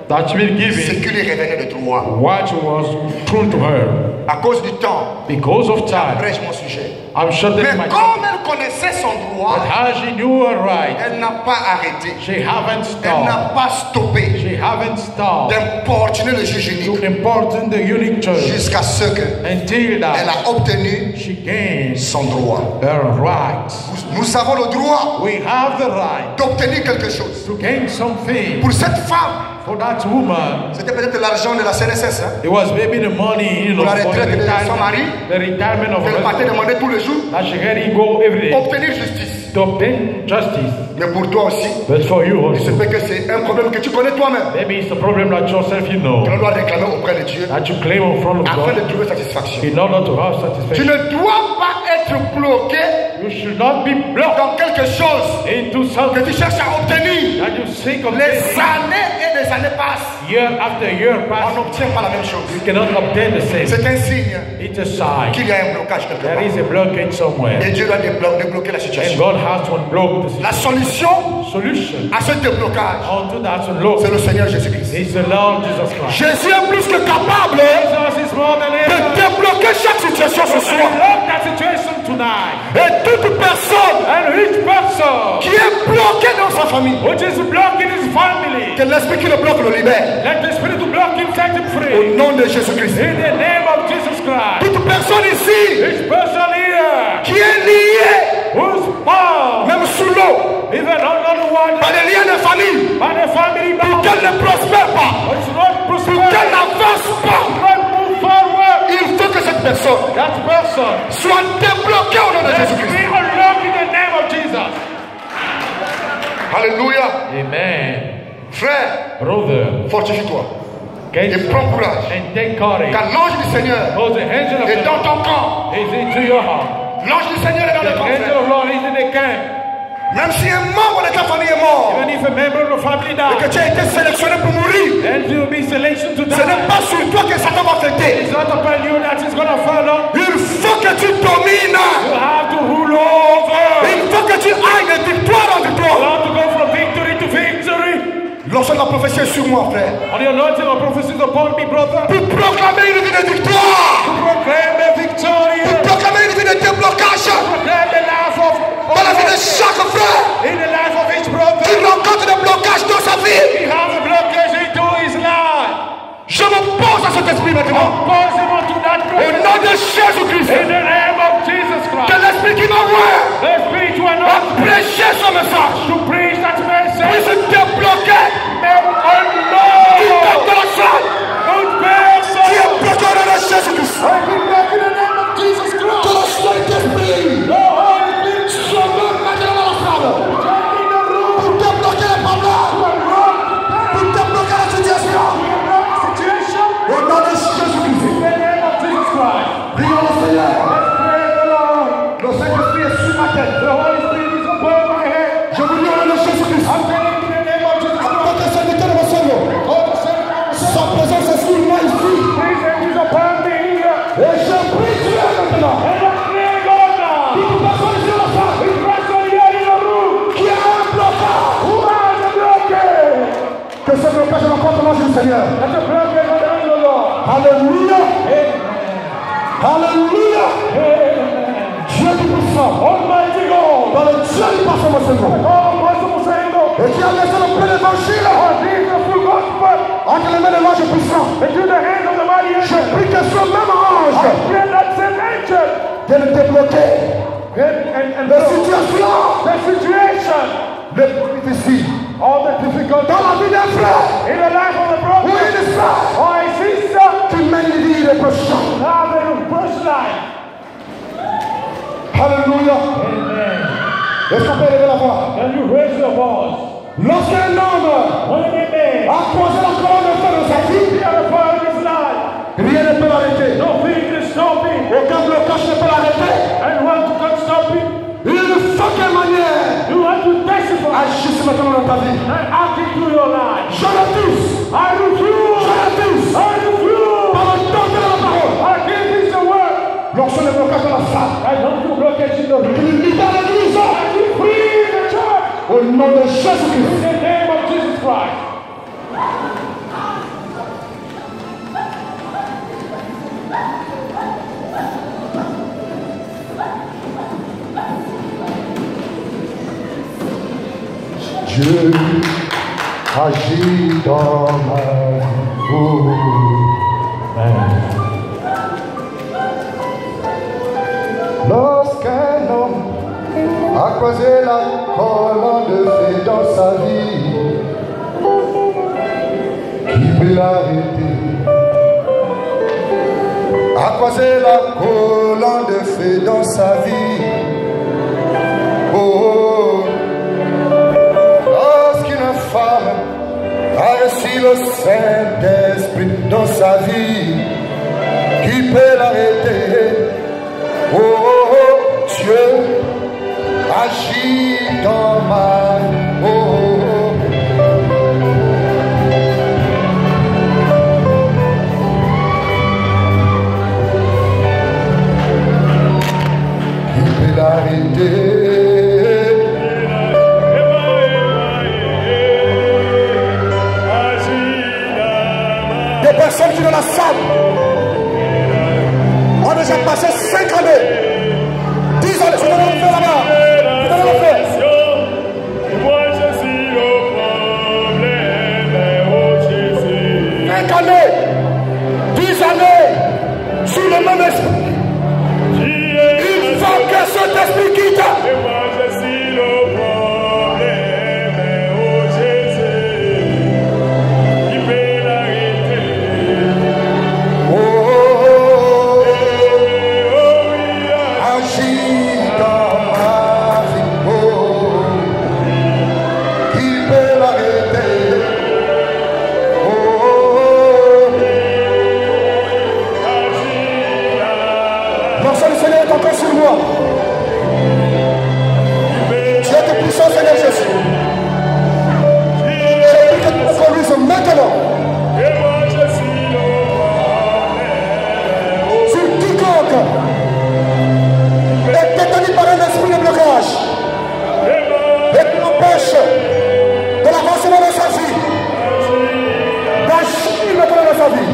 S2: that will give
S1: ce
S2: him
S1: qui lui revenait de droit.
S2: what was true to her.
S1: À cause du temps,
S2: Because of time,
S1: prêche mon sujet.
S2: I'm sure that
S1: Mais
S2: my
S1: comme elle connaissait son
S2: but
S1: droit,
S2: how she knew her right,
S1: elle n'a pas arrêté.
S2: she haven't
S1: Elle n'a
S2: stopped.
S1: pas stoppé
S2: She haven't stopped
S1: d'importuner le juge
S2: to
S1: unique
S2: important the unique church
S1: jusqu'à ce qu'elle
S2: until that
S1: a obtenu
S2: she gains
S1: son droit.
S2: her rights.
S1: Nous avons le droit
S2: We have the right
S1: d'obtenir quelque chose.
S2: to gain something.
S1: Pour cette femme,
S2: For that woman,
S1: c'était peut-être l'argent de la CNSS. Hein,
S2: it was maybe the money,
S1: pour la
S2: for the
S1: retraite de son
S2: retirement,
S1: mari.
S2: the retirement of
S1: Elle partait
S2: her husband.
S1: demander tous les jours.
S2: That she can go every day
S1: Obtenir justice.
S2: to obtain justice.
S1: Mais pour toi aussi,
S2: But for you
S1: il se
S2: also,
S1: peut que c'est un problème que tu connais toi-même.
S2: maybe it's a problem that yourself you know,
S1: Que l'on doit réclamer auprès de Dieu
S2: that you claim in front of
S1: afin de
S2: God
S1: trouver satisfaction.
S2: in order to have
S1: Tu
S2: satisfaction.
S1: ne dois pas être bloqué
S2: You should not be blocked
S1: dans quelque chose
S2: into
S1: que
S2: something
S1: tu cherches à obtenir.
S2: that you seek of
S1: Les années et des années passent.
S2: year after year
S1: On
S2: pass.
S1: n'obtient pas la même chose.
S2: You cannot obtain the same.
S1: C'est un signe
S2: It's a sign.
S1: qu'il y a un blocage quelque
S2: There
S1: part.
S2: is a blockage somewhere.
S1: Et Dieu doit débloquer la
S2: And
S1: situation.
S2: God has to unblock the
S1: La solution
S2: solution
S1: à ce déblocage,
S2: unto that
S1: c'est
S2: unlock
S1: le Seigneur Jésus-Christ.
S2: is the Lord Jesus Christ.
S1: Jésus est plus que capable
S2: Jesus is more than
S1: de
S2: able
S1: débloquer chaque situation ce
S2: to
S1: soir.
S2: unlock that situation tonight.
S1: Et toute personne
S2: And each person
S1: qui est bloquée dans sa famille,
S2: which is blocking his family,
S1: que l'esprit qui le bloque le libère.
S2: let the spirit to block him set him
S1: Au
S2: free.
S1: nom de Jésus-Christ.
S2: In the name of Jesus Christ.
S1: Toute personne ici
S2: Each person here
S1: qui est liée,
S2: who's bound,
S1: même sous l'eau,
S2: even under the water,
S1: par les liens de famille,
S2: by the family bound,
S1: qu'elle ne prospère pas,
S2: it's not
S1: qu'elle
S2: prosperity.
S1: n'avance pas,
S2: Don't move forward.
S1: il faut que cette personne
S2: That person
S1: soit débloquée au nom de
S2: let
S1: Jésus-Christ.
S2: be unlocked in the name of Jesus.
S1: Alléluia.
S2: Amen.
S1: Frère,
S2: Brother,
S1: fortifie-toi
S2: get
S1: et prends courage.
S2: and take courage.
S1: Car l'ange du Seigneur
S2: Because the angel of
S1: est
S2: the
S1: dans
S2: Lord
S1: ton camp.
S2: is into your heart.
S1: L'ange du Seigneur est dans
S2: The
S1: le camp,
S2: angel
S1: frère.
S2: of the Lord is in the camp.
S1: Même si un membre de ta famille est mort
S2: Even if a member of the family
S1: et que
S2: dies,
S1: tu as été sélectionné pour mourir,
S2: and you will be selected to
S1: ce n'est
S2: die.
S1: pas sur toi que Satan va fêter.
S2: It's not upon you that is going to follow.
S1: Il faut que tu domines.
S2: You have to rule over.
S1: Il faut que tu ailles de victoire en
S2: You
S1: victoire.
S2: have to go from victory to victory.
S1: Lorsque la prophétie est sur moi, frère,
S2: And the anointing of prophecy is upon me, brother.
S1: pour proclamer une vie de victoire,
S2: Proclaim the victory.
S1: pour proclamer une vie de déblocage
S2: Proclaim the life of
S1: dans la vie de chaque frère
S2: in the life of each
S1: qui
S2: brother.
S1: rencontre des blocages dans sa vie.
S2: He has a blockage into his life.
S1: Je m'oppose à cet esprit maintenant.
S2: Oppose him unto that
S1: Au
S2: brother.
S1: nom de Jésus-Christ,
S2: In the name of Jesus
S1: que
S2: Christ.
S1: l'esprit qui m'envoie
S2: The spirit to
S1: à
S2: anoint
S1: prêcher son message
S2: to preach that message.
S1: puisse débloquer
S2: May
S1: tout
S2: unknown
S1: de la salle
S2: good
S1: qui
S2: person.
S1: est bloqué au nom de Jésus-Christ.
S2: I be back in the name of Jesus
S1: Que
S2: Christ.
S1: le Saint-Esprit
S2: The Holy Spirit
S1: soit même maintenant dans la salle
S2: in the room.
S1: pour débloquer les problèmes, pour débloquer la situation.
S2: Situation.
S1: Au nom de Jésus-Christ,
S2: In the name of Jesus Christ.
S1: prions le Seigneur.
S2: Praise the Lord.
S1: Le Saint-Esprit est sur ma tête.
S2: The Holy Spirit is upon my head.
S1: Je vous dis au nom de Jésus-Christ.
S2: I'm telling you in the name of Jesus Christ.
S1: Votre serviteur de mon Seigneur, sa présence est sur moi ici.
S2: Presence is upon me here.
S1: Et je prie Dieu maintenant.
S2: And I pray God now.
S1: Toute personne sur la salle
S2: His presence here in the room.
S1: qui a un blocage,
S2: Who has a blockage?
S1: que ce blocage rencontre l'ange du Seigneur.
S2: That's a blockage of the hand of the Lord.
S1: Alléluia.
S2: Amen.
S1: Alléluia. Dieu du puissant.
S2: Almighty God.
S1: Dans le Dieu du parfait mon Seigneur.
S2: Oh, possible single.
S1: Et qui a laissé le plein évangile
S2: Oh, Jesus, full gospel.
S1: entre les mains de l'ange puissant.
S2: Into the hands of the mighty
S1: Je
S2: angel.
S1: prie que ce même
S2: I
S1: ange
S2: pray that same angel.
S1: vienne débloquer
S2: And
S1: les situations
S2: the situation.
S1: les plus difficiles
S2: All the difficulties
S1: dans la vie d'un frère
S2: in the life of the
S1: ou
S2: brother
S1: une sœur
S2: or a sister.
S1: qui mène une vie irréprochable.
S2: Have a first life.
S1: Alléluia.
S2: Amen.
S1: Est-ce qu'on peut élever la voix?
S2: Can you raise your voice?
S1: Lorsqu'un homme
S2: When a man
S1: a posé la colonne de feu dans sa vie,
S2: be on the part of his life,
S1: rien ne peut l'arrêter.
S2: nothing can stop him.
S1: Aucun blocage ne peut l'arrêter.
S2: And what can stop him?
S1: Il faut qu'une manière
S2: You have to testify
S1: agisse maintenant dans ta vie.
S2: and act into your life.
S1: Je le touche.
S2: I refuse.
S1: Je le touche.
S2: I refuse.
S1: Par le temps de la parole.
S2: I give this the word.
S1: Lorsque le blocage de la salle,
S2: I don't do blockage in the room.
S1: il libère l'église.
S2: I free the church
S1: Au nom de Jésus-Christ.
S2: in the name of Jesus Christ.
S1: Dieu agit dans ma vie. Oh. Lorsqu'un homme a croisé la colonne de feu dans sa vie. Qui peut l'arrêter? A croisé la colonne de feu dans sa vie. Oh, lorsqu'une femme a reçu le Saint-Esprit dans sa vie, qui peut l'arrêter? Oh, Dieu agit dans ma vie. Oh, qui peut l'arrêter? Des personnes qui dans la salle ont déjà passé 5 années. 10 années, je vais le faire là-bas. Je vais le faire.
S4: Moi je suis le problème, oh Jésus.
S1: 5 années, 10 années, sur le même esprit. Il faut que cet esprit quitte.
S4: Et moi je suis le problème, oh Jésus. Qui peut l'arrêter?
S1: Oh, agis dans ma vie. Oh, qui peut l'arrêter? Oh, l'onction du Seigneur est encore sur moi. Tu es puissant, Seigneur Jésus. Je prie que tu me conduises maintenant.
S4: Et moi je suis le problème.
S1: Sur quiconque est détenu par un esprit de blocage et qui empêche de l'avancement de sa vie, d'agir maintenant dans sa vie.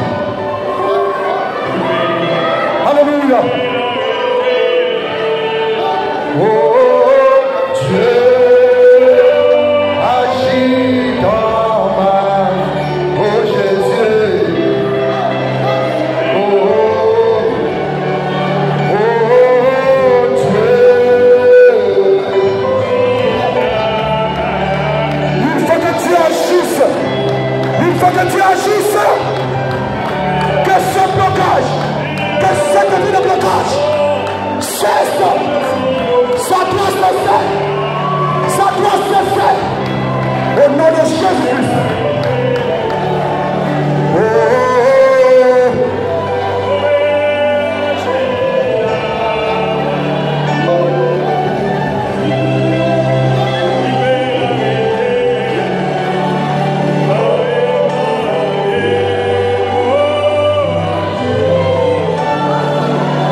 S1: Alléluia. Oh Dieu, agis dans ma vie. Oh Jésus. Oh Dieu, il faut que tu agisses, il faut que tu agisses, que ce blocage, que cette vie de blocage cesse, ça doit cesser, ça doit cesser, au nom de Jésus-Christ. Oh,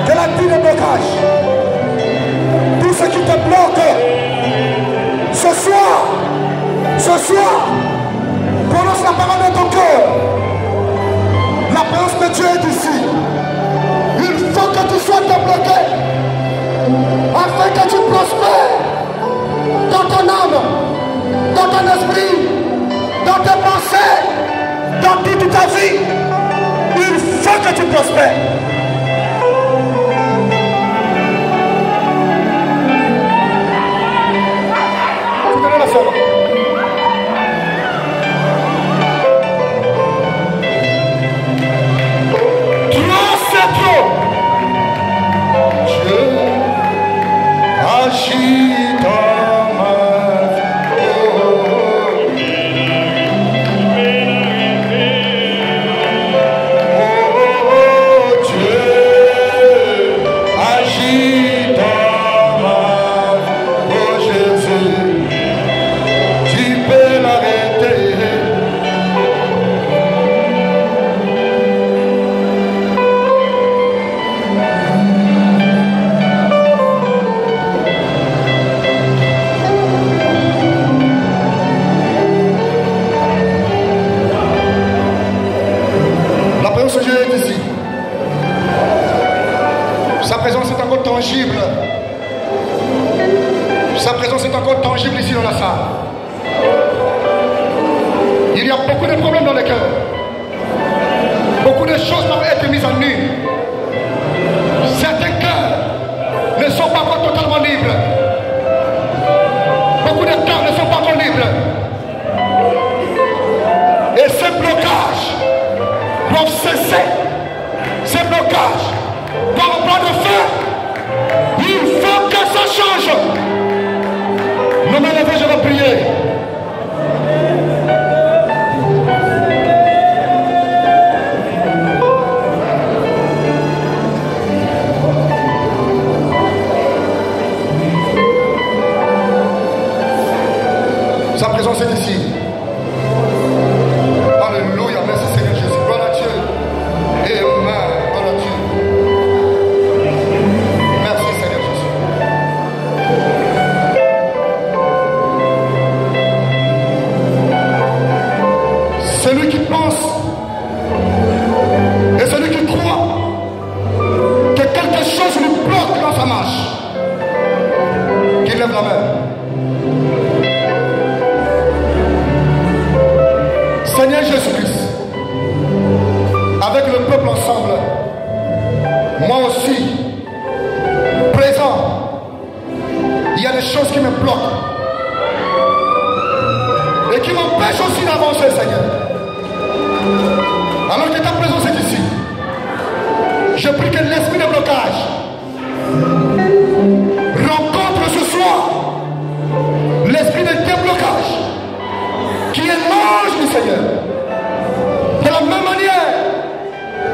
S1: que la vie de blocage, tout ce qui te bloque, ce soir, prononce la parole de ton cœur. La présence de Dieu est ici. Il faut que tu sois débloqué afin que tu prospères dans ton âme, dans ton esprit, dans tes pensées, dans toute ta vie. Il faut que tu prospères. Soutenez la sœur. Trop, c'est trop. Dieu agit dans ma vie. Oh, Dieu agit dans ma vie. Oh Jésus, tu peux l'arrêter. La présence de Dieu est ici. Sa présence est encore tangible. Sa présence est encore tangible ici dans la salle. Il y a beaucoup de problèmes dans le cœur. Beaucoup de choses doivent être mises en nu. Certains cœurs ne sont pas encore totalement libres. présence est ici. Alléluia, merci Seigneur Jésus. Gloire à Dieu. Amen. Gloire à Dieu. Merci Seigneur Jésus. Celui qui pense et celui qui croit que quelque chose lui bloque dans sa marche, qu'il lève la main. Seigneur Jésus-Christ, avec le peuple ensemble, moi aussi, présent, il y a des choses qui me bloquent et qui m'empêchent aussi d'avancer, Seigneur. Alors que ta présence est ici, je prie que l'esprit de blocage rencontre ce soir l'esprit de déblocage qui est l'ange du Seigneur. De la même manière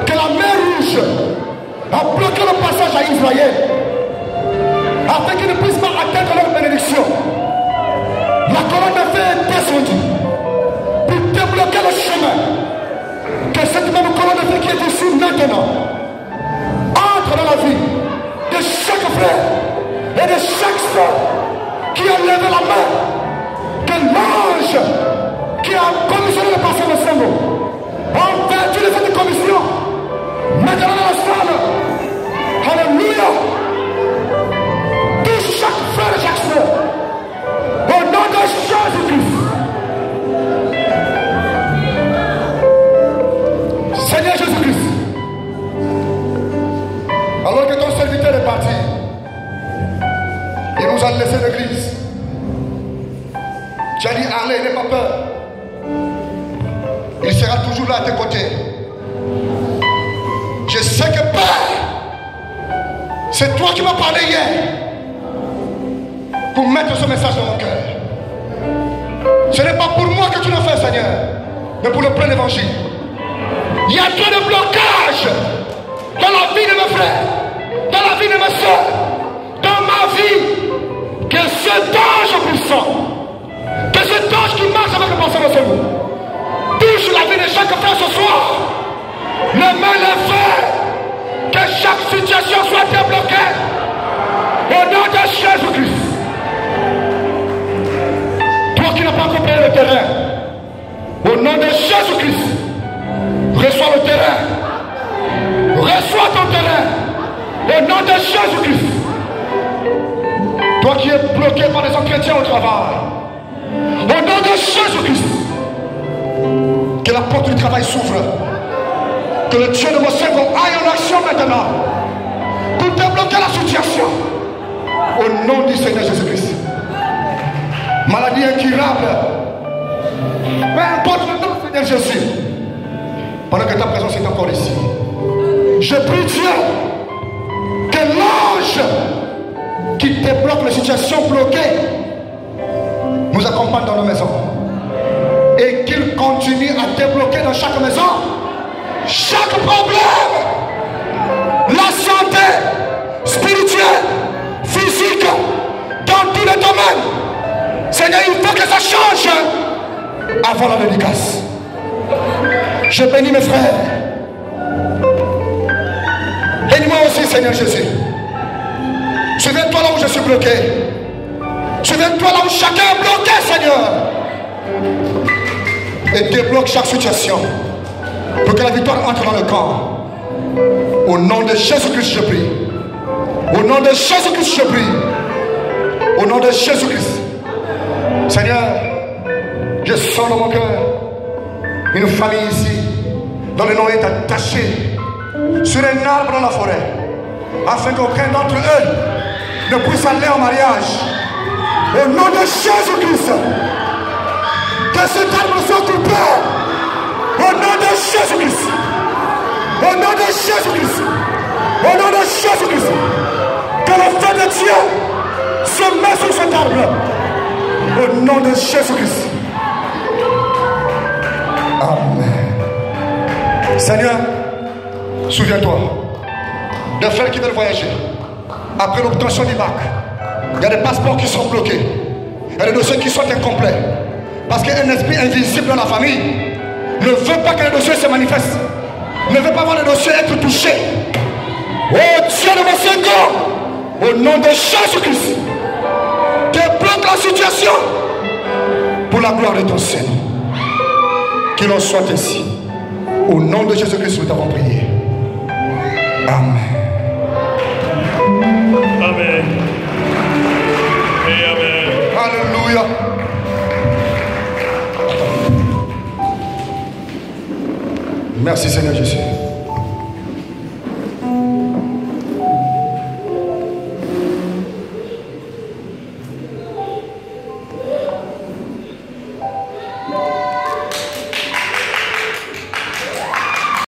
S1: que la mer Rouge a bloqué le passage à Israël afin qu'ils ne puissent pas atteindre leur bénédiction, la colonne de feu est descendue pour débloquer le chemin. Que cette même colonne de feu qui est ici maintenant entre dans la vie de chaque frère et de chaque soeur qui a levé la main. Que l'ange qui a commissionné le pasteur de Saint-Mot, en vertu de cette commission, maintenant dans la salle, alléluia, touche chaque frère et chaque soeur, au nom de Jésus-Christ. Seigneur Jésus-Christ, alors que ton serviteur est parti, il nous a laissé l'église. Tu as dit, allez, n'aie pas peur. Il sera toujours là à tes côtés. Je sais que Père, c'est toi qui m'as parlé hier pour mettre ce message dans mon cœur. Ce n'est pas pour moi que tu l'as fait, Seigneur, mais pour le plein évangile. Il y a trop de blocages dans la vie de mes frères, dans la vie de mes soeurs, dans ma vie, que cet ange puissant, que cet ange qui marche avec le pasteur de Saint-Mot touche la vie de chaque frère ce soir. Le main levée, que chaque situation soit débloquée au nom de Jésus-Christ. Toi qui n'as pas encore payé le terrain, au nom de Jésus-Christ, reçois le terrain. Reçois ton terrain au nom de Jésus-Christ. Toi qui es bloqué par des chrétiens au travail, au nom de Jésus-Christ, que la porte du travail s'ouvre. Que le Dieu de mon cerveau aille en action maintenant pour débloquer la situation. Au nom du Seigneur Jésus-Christ. Maladie incurable, peu importe le nom du Seigneur Jésus, pendant que ta présence est encore ici, je prie Dieu que l'ange qui débloque les situations bloquées nous accompagne dans nos maisons et qu'il continue à débloquer dans chaque maison chaque problème, la santé spirituelle, physique, dans tous les domaines. Seigneur, il faut que ça change avant la dédicace. Je bénis mes frères. Bénis-moi aussi, Seigneur Jésus. Souviens-toi là où je suis bloqué. Souviens-toi là où chacun est bloqué, Seigneur. Et débloque chaque situation pour que la victoire entre dans le camp. Au nom de Jésus-Christ, je prie. Au nom de Jésus-Christ, je prie. Au nom de Jésus-Christ. Seigneur, je sens dans mon cœur une famille ici dont le nom est attaché sur un arbre dans la forêt, afin qu'aucun d'entre eux ne puisse aller en mariage. Au nom de Jésus-Christ, que cet arbre soit coupé. Au nom de Jésus-Christ. Au nom de Jésus-Christ. Au nom de Jésus-Christ. Que le feu de Dieu se met sur cet arbre. Au nom de Jésus-Christ. Amen. Seigneur, souviens-toi des frères qui veulent voyager. Après l'obtention du bac, il y a des passeports qui sont bloqués. Il y a des dossiers qui sont incomplets. Parce qu'un esprit invisible dans la famille ne veut pas que le dossier se manifeste. Ne veut pas voir le dossier être touché. Oh Dieu de mon Seigneur, au nom de Jésus-Christ, débloque la situation pour la gloire de ton Seigneur. Qu'il en soit ainsi. Au nom de Jésus-Christ, nous t'avons prié. Amen.
S4: Amen. Et amen.
S1: Alléluia. Merci Seigneur Jésus.